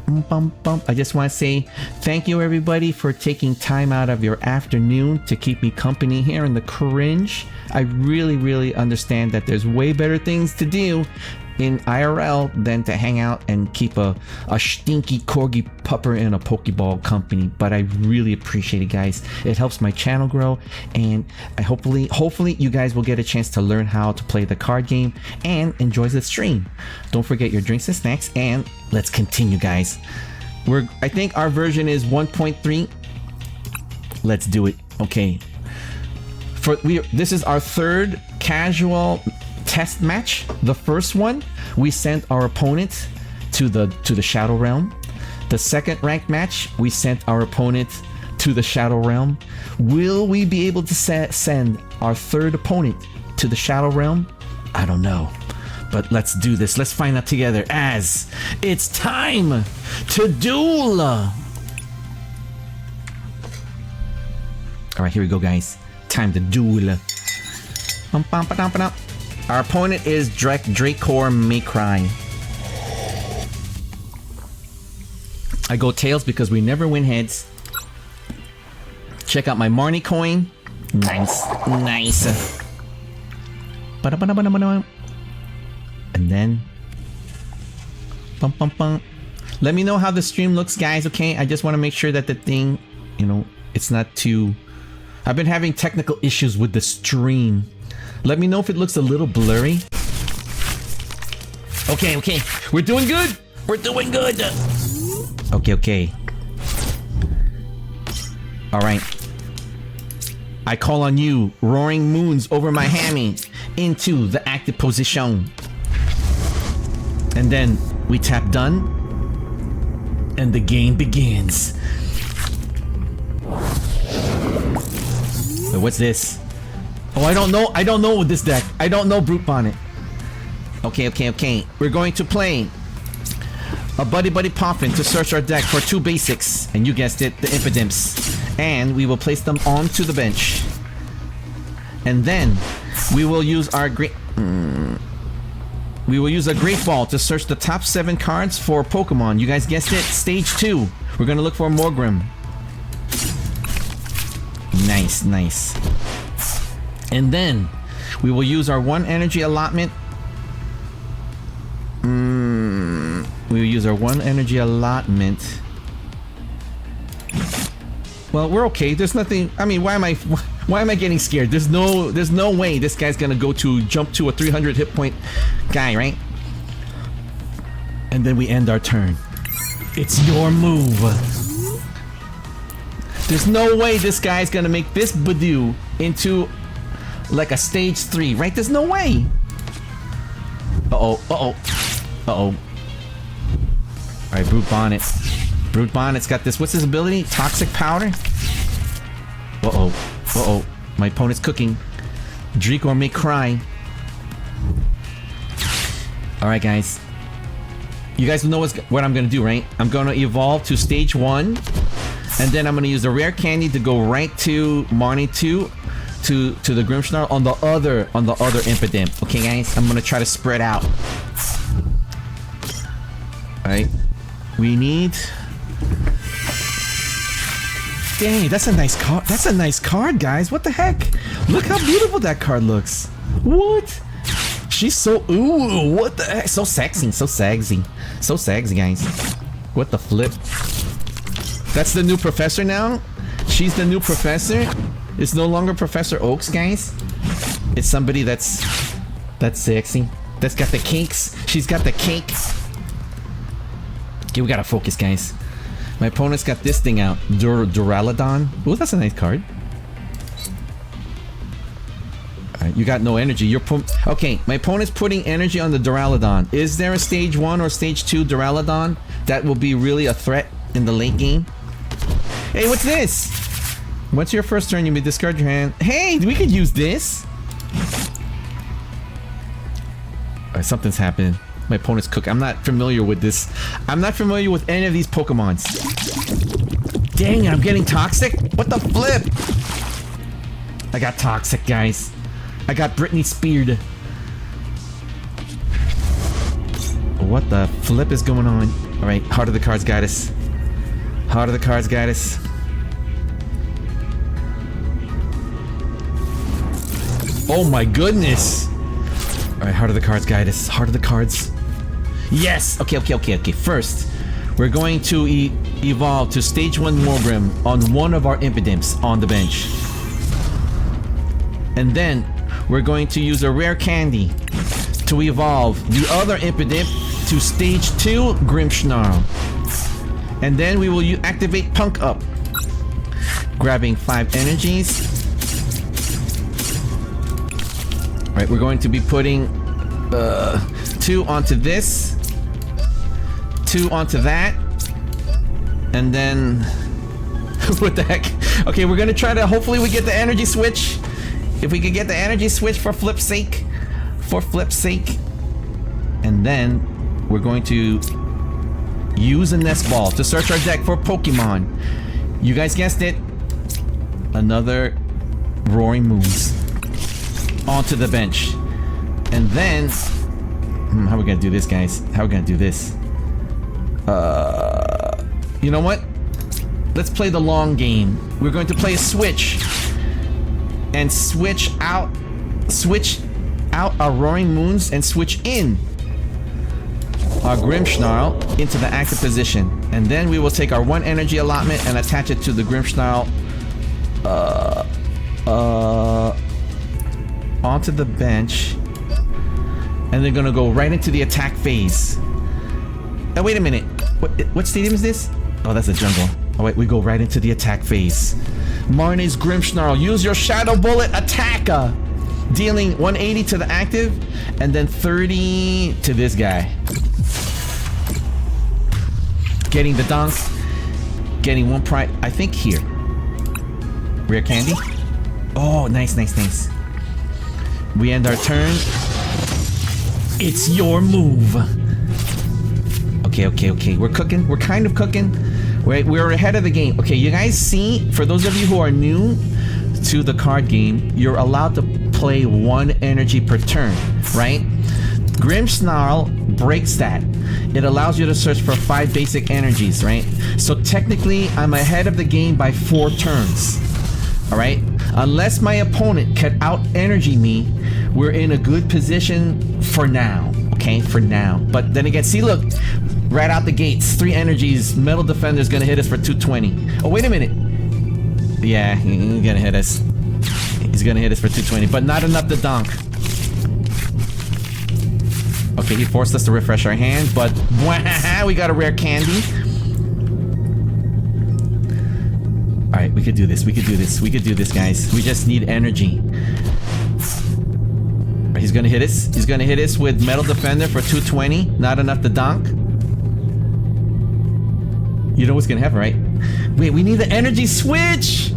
I just want to say thank you everybody for taking time out of your afternoon to keep me company here in the cringe. I really understand that there's way better things to do in IRL than to hang out and keep a stinky corgi pupper in a Pokeball company, but I really appreciate it, guys. It helps my channel grow, and I hopefully you guys will get a chance to learn how to play the card game and enjoy the stream. Don't forget your drinks and snacks, and let's continue, guys. I think our version is 1.3. Let's do it. Okay, this is our third casual test match. The first one, we sent our opponent to the Shadow Realm. The second ranked match, we sent our opponent to the Shadow Realm. Will we be able to send our third opponent to the Shadow Realm? I don't know, but let's do this. Let's find out together as it's time to duel. All right, here we go, guys. Time to duel. Our opponent is Dracor Maycry. I go tails because we never win heads. Check out my Marnie coin. Nice. And then let me know how the stream looks, guys, okay? I just want to make sure that the thing, it's not too... I've been having technical issues with the stream. Let me know if it looks a little blurry. Okay. We're doing good. Okay. All right. I call on you, roaring moons over my hammy, into the active position. And then we tap done, and the game begins. Wait, what's this? Oh, I don't know with this deck. I don't know Brute Bonnet. Okay. We're going to play a Buddy Poffin to search our deck for 2 basics. And you guessed it, the Impidimps. And we will place them onto the bench. And then we will use our we will use a Great Ball to search the top 7 cards for Pokemon. You guys guessed it, Stage 2. We're gonna look for Morgrem. Nice. And then we will use our 1 energy allotment. We will use our 1 energy allotment. Well, we're okay. There's nothing. I mean, why am I getting scared? There's no way this guy's gonna jump to a 300 hit point guy, right? And then we end our turn. It's your move. There's no way this guy's gonna make this Badoo into like a stage 3, right? There's no way. Uh-oh. Alright, Brute Bonnet. Brute Bonnet's got this. What's his ability? Toxic Powder? Uh-oh. My opponent's cooking. Dracor Maycry. Alright, guys. You guys know what I'm gonna do, right? I'm gonna evolve to stage 1. And then I'm gonna use the rare candy to go right to Marnie 2. To the Grimmsnarl on the other Impidimp. Okay, guys, I'm gonna try to spread out. Alright. We need... Dang, that's a nice card. That's a nice card, guys. What the heck? Look how beautiful that card looks. What? She's so... Ooh, what the heck? So sexy, guys. What the flip? That's the new professor now? She's the new professor? It's no longer Professor Oaks, guys. It's somebody that's sexy. That's got the cakes. She's got the cake. Okay, we gotta focus, guys. My opponent's got this thing out. Duraludon. Ooh, that's a nice card. Alright, you got no energy. Okay, my opponent's putting energy on the Duraludon. Is there a stage 1 or stage 2 Duraludon that will be really a threat in the late game? Hey, what's this? Once your first turn, you may discard your hand. Hey, we could use this. Alright, something's happening. My opponent's cooking. I'm not familiar with this. I'm not familiar with any of these Pokemons. Dang it, I'm getting toxic? What the flip? I got toxic, guys. I got Britney speared. What the flip is going on? Alright, Heart of the Cards guide us. Heart of the Cards guide us. Oh my goodness! Alright, Heart of the Cards guide us. Heart of the Cards. Yes! Okay. First, we're going to evolve to stage 1 Morgrim on one of our Impidimps on the bench. And then, we're going to use a rare candy to evolve the other Impidimp to stage 2 Grimmsnarl. And then we will activate Punk Up. Grabbing 5 energies. Alright, we're going to be putting 2 onto this, 2 onto that, and then what the heck? Okay, we're gonna try to hopefully we get the energy switch. If we could get the energy switch for flip's sake, and then we're going to use a nest ball to search our deck for Pokemon. You guys guessed it. Another Roaring Moons onto the bench. And then how are we gonna do this, guys? How are we gonna do this? You know what? Let's play the long game. We're going to play a switch and switch out our Roaring Moons and switch in our Grimmsnarl into the active position. And then we will take our 1 energy allotment and attach it to the Grimmsnarl onto the bench. And they're gonna go right into the attack phase. Oh, wait a minute. What stadium is this? Oh, that's a jungle. Oh, wait, we go right into the attack phase. Marnie's Grimmsnarl, use your Shadow Bullet attacker! Dealing 180 to the active, and then 30 to this guy. Getting the donk. Getting 1 prize, I think here. Rare candy. Oh, nice. We end our turn. It's your move. Okay. We're cooking. We're kind of cooking. We're ahead of the game. Okay, you guys see, for those of you who are new to the card game, you're allowed to play 1 energy per turn, right? Grimmsnarl breaks that. It allows you to search for 5 basic energies, right? So technically, I'm ahead of the game by 4 turns. Alright? Unless my opponent can out-energy me, we're in a good position for now. Okay? For now. But then again, see, look. Right out the gates. 3 energies. Metal Defender's gonna hit us for 220. Oh, wait a minute. Yeah, he's gonna hit us. He's gonna hit us for 220, but not enough to donk. Okay, he forced us to refresh our hand, but we got a rare candy. Alright, we could do this, guys. We just need energy. Right, he's gonna hit us. He's gonna hit us with Metal Defender for 220. Not enough to donk. You know what's gonna happen, right? Wait, we need the energy switch!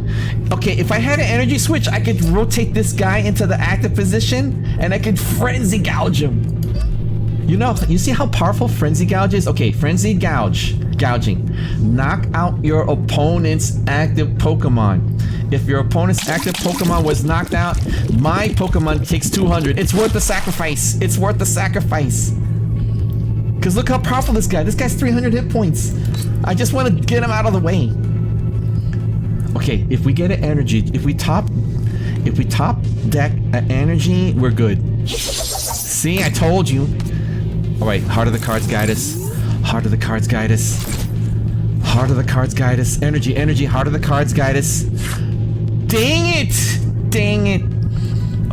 Okay, if I had an energy switch, I could rotate this guy into the active position, and I could Frenzy Gouge him. You know, you see how powerful Frenzy Gouge is? Okay, Frenzy Gouging. Knock out your opponent's active Pokemon. If your opponent's active Pokemon was knocked out, my Pokemon takes 200. It's worth the sacrifice. Because look how powerful this guy. This guy's 300 hit points. I just want to get him out of the way. Okay, if we get an energy, if we top deck an energy, we're good. See, I told you. All right, Heart of the Cards guide us. Energy, Heart of the Cards guide us. Dang it.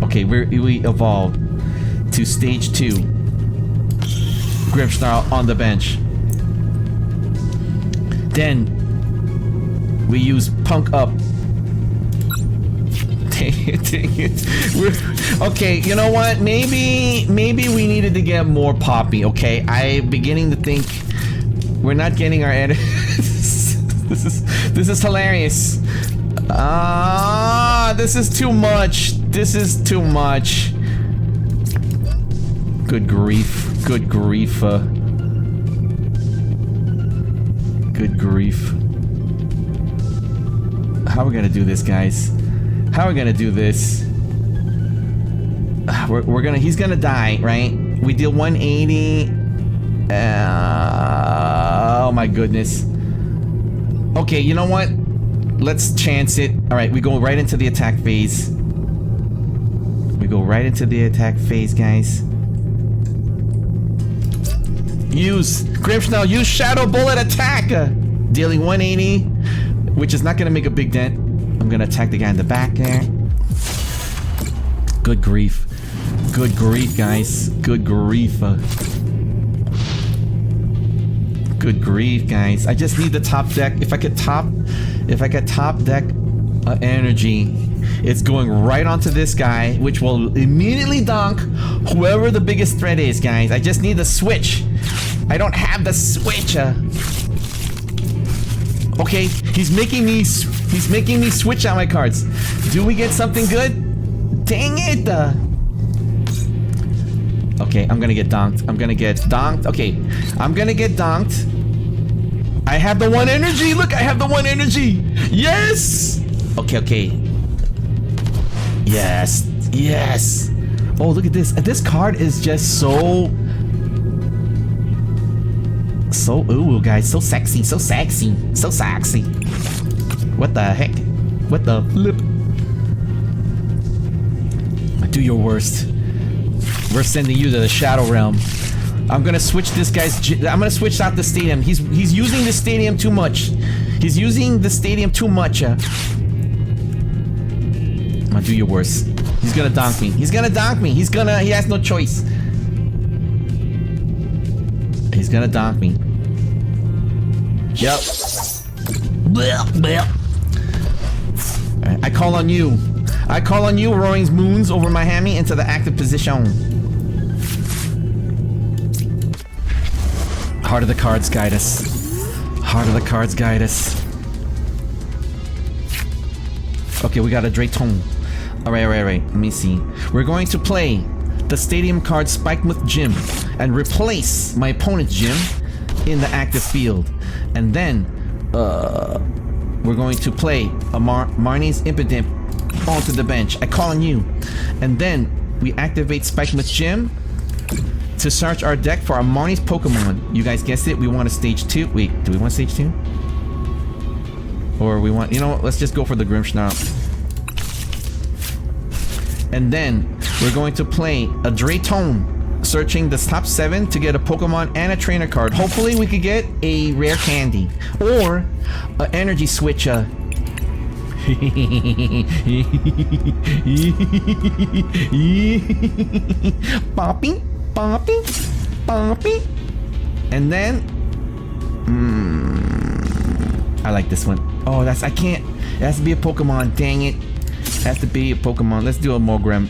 Okay, we evolved to stage 2. Grimmsnarl on the bench. Then we use Punk Up. Dang it. Okay, you know what? Maybe we needed to get more Poppy, okay? I'm beginning to think we're not getting our energy. This is hilarious. This is too much. Good grief. How are we gonna do this, guys? He's gonna die, right? We deal 180. Oh my goodness. Okay, you know what? Let's chance it. Alright, we go right into the attack phase. We go right into the attack phase, guys. Use Grimmsnarl, use Shadow Bullet attack! Dealing 180, which is not gonna make a big dent. I'm gonna attack the guy in the back there. Good grief. Good grief, guys. Good grief. Good grief, guys. I just need the top deck. If I could top deck energy, it's going right onto this guy, which will immediately donk whoever the biggest threat is, guys. I just need the switch. I don't have the switch. Okay, he's making me switch out my cards. Do we get something good? Dang it! Okay, I'm gonna get donked. I'm gonna get donked. Okay, I'm gonna get donked. I have the 1 energy. Look, I have the 1 energy. Yes. Okay, okay. Yes, yes. Oh, look at this. This card is just so ooh, guys, so sexy, so sexy, so sexy. What the heck? What the flip? Do your worst. We're sending you to the Shadow Realm. I'm gonna switch this guy's. I'm gonna switch out the stadium. He's using the stadium too much. He's using the stadium too much. I'm gonna do your worst. He's gonna donk me. He's gonna donk me. He has no choice. He's gonna donk me. Yep. Right, I call on you. I call on you, Roaring Moons over my hammy into the active position. Heart of the cards guide us. Heart of the cards guide us. Okay, we got a Drayton. Alright. Let me see. We're going to play the stadium card Spikemuth Gym and replace my opponent's gym in the active field. And then we're going to play a Marnie's Impidimp onto the bench. I call on you. And then we activate Spikemuth Gym to search our deck for our Marnie's Pokemon. You guys guessed it, we want a stage 2. Wait, do we want stage 2? Or we want, you know what, let's just go for the Grimmsnarl. And then we're going to play a Drayton, searching the top 7 to get a Pokemon and a trainer card. Hopefully we could get a rare candy or an energy switch. Poppy, poppy, poppy. And then I like this one. Oh, I can't. It has to be a Pokemon. Dang it. It has to be a Pokemon. Let's do a Mogrim.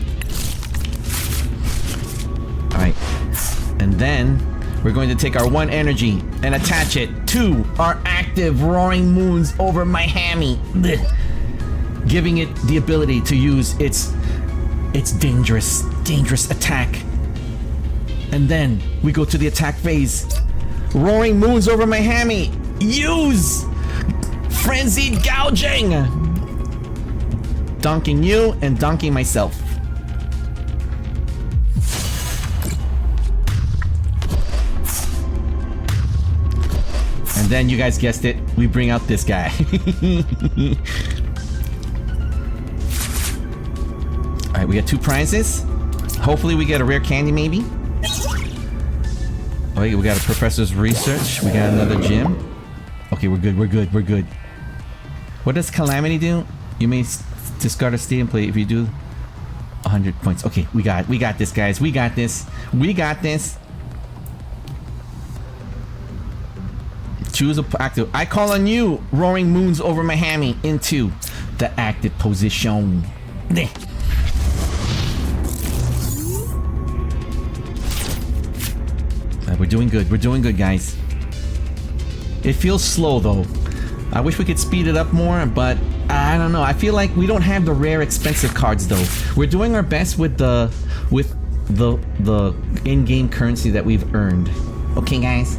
Alright. And then we're going to take our 1 energy and attach it to our active Roaring Moons over my hammy. Giving it the ability to use its dangerous attack. And then we go to the attack phase. Roaring Moons over my hammy. Use Frenzied Gouging. Donking you and donking myself. And then you guys guessed it, we bring out this guy. Alright, we got 2 prizes. Hopefully we get a rare candy maybe. Oh, we got a Professor's Research. We got another gym. Okay, we're good. What does Calamity do? You may discard a stadium plate if you do 100 points. Okay, we got this, guys. We got this. Choose a active. I call on you, Roaring Moons over my hammy, into the active position. We're doing good, guys. It feels slow though. I wish we could speed it up more, but I don't know. I feel like we don't have the rare expensive cards though. We're doing our best with the in-game currency that we've earned. Okay, guys?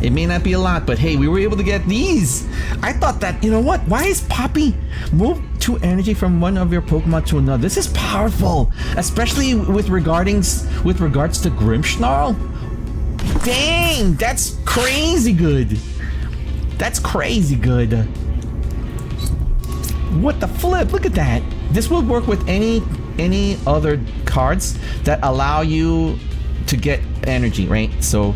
It may not be a lot, but hey, we were able to get these. I thought that, you know what? Why is Poppy move 2 energy from one of your Pokemon to another? This is powerful, especially with regards to Grimmsnarl. Dang, that's crazy good. That's crazy good. What the flip? Look at that. This will work with any other cards that allow you to get energy, right? So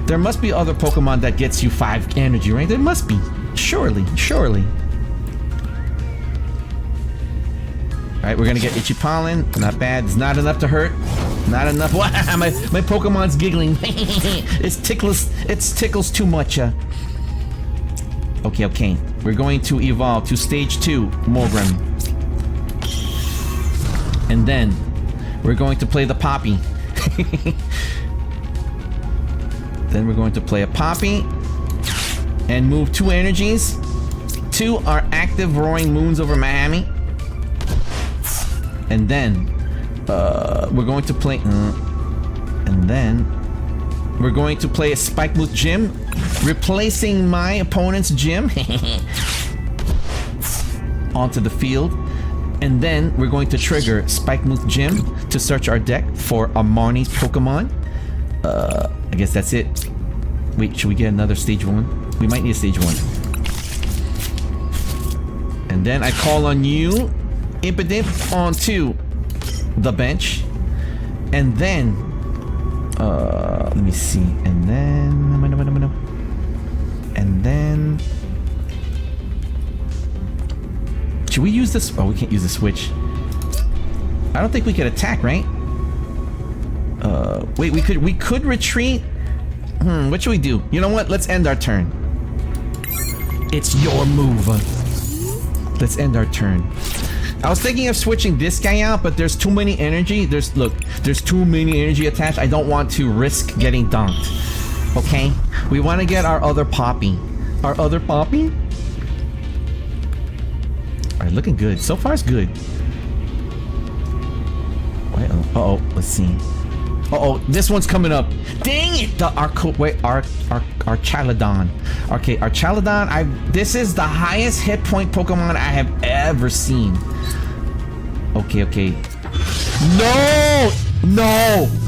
there must be other Pokemon that gets you 5 energy, right? There must be. Surely. Alright, we're gonna get Itchy Pollen. Not bad. It's not enough to hurt. Not enough. my Pokemon's giggling. It tickles too much. Okay. We're going to evolve to stage 2, Mogrim. And then we're going to play the Poppy. Then we're going to play a Poppy and move 2 energies to our active Roaring Moons over Miami. And then we're going to play a Spike Boost Gym, replacing my opponent's gym onto the field. And then we're going to trigger Spike Boost Gym to search our deck for a Marnie's Pokemon. I guess that's it. Wait, should we get another stage 1? We might need a stage 1. And then I call on you, Impidimp, onto the bench. And then let me see. And then should we use this? Oh, we can't use the switch. I don't think we could attack, right? Wait, we could retreat. What should we do? You know what? Let's end our turn. It's your move. Let's end our turn. I was thinking of switching this guy out, but there's too many energy. There's too many energy attached. I don't want to risk getting dunked. Okay? We want to get our other Poppy. Alright, looking good. So far, it's good. Wait, let's see. This one's coming up. Dang it! The Archaladon. Okay, Archaladon, this is the highest hit point Pokemon I have ever seen. Okay. No!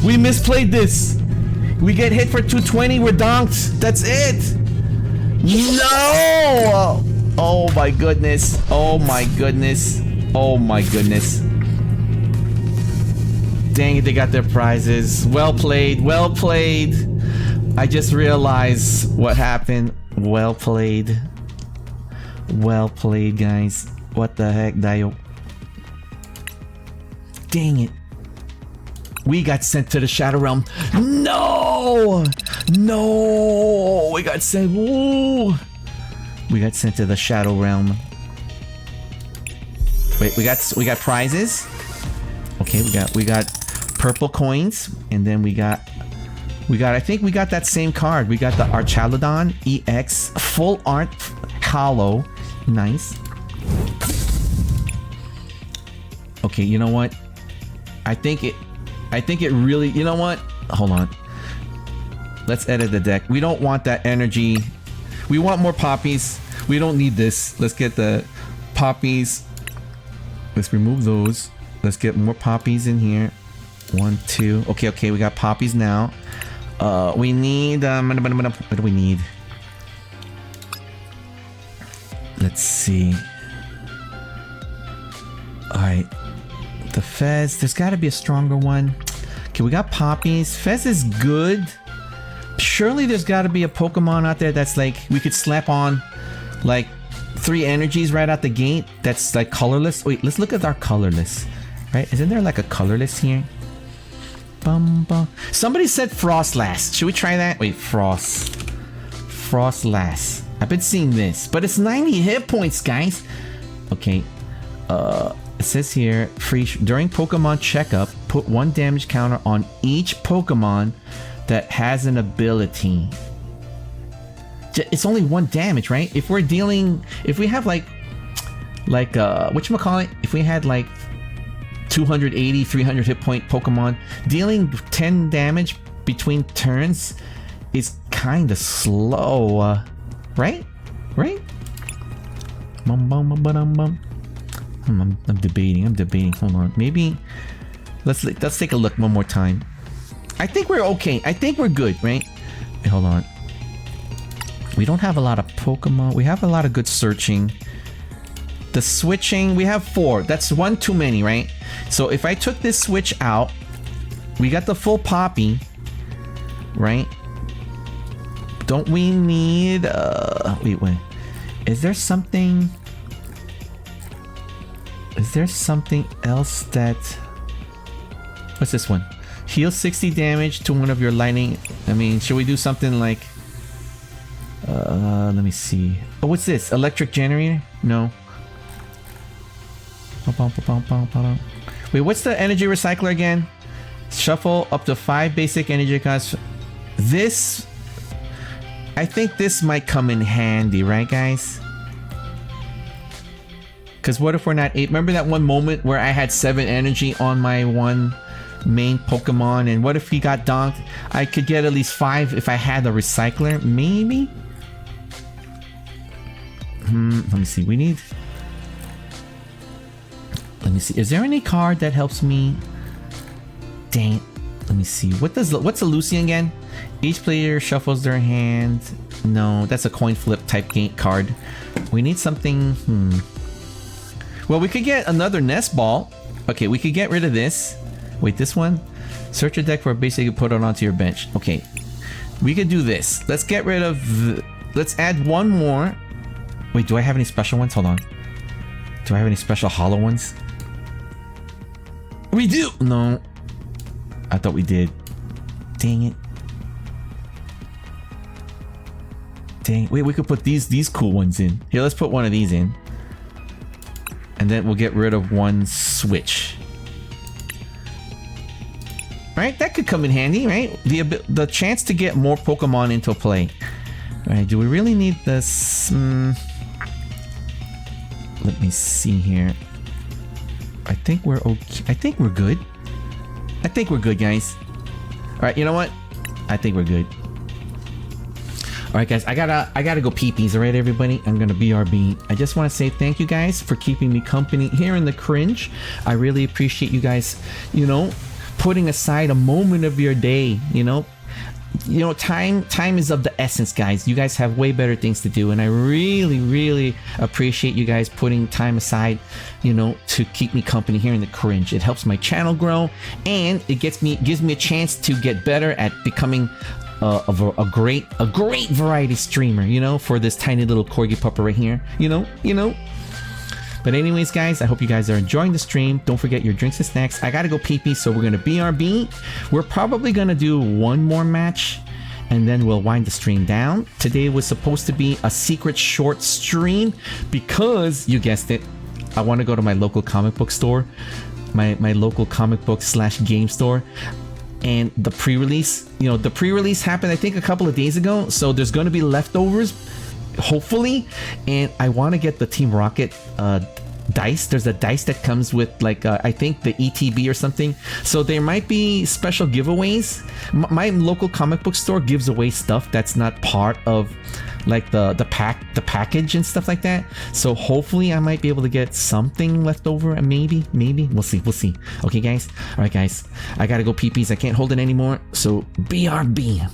We misplayed this. We get hit for 220, we're donked. That's it. No! Oh my goodness. Dang it, they got their prizes. Well played. I just realized what happened. Well played, guys. What the heck, Dio? Dang it. We got sent to the Shadow Realm. No! We got sent. Woo! We got sent to the Shadow Realm. Wait, we got prizes. Okay, we got purple coins, and then we got I think we got that same card. We got the Archaladon EX full art hollow. Nice. Okay, you know what? I think it really, you know what? Hold on. Let's edit the deck. We don't want that energy. We want more poppies. We don't need this. Let's get the poppies. Let's remove those. Let's get more poppies in here. 1, 2. Okay, we got poppies now. We need what do we need? Let's see. Alright. The Fez, there's gotta be a stronger one. Okay, we got poppies. Fez is good. Surely there's gotta be a Pokemon out there that's like, we could slap on like 3 energies right out the gate. That's like colorless. Wait, let's look at our colorless. Right? Isn't there like a colorless here? Somebody said Frostlass. Should we try that? Wait, Frostlass. I've been seeing this, but it's 90 hit points, guys. Okay. It says here, during Pokemon checkup, put 1 damage counter on each Pokemon that has an ability. It's only 1 damage, right? If we have like whatchamacallit? If we had like 280, 300 hit point Pokemon, dealing 10 damage between turns is kind of slow, right? I'm debating. Hold on. Maybe let's take a look one more time. I think we're okay. I think we're good, right? Wait, hold on. We don't have a lot of Pokemon. We have a lot of good searching. The switching, we have 4. That's 1 too many, right? So if I took this switch out, we got the full Poppy, right? Don't we need... wait. Is there something... Is there something else that... What's this one? Heal 60 damage to one of your lightning... I mean, should we do something like... let me see. Oh, what's this? Electric generator? No. Wait, what's the energy recycler again? Shuffle up to 5 basic energy costs. This... I think this might come in handy, right, guys? Because what if we're not 8? Remember that one moment where I had 7 energy on my one main Pokemon? And what if he got donked? I could get at least 5 if I had a recycler. Maybe? Let me see. We need... Let me see. Is there any card that helps me? Dang it. Let me see. What's a Lucian again? Each player shuffles their hand. No, that's a coin flip type game card. We need something. Well, we could get another nest ball. Okay, we could get rid of this. Wait, this one? Search your deck for a basic you put it onto your bench. Okay. We could do this. Let's get rid of... Let's add one more. Wait, do I have any special ones? Hold on. Do I have any special hollow ones? We do! No. I thought we did. Dang it. Dang. Wait, we could put these cool ones in. Here, let's put one of these in. And then we'll get rid of one switch. Right? That could come in handy, right? The chance to get more Pokemon into play. Alright, do we really need this? Let me see here. I think we're okay. I think we're good. I think we're good, guys. Alright, you know what? I think we're good. Alright, guys, I gotta go pee-pees, alright, everybody? I'm gonna BRB. I just want to say thank you guys for keeping me company here in the cringe. I really appreciate you guys, you know, putting aside a moment of your day, you know. You know, time is of the essence, guys. You guys have way better things to do, and I really appreciate you guys putting time aside, you know, to keep me company here in the cringe. It helps my channel grow, and it gives me a chance to get better at becoming a great variety streamer, you know, for this tiny little corgi pupper right here, you know. But anyways, guys, I hope you guys are enjoying the stream. Don't forget your drinks and snacks. I gotta go pee-pee, so we're gonna BRB. We're probably gonna do one more match, and then we'll wind the stream down. Today was supposed to be a secret short stream because, you guessed it, I want to go to my local comic book store, my local comic book / game store. And the pre-release, you know, the pre-release happened, I think, a couple of days ago. So there's going to be leftovers, hopefully. And I want to get the Team Rocket dice. There's a dice that comes with, like, I think the ETB or something. So there might be special giveaways. My local comic book store gives away stuff that's not part of, like, the package and stuff like that. So hopefully I might be able to get something left over, and maybe we'll see. Okay, guys. All right, guys, I gotta go pee-pees. I can't hold it anymore, so BRB.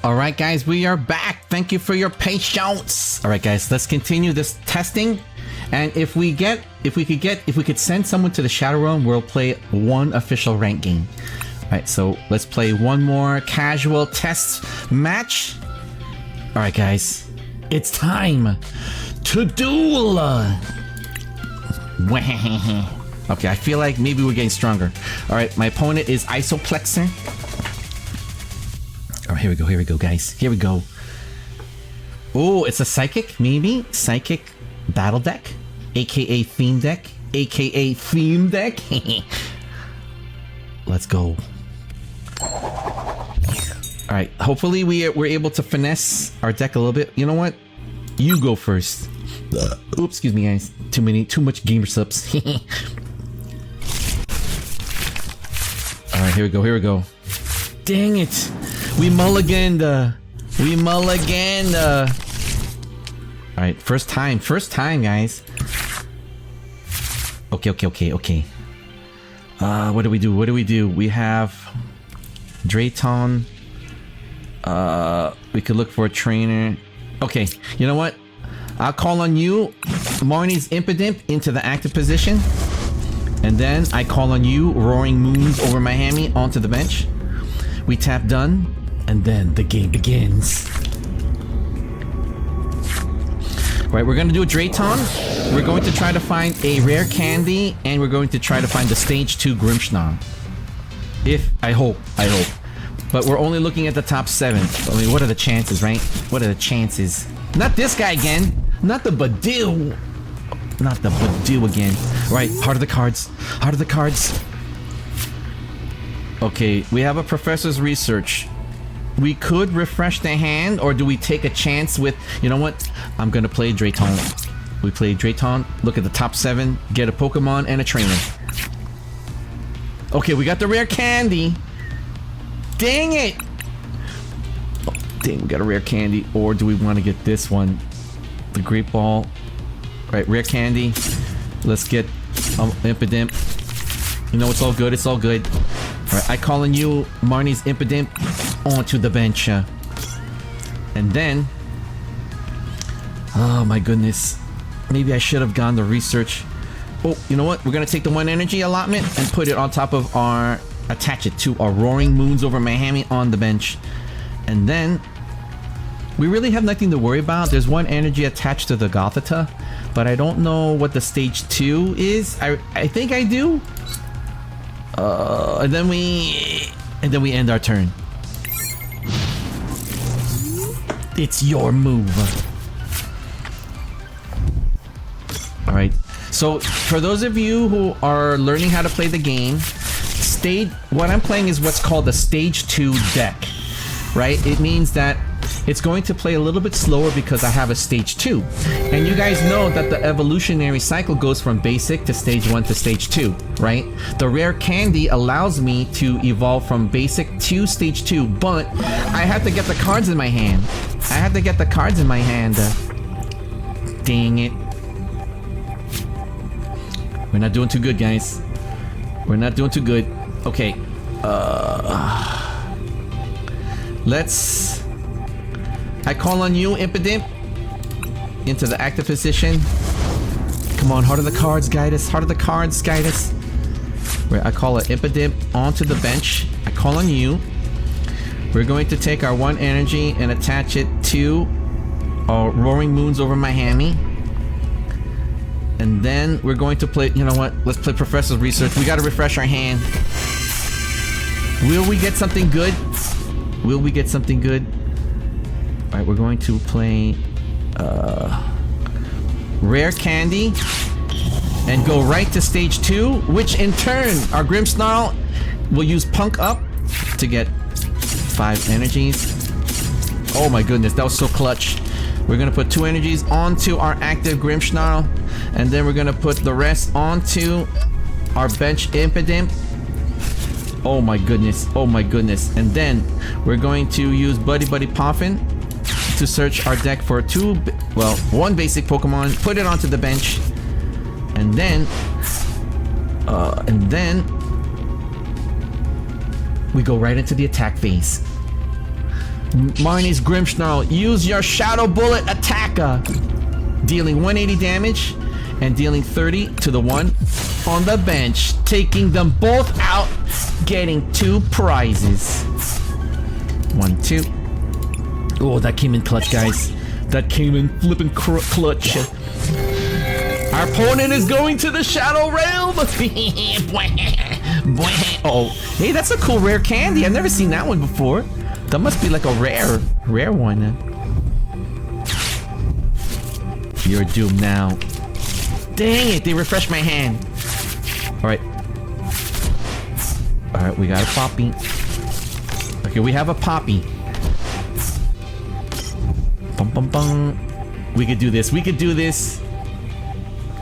All right, guys, we are back. Thank you for your patience. All right, guys, let's continue this testing. And if we could send someone to the Shadow Realm, we'll play one official rank game. All right, so let's play one more casual test match. All right, guys, it's time to duel. Okay, I feel like maybe we're getting stronger. All right, my opponent is Isoplexer. All right, here we go, guys. Here we go. Oh, it's a Psychic, maybe? Psychic Battle Deck? AKA Theme Deck? AKA Theme Deck? Let's go. Alright, hopefully we're able to finesse our deck a little bit. You know what? You go first. Oops, excuse me, guys. Too much gamer subs. Alright, here we go. Dang it! We mulliganed. Alright, first time, guys. Okay. What do we do? We have Drayton. We could look for a trainer. Okay, you know what? I'll call on you, Marnie's Impidimp, into the active position. And then I call on you, Roaring Moons over Miami, onto the bench. We tap done, and then the game begins. Right, we're gonna do a Drayton. We're going to try to find a rare candy, and we're going to try to find the stage 2 Grimmshnarl. I hope. But we're only looking at the top 7. I mean, what are the chances, right? What are the chances? Not this guy again! Not the Badoo! Not the Badoo again. Right, heart of the cards. Okay, we have a professor's research. We could refresh the hand, or do we take a chance with... You know what? I'm gonna play Drayton. We play Drayton, look at the top 7, get a Pokemon and a trainer. Okay, we got the rare candy. Dang it! Oh, dang, we got a rare candy. Or do we want to get this one? The Great Ball. Right, rare candy. Let's get Impidimp. You know, it's all good. Alright, I call on you, Marnie's Impidimp, onto the bench. And then... Oh my goodness. Maybe I should have gone the research. Oh, you know what? We're gonna take the 1 energy allotment and put it on top of our... Attach it to our Roaring Moons over Miami on the bench. And then... We really have nothing to worry about. There's 1 energy attached to the Gothita. But I don't know what the stage 2 is. I think I do. And then we end our turn. It's your move. Alright. So, for those of you who are learning how to play the game, what I'm playing is what's called a stage 2 deck. Right? It means that it's going to play a little bit slower because I have a stage 2. And you guys know that the evolutionary cycle goes from basic to stage 1 to stage 2, right? The rare candy allows me to evolve from basic to stage 2, but I have to get the cards in my hand. Dang it. We're not doing too good, guys. We're not doing too good. Okay. I call on you, Impidimp, into the active position. Come on, Heart of the Cards, guide us. Where I call an Impidimp onto the bench. I call on you. We're going to take our 1 energy and attach it to our Roaring Moons over Miami. And then we're going to play, you know what? Let's play Professor's Research. We gotta refresh our hand. Will we get something good? Alright, we're going to play Rare Candy and go right to stage 2, which in turn, our Grimmsnarl will use Punk Up to get 5 energies. Oh my goodness, that was so clutch. We're gonna put 2 energies onto our active Grimmsnarl, and then we're gonna put the rest onto our bench Impidimp. Oh my goodness. And then we're going to use Buddy Poffin to search our deck for 1 basic Pokemon, put it onto the bench, and then we go right into the attack phase. Marnie's Grimmsnarl, use your Shadow Bullet attacker. Dealing 180 damage and dealing 30 to the one on the bench. Taking them both out, getting 2 prizes. 1, 2. Oh, that came in clutch, guys. That came in flipping clutch. Our opponent is going to the Shadow Realm. Oh, hey, that's a cool rare candy. I've never seen that one before. That must be like a rare one. You're doomed now. Dang it, they refreshed my hand. Alright. Alright, we got a Poppy. Okay, we have a Poppy. Bum bum bum. We could do this. We could do this.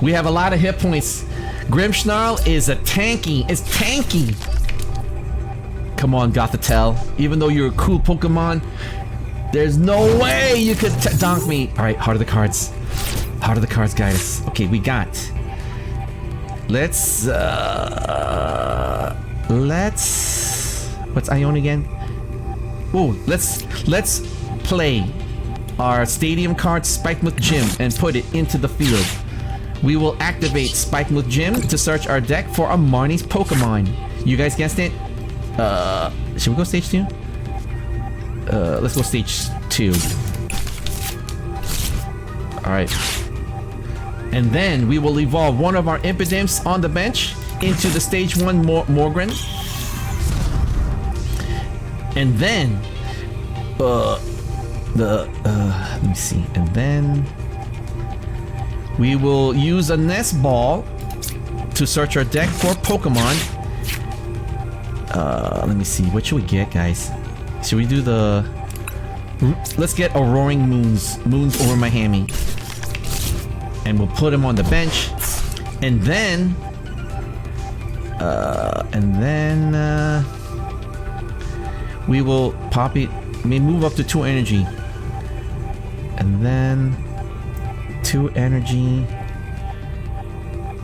We have a lot of hit points. Grimmsnarl is tanky. Come on, Gothitelle. Even though you're a cool Pokemon, there's no way you could donk me. Alright, Heart of the Cards. Heart of the Cards, guys. Okay, we got. Let's. What's Ione again? Oh, let's play our Stadium card Spikemuth Gym and put it into the field. We will activate Spikemuth Gym to search our deck for a Marnie's Pokemon. You guys guessed it? Should we go stage 2? Let's go stage 2. Alright. And then we will evolve one of our Impidimps on the bench into the stage 1 Morgan. And then let me see. And then we will use a Nest Ball to search our deck for Pokemon. Let me see. What should we get, guys? Should we do the... Let's get a Roaring Moons over my hammy. And we'll put him on the bench. And then... we will Poppy... May move up to 2 energy. And then... 2 energy...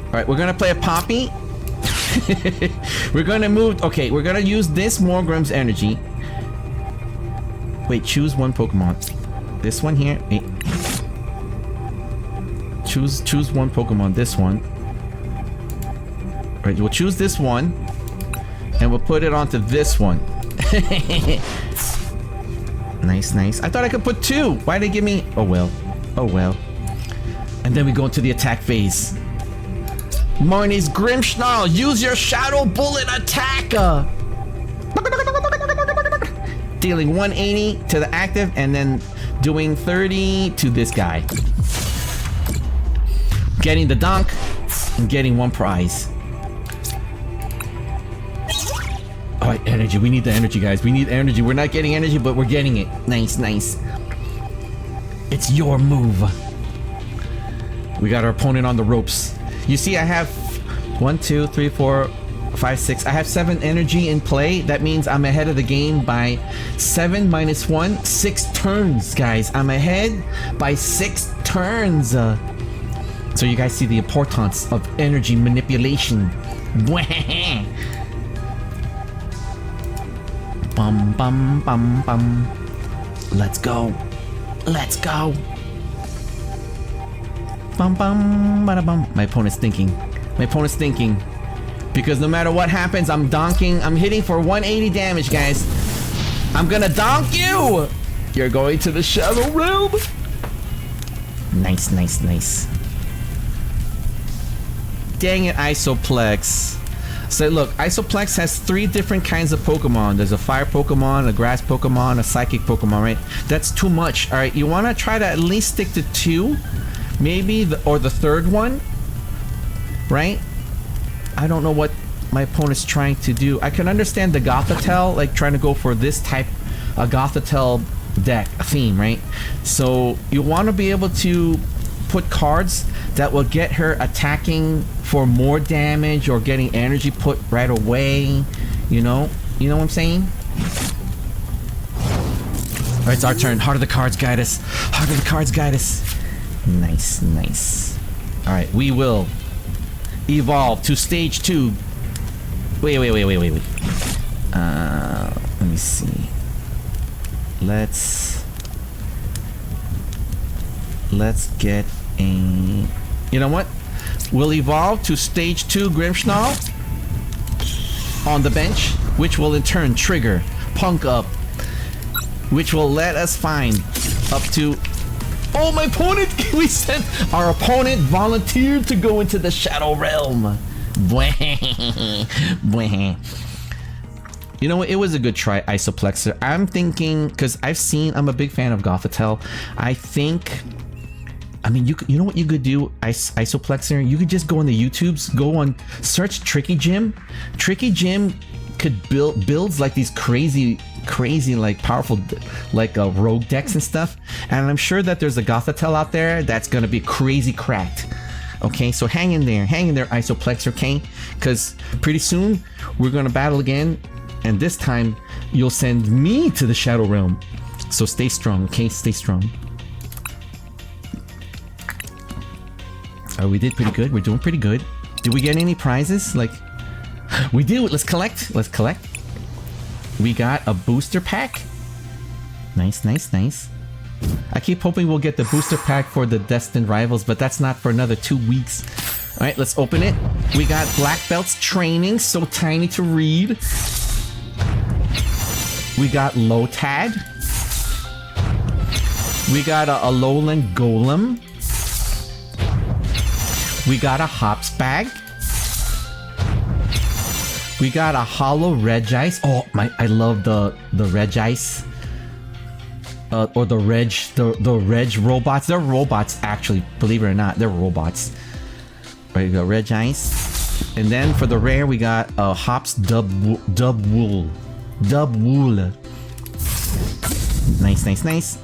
Alright, we're gonna play a Poppy. We're gonna move... Okay, we're gonna use this Morgrim's energy. Wait, choose one Pokemon. This one here. Wait. Choose one Pokemon. This one. Alright, we'll choose this one. And we'll put it onto this one. Nice, nice. I thought I could put 2. Why did they give me... Oh well. Oh well. And then we go into the attack phase. Marnie's Grimmsnarl, use your Shadow Bullet attacker. Dealing 180 to the active and then doing 30 to this guy. Getting the donk and getting 1 prize. Alright, energy. We need the energy, guys. We need energy. We're not getting energy, but we're getting it. Nice, nice. It's your move. We got our opponent on the ropes. You see, I have 1, 2, 3, 4, 5, 6. I have 7 energy in play. That means I'm ahead of the game by 7 minus 1, 6 turns, guys. I'm ahead by 6 turns. So you guys see the importance of energy manipulation. Bum bum bum bum. Let's go. Let's go. Bum bum bada bum. My opponent's thinking. My opponent's thinking. Because no matter what happens, I'm donking. I'm hitting for 180 damage, guys. I'm gonna donk you! You're going to the Shadow Realm. Nice, nice, nice. Dang it, Isoplex. So look, Isoplex has 3 different kinds of Pokemon. There's a fire Pokemon, a grass Pokemon, a psychic Pokemon, right? That's too much. Alright, you wanna try to at least stick to 2. Maybe the 3rd one, right? I don't know what my opponent's trying to do. I can understand the Gothitelle, like trying to go for this type of Gothitelle deck theme, right? So you want to be able to put cards that will get her attacking for more damage or getting energy put right away. You know what I'm saying? All right, it's our turn. Heart of the Cards guide us. Heart of the Cards guide us. Nice, nice. All right, we will evolve to stage 2. Wait. Let me see. let's get a... You know what? We'll evolve to stage 2 Grimmsnarl on the bench, which will in turn trigger Punk Up, which will let us find up to... Oh, my opponent! We sent... Our opponent volunteered to go into the Shadow Realm. You know what? It was a good try, Isoplexer. I'm thinking... Because I'm a big fan of Gothitelle. I think... I mean, you know what you could do, Isoplexer? You could just go on the YouTubes, go on, search Tricky Gym. Tricky Gym could builds like these crazy like powerful like rogue decks and stuff. And I'm sure that there's a Gothitelle out there that's gonna be crazy cracked. Okay, so hang in there, Isoplexer, okay? Because pretty soon we're gonna battle again, and this time you'll send me to the Shadow Realm. So stay strong, okay? Stay strong. Oh, we did pretty good. We're doing pretty good. Did we get any prizes? Like, we do. Let's collect. Let's collect. We got a booster pack. Nice, nice, nice. I keep hoping we'll get the booster pack for the Destined Rivals, but that's not for another 2 weeks. All right, let's open it. We got Black Belts Training, so tiny to read. We got Lotad. We got a Lowland Golem. We got a Hops Bag. We got a Hollow Regice. Oh my! I love the Regice. Or the Reg robots. They're robots actually. Believe it or not, they're robots. Right, we got Regice. And then for the rare, we got a Hops Dub Wool. Nice, nice, nice.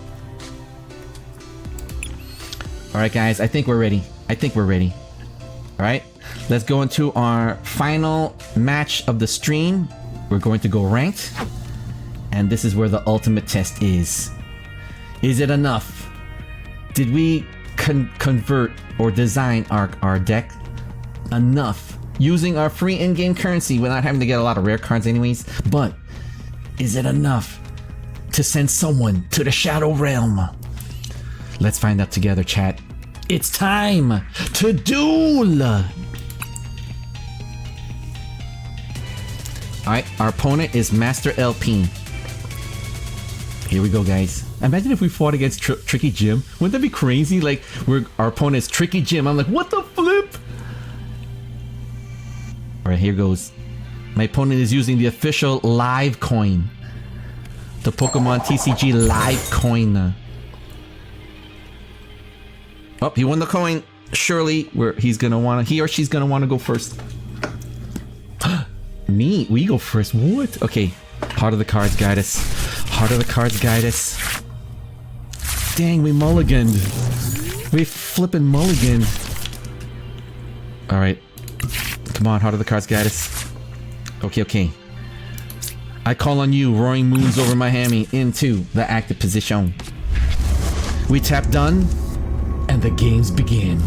All right, guys. I think we're ready. Alright, let's go into our final match of the stream. We're going to go ranked. And this is where the ultimate test is. Is it enough? Did we convert or design our deck enough using our free in-game currency without having to get a lot of rare cards anyways? But is it enough to send someone to the Shadow Realm? Let's find out together, chat. It's time to duel! Alright, our opponent is Master LP. Here we go, guys. Imagine if we fought against Tricky Jim. Wouldn't that be crazy? Like, our opponent is Tricky Jim. I'm like, what the flip? Alright, here goes. My opponent is using the official live coin. The Pokemon TCG live coin. Oh, he won the coin. Surely, he or she's gonna want to go first. Me? We go first. What? Okay. Heart of the cards guide us. Heart of the cards guide us. Dang, we mulliganed. We flippin' mulliganed. Alright. Come on, Heart of the cards guide us. Okay, okay. I call on you, Roaring Moons over Miami, into the active position. We tap done. And the games begin.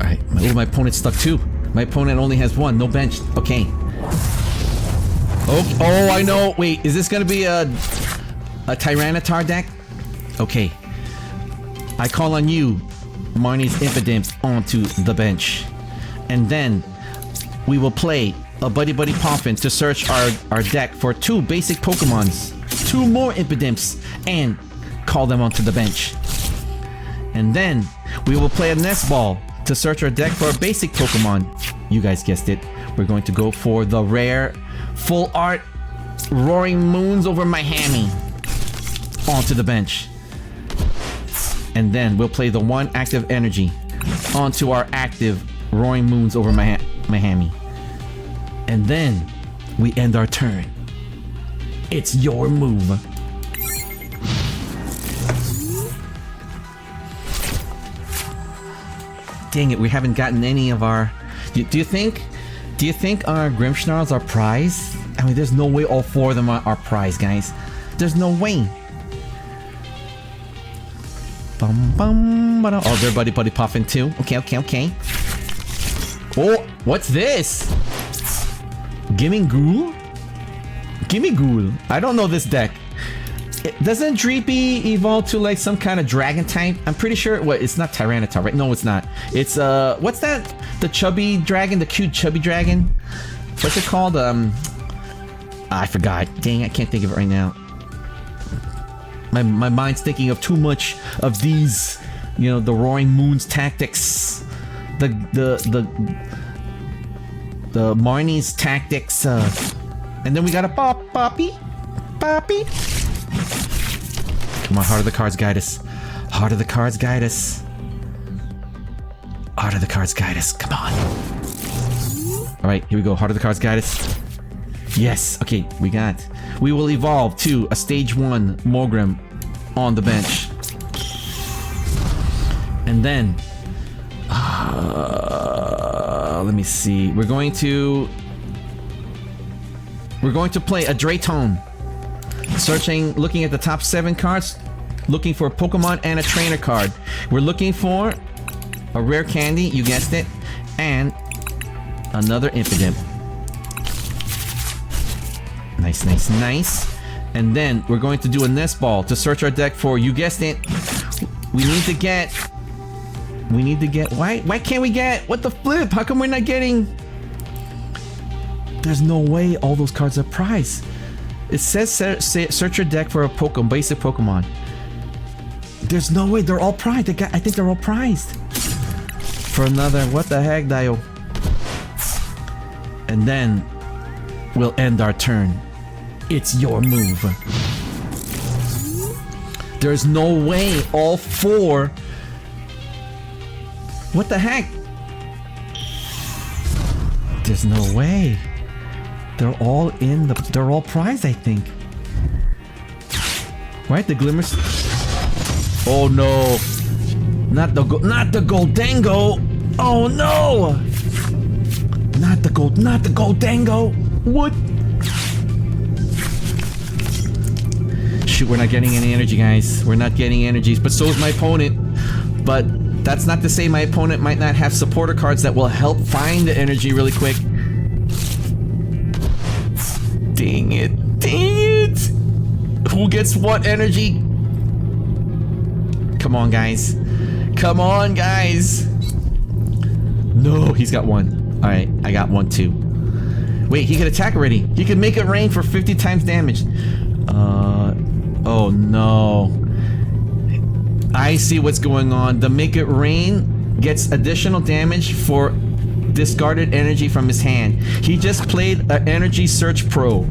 Alright, my opponent's stuck too. My opponent only has one, no bench. Okay. Oh, I know. Wait, is this gonna be a Tyranitar deck? Okay. I call on you, Marnie's Impidimps, onto the bench. And then we will play a Buddy Buddy Poffin to search our deck for 2 basic Pokemons, 2 more Impidimps, and call them onto the bench. And then we will play a Nest Ball to search our deck for a basic Pokemon. You guys guessed it. We're going to go for the rare full art Roaring Moons over Miami onto the bench. And then we'll play the 1 active energy onto our active Roaring Moons over Miami. And then we end our turn. It's your move. Dang it, we haven't gotten any of our... Do you think our Grimmsnarls are prize? I mean, there's no way all 4 of them are prize, guys. There's no way. Oh, they're Buddy Buddy Puffin too. Okay, okay, okay. Oh, what's this? Gimming Ghoul? Gimme Ghoul. I don't know this deck. Doesn't Dreepy evolve to like some kind of dragon type? I'm pretty sure. What? It's not Tyranitar, right? No, it's not. It's what's that? The chubby dragon, the cute chubby dragon. What's it called? I forgot. Dang, I can't think of it right now. My mind's thinking of too much of these. You know, the Roaring Moon's tactics. The Marnie's tactics. And then we got a Poppy. Come on, Heart of the Cards, guide us. Heart of the Cards, guide us. Heart of the Cards, guide us. Come on. Alright, here we go. Heart of the Cards, guide us. Yes. Okay, we will evolve to a stage 1 Morgrim on the bench. And then... let me see. We're going to play a Draytone. Searching, looking at the top 7 cards, looking for a Pokemon and a trainer card. We're looking for a rare candy, you guessed it, and another Impidimp. Nice. And then we're going to do a Nest Ball to search our deck for, you guessed it, we need to get, why can't we get, what the flip? How come we're not getting, there's no way all those cards are prized. It says search your deck for a Pokemon, basic Pokemon. There's no way, they're all prized. I think they're all prized. For another, what the heck, Dio? And then we'll end our turn. It's your move. There's no way all 4. What the heck? There's no way. They're all they're all prized, I think. Right? The Glimmers. Oh no. Not the Goldango. Oh no. Not the Goldango. What? Shoot, we're not getting any energy, guys. We're not getting energies, but so is my opponent. But that's not to say my opponent might not have supporter cards that will help find the energy really quick. Dang it. Who gets what energy? Come on, guys. No, he's got 1. Alright, I got 1 too. Wait, he can attack already. He can make it rain for 50 times damage. Oh no. I see what's going on. The Make It Rain gets additional damage for discarded energy from his hand. He just played an Energy Search Pro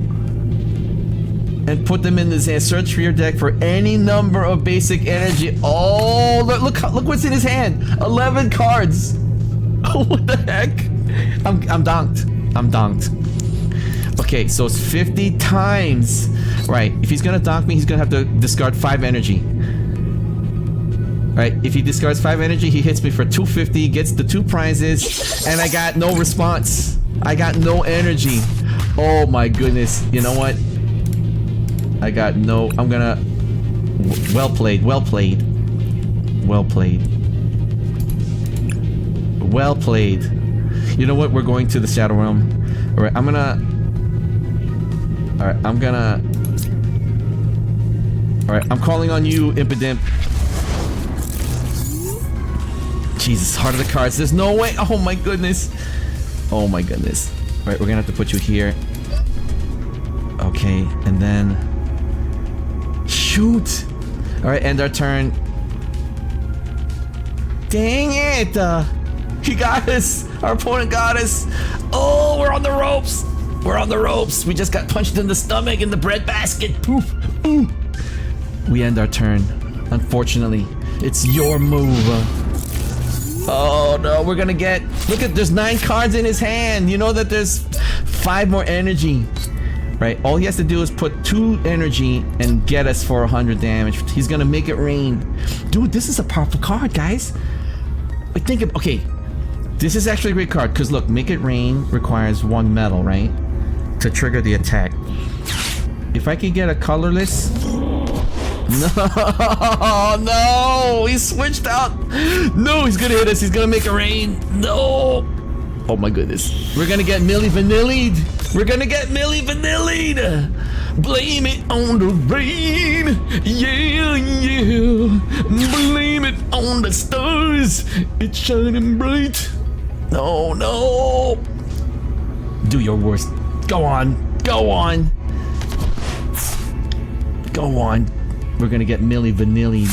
and put them in his hand. Search for your deck for any number of basic energy. Oh, look what's in his hand. 11 cards. Oh, what the heck? I'm donked. Okay, so it's 50 times. Right, if he's gonna donk me, he's gonna have to discard 5 energy. Right, if he discards 5 energy, he hits me for 250, gets the 2 prizes, and I got no response. I got no energy. Oh my goodness. You know what? I got no... I'm gonna... Well played. You know what? We're going to the Shadow Realm. Alright, I'm gonna... Alright, I'm calling on you, Impidimp. Jesus, Heart of the Cards. There's no way. Oh my goodness. Alright, we're gonna have to put you here. Okay, and then... Shoot! Alright, end our turn. Dang it! He got us! Our opponent got us! Oh, we're on the ropes! We just got punched in the stomach in the breadbasket. Poof! Ooh. We end our turn. Unfortunately, it's your move. Oh no, we're gonna get... Look at, there's 9 cards in his hand. You know that there's 5 more energy. Right, all he has to do is put 2 energy and get us for 100 damage. He's gonna Make It Rain. Dude, this is a powerful card, guys. Like, think of... Okay, this is actually a great card, because look, Make It Rain requires 1 metal, right? To trigger the attack. If I could get a colorless... No, he switched out. No, he's gonna hit us. He's gonna Make It Rain. No. Oh my goodness. We're gonna get Milli Vanillied. Blame it on the rain. Yeah, yeah. Blame it on the stars. It's shining bright. No, no. Do your worst. Go on. Go on. Go on. We're gonna get Milli Vanilli.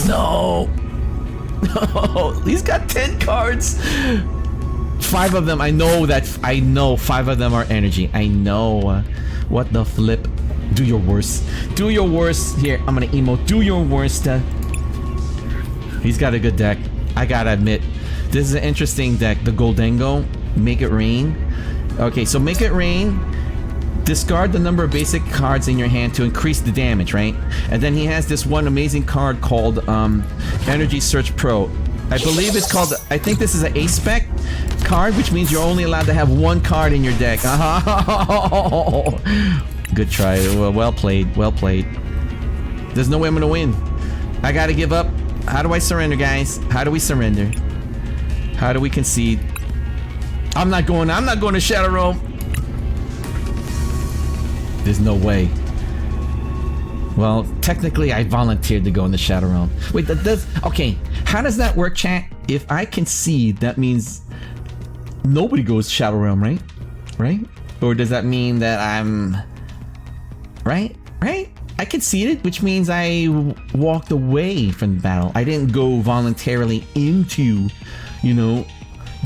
No. No. He's got 10 cards. 5 of them, I know 5 of them are energy. I know. What the flip? Do your worst. Do your worst. Here, I'm gonna emote. Do your worst. He's got a good deck. I gotta admit. This is an interesting deck. The Goldengo. Make it rain. Okay, so make it rain. Discard the number of basic cards in your hand to increase the damage, right? And then he has this one amazing card called Energy Search Pro. I believe it's called, I think this is an A-Spec card, which means you're only allowed to have 1 card in your deck. Good try. Well played. Well played. There's no way I'm gonna win. I gotta give up. How do I surrender, guys? How do we surrender? How do we concede? I'm not going to Shadow Realm. There's no way. Well, technically I volunteered to go in the Shadow Realm. Wait, that does... Okay, how does that work, chat? If I concede, that means nobody goes Shadow Realm, right? Right? Or does that mean that I'm... Right? Right? I conceded, which means I walked away from the battle. I didn't go voluntarily into, you know,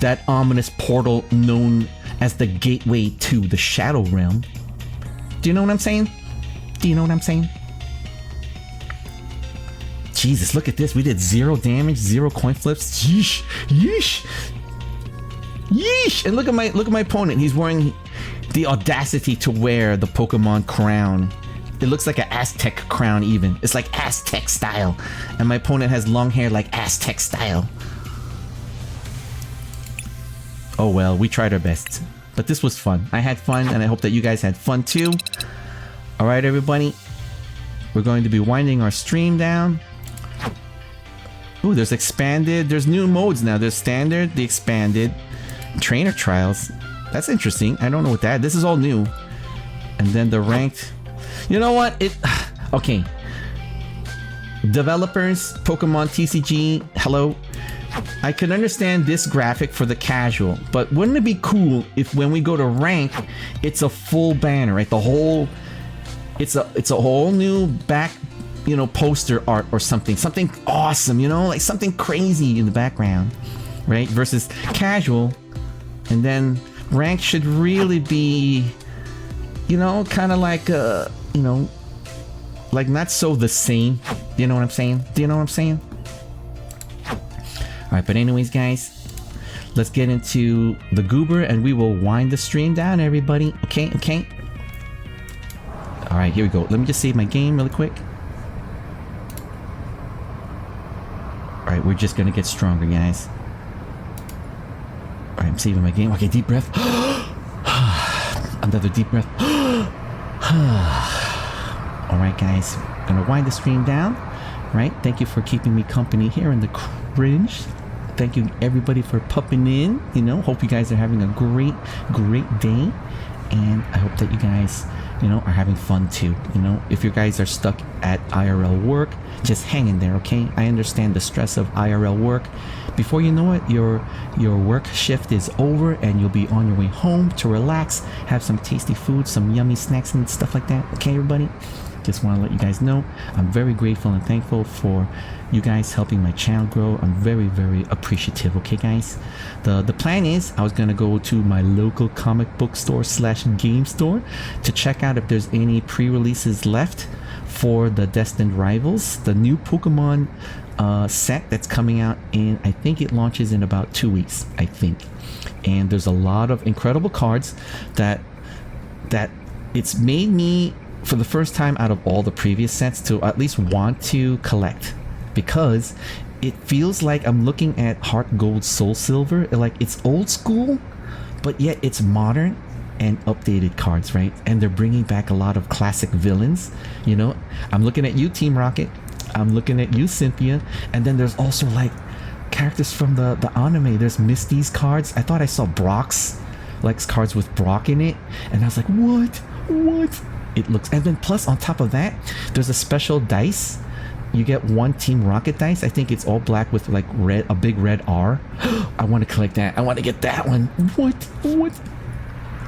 that ominous portal known as the gateway to the Shadow Realm. Do you know what I'm saying? Do you know what I'm saying? Jesus, look at this. We did 0 damage, 0 coin flips. Yeesh. Yeesh. Yeesh. And look at my opponent. He's wearing the audacity to wear the Pokemon crown. It looks like an Aztec crown even. It's like Aztec style. And my opponent has long hair like Aztec style. Oh well, we tried our best. But this was fun. I had fun, and I hope that you guys had fun too. Alright, everybody. We're going to be winding our stream down. Ooh, there's expanded. There's new modes now. There's standard, the expanded, trainer trials. That's interesting. I don't know what that. This is all new. And then the ranked. You know what? Okay. Developers, Pokemon TCG, hello. I can understand this graphic for the casual, but wouldn't it be cool if when we go to rank, it's a full banner, right? The whole, it's a whole new back, you know, poster art or something awesome, you know, like something crazy in the background, right? Versus casual, and then rank should really be, you know, kind of like you know, like not so the same. Do you know what I'm saying? Do you know what I'm saying? Alright, but anyways, guys, let's get into the goober and we will wind the stream down, everybody. Okay, okay. Alright, here we go. Let me just save my game really quick. Alright, we're just gonna get stronger, guys. Alright, I'm saving my game. Okay, deep breath. Another deep breath. Alright, guys. Gonna wind the stream down. Right? Thank you for keeping me company here in the cringe. Thank you everybody for popping in. You know, hope you guys are having a great day, and I hope that you guys, you know, are having fun too. You know, if you guys are stuck at IRL work, just hang in there, okay? I understand the stress of IRL work. Before you know it, your work shift is over and you'll be on your way home to relax, have some tasty food, some yummy snacks and stuff like that. Okay, everybody? Just want to let you guys know I'm very grateful and thankful for you guys helping my channel grow. I'm very appreciative. Okay, guys, the plan is I was gonna go to my local comic book store / game store to check out if there's any pre-releases left for the Destined Rivals, the new Pokemon set that's coming out in, I think it launches in about 2 weeks, I think. And there's a lot of incredible cards that it's made me, for the first time out of all the previous sets, to at least want to collect, because it feels like I'm looking at Heart Gold, Soul Silver, like it's old school, but yet it's modern and updated cards, right? And they're bringing back a lot of classic villains. You know, I'm looking at you, Team Rocket. I'm looking at you, Cynthia. And then there's also like characters from the anime. There's Misty's cards. I thought I saw Brock's, like cards with Brock in it, and I was like, what? What? It looks, and then plus on top of that, there's a special dice. You get one Team Rocket dice. I think it's all black with like red, a big red R. I want to collect that. I want to get that one. What?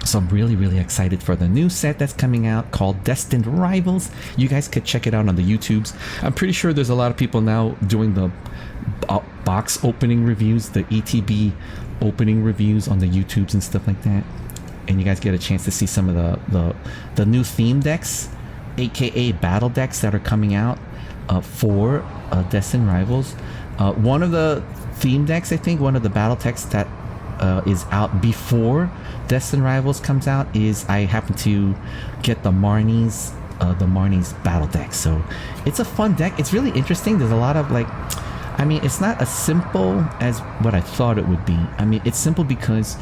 So I'm really, really excited for the new set that's coming out called Destined Rivals. You guys could check it out on the YouTubes. I'm pretty sure there's a lot of people now doing the box opening reviews, the ETB opening reviews on the YouTubes and stuff like that. And you guys get a chance to see some of the new theme decks, aka battle decks that are coming out for Destined Rivals. One of the theme decks, I think, one of the battle decks that is out before Destined Rivals comes out is, I happen to get the Marnie's battle deck. So it's a fun deck. It's really interesting. There's a lot of like, I mean, it's not as simple as what I thought it would be. I mean, it's simple because,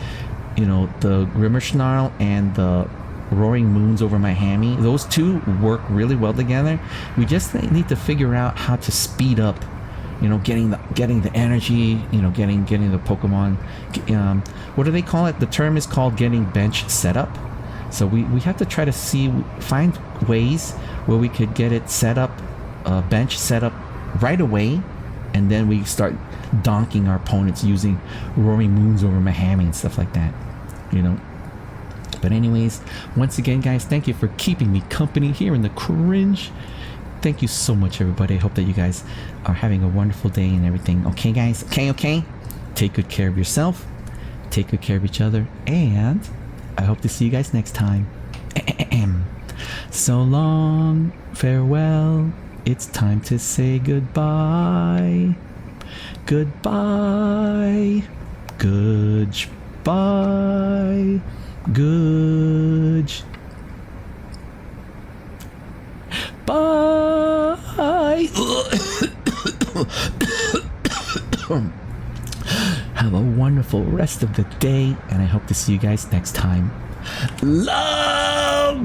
you know, the Grimmersnarl and the Roaring Moons over my hammy, those two work really well together. We just need to figure out how to speed up, you know, getting the energy, you know, getting the Pokemon. What do they call it? The term is called getting bench set up. So we have to try to find ways where we could get it set up, bench set up right away, and then we start donking our opponents using Roaring Moons over my hammy and stuff like that, you know. But anyways, once again, guys, thank you for keeping me company here in the cringe. Thank you so much, everybody. I hope that you guys are having a wonderful day and everything. Okay, guys? Okay? Take good care of yourself. Take good care of each other. And I hope to see you guys next time. So long. Farewell. It's time to say goodbye. Goodbye. Goodbye. Good. Bye. Have a wonderful rest of the day, and I hope to see you guys next time. Lovers.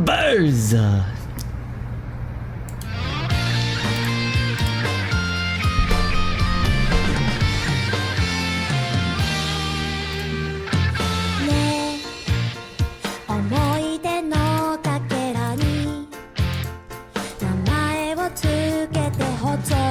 Hotel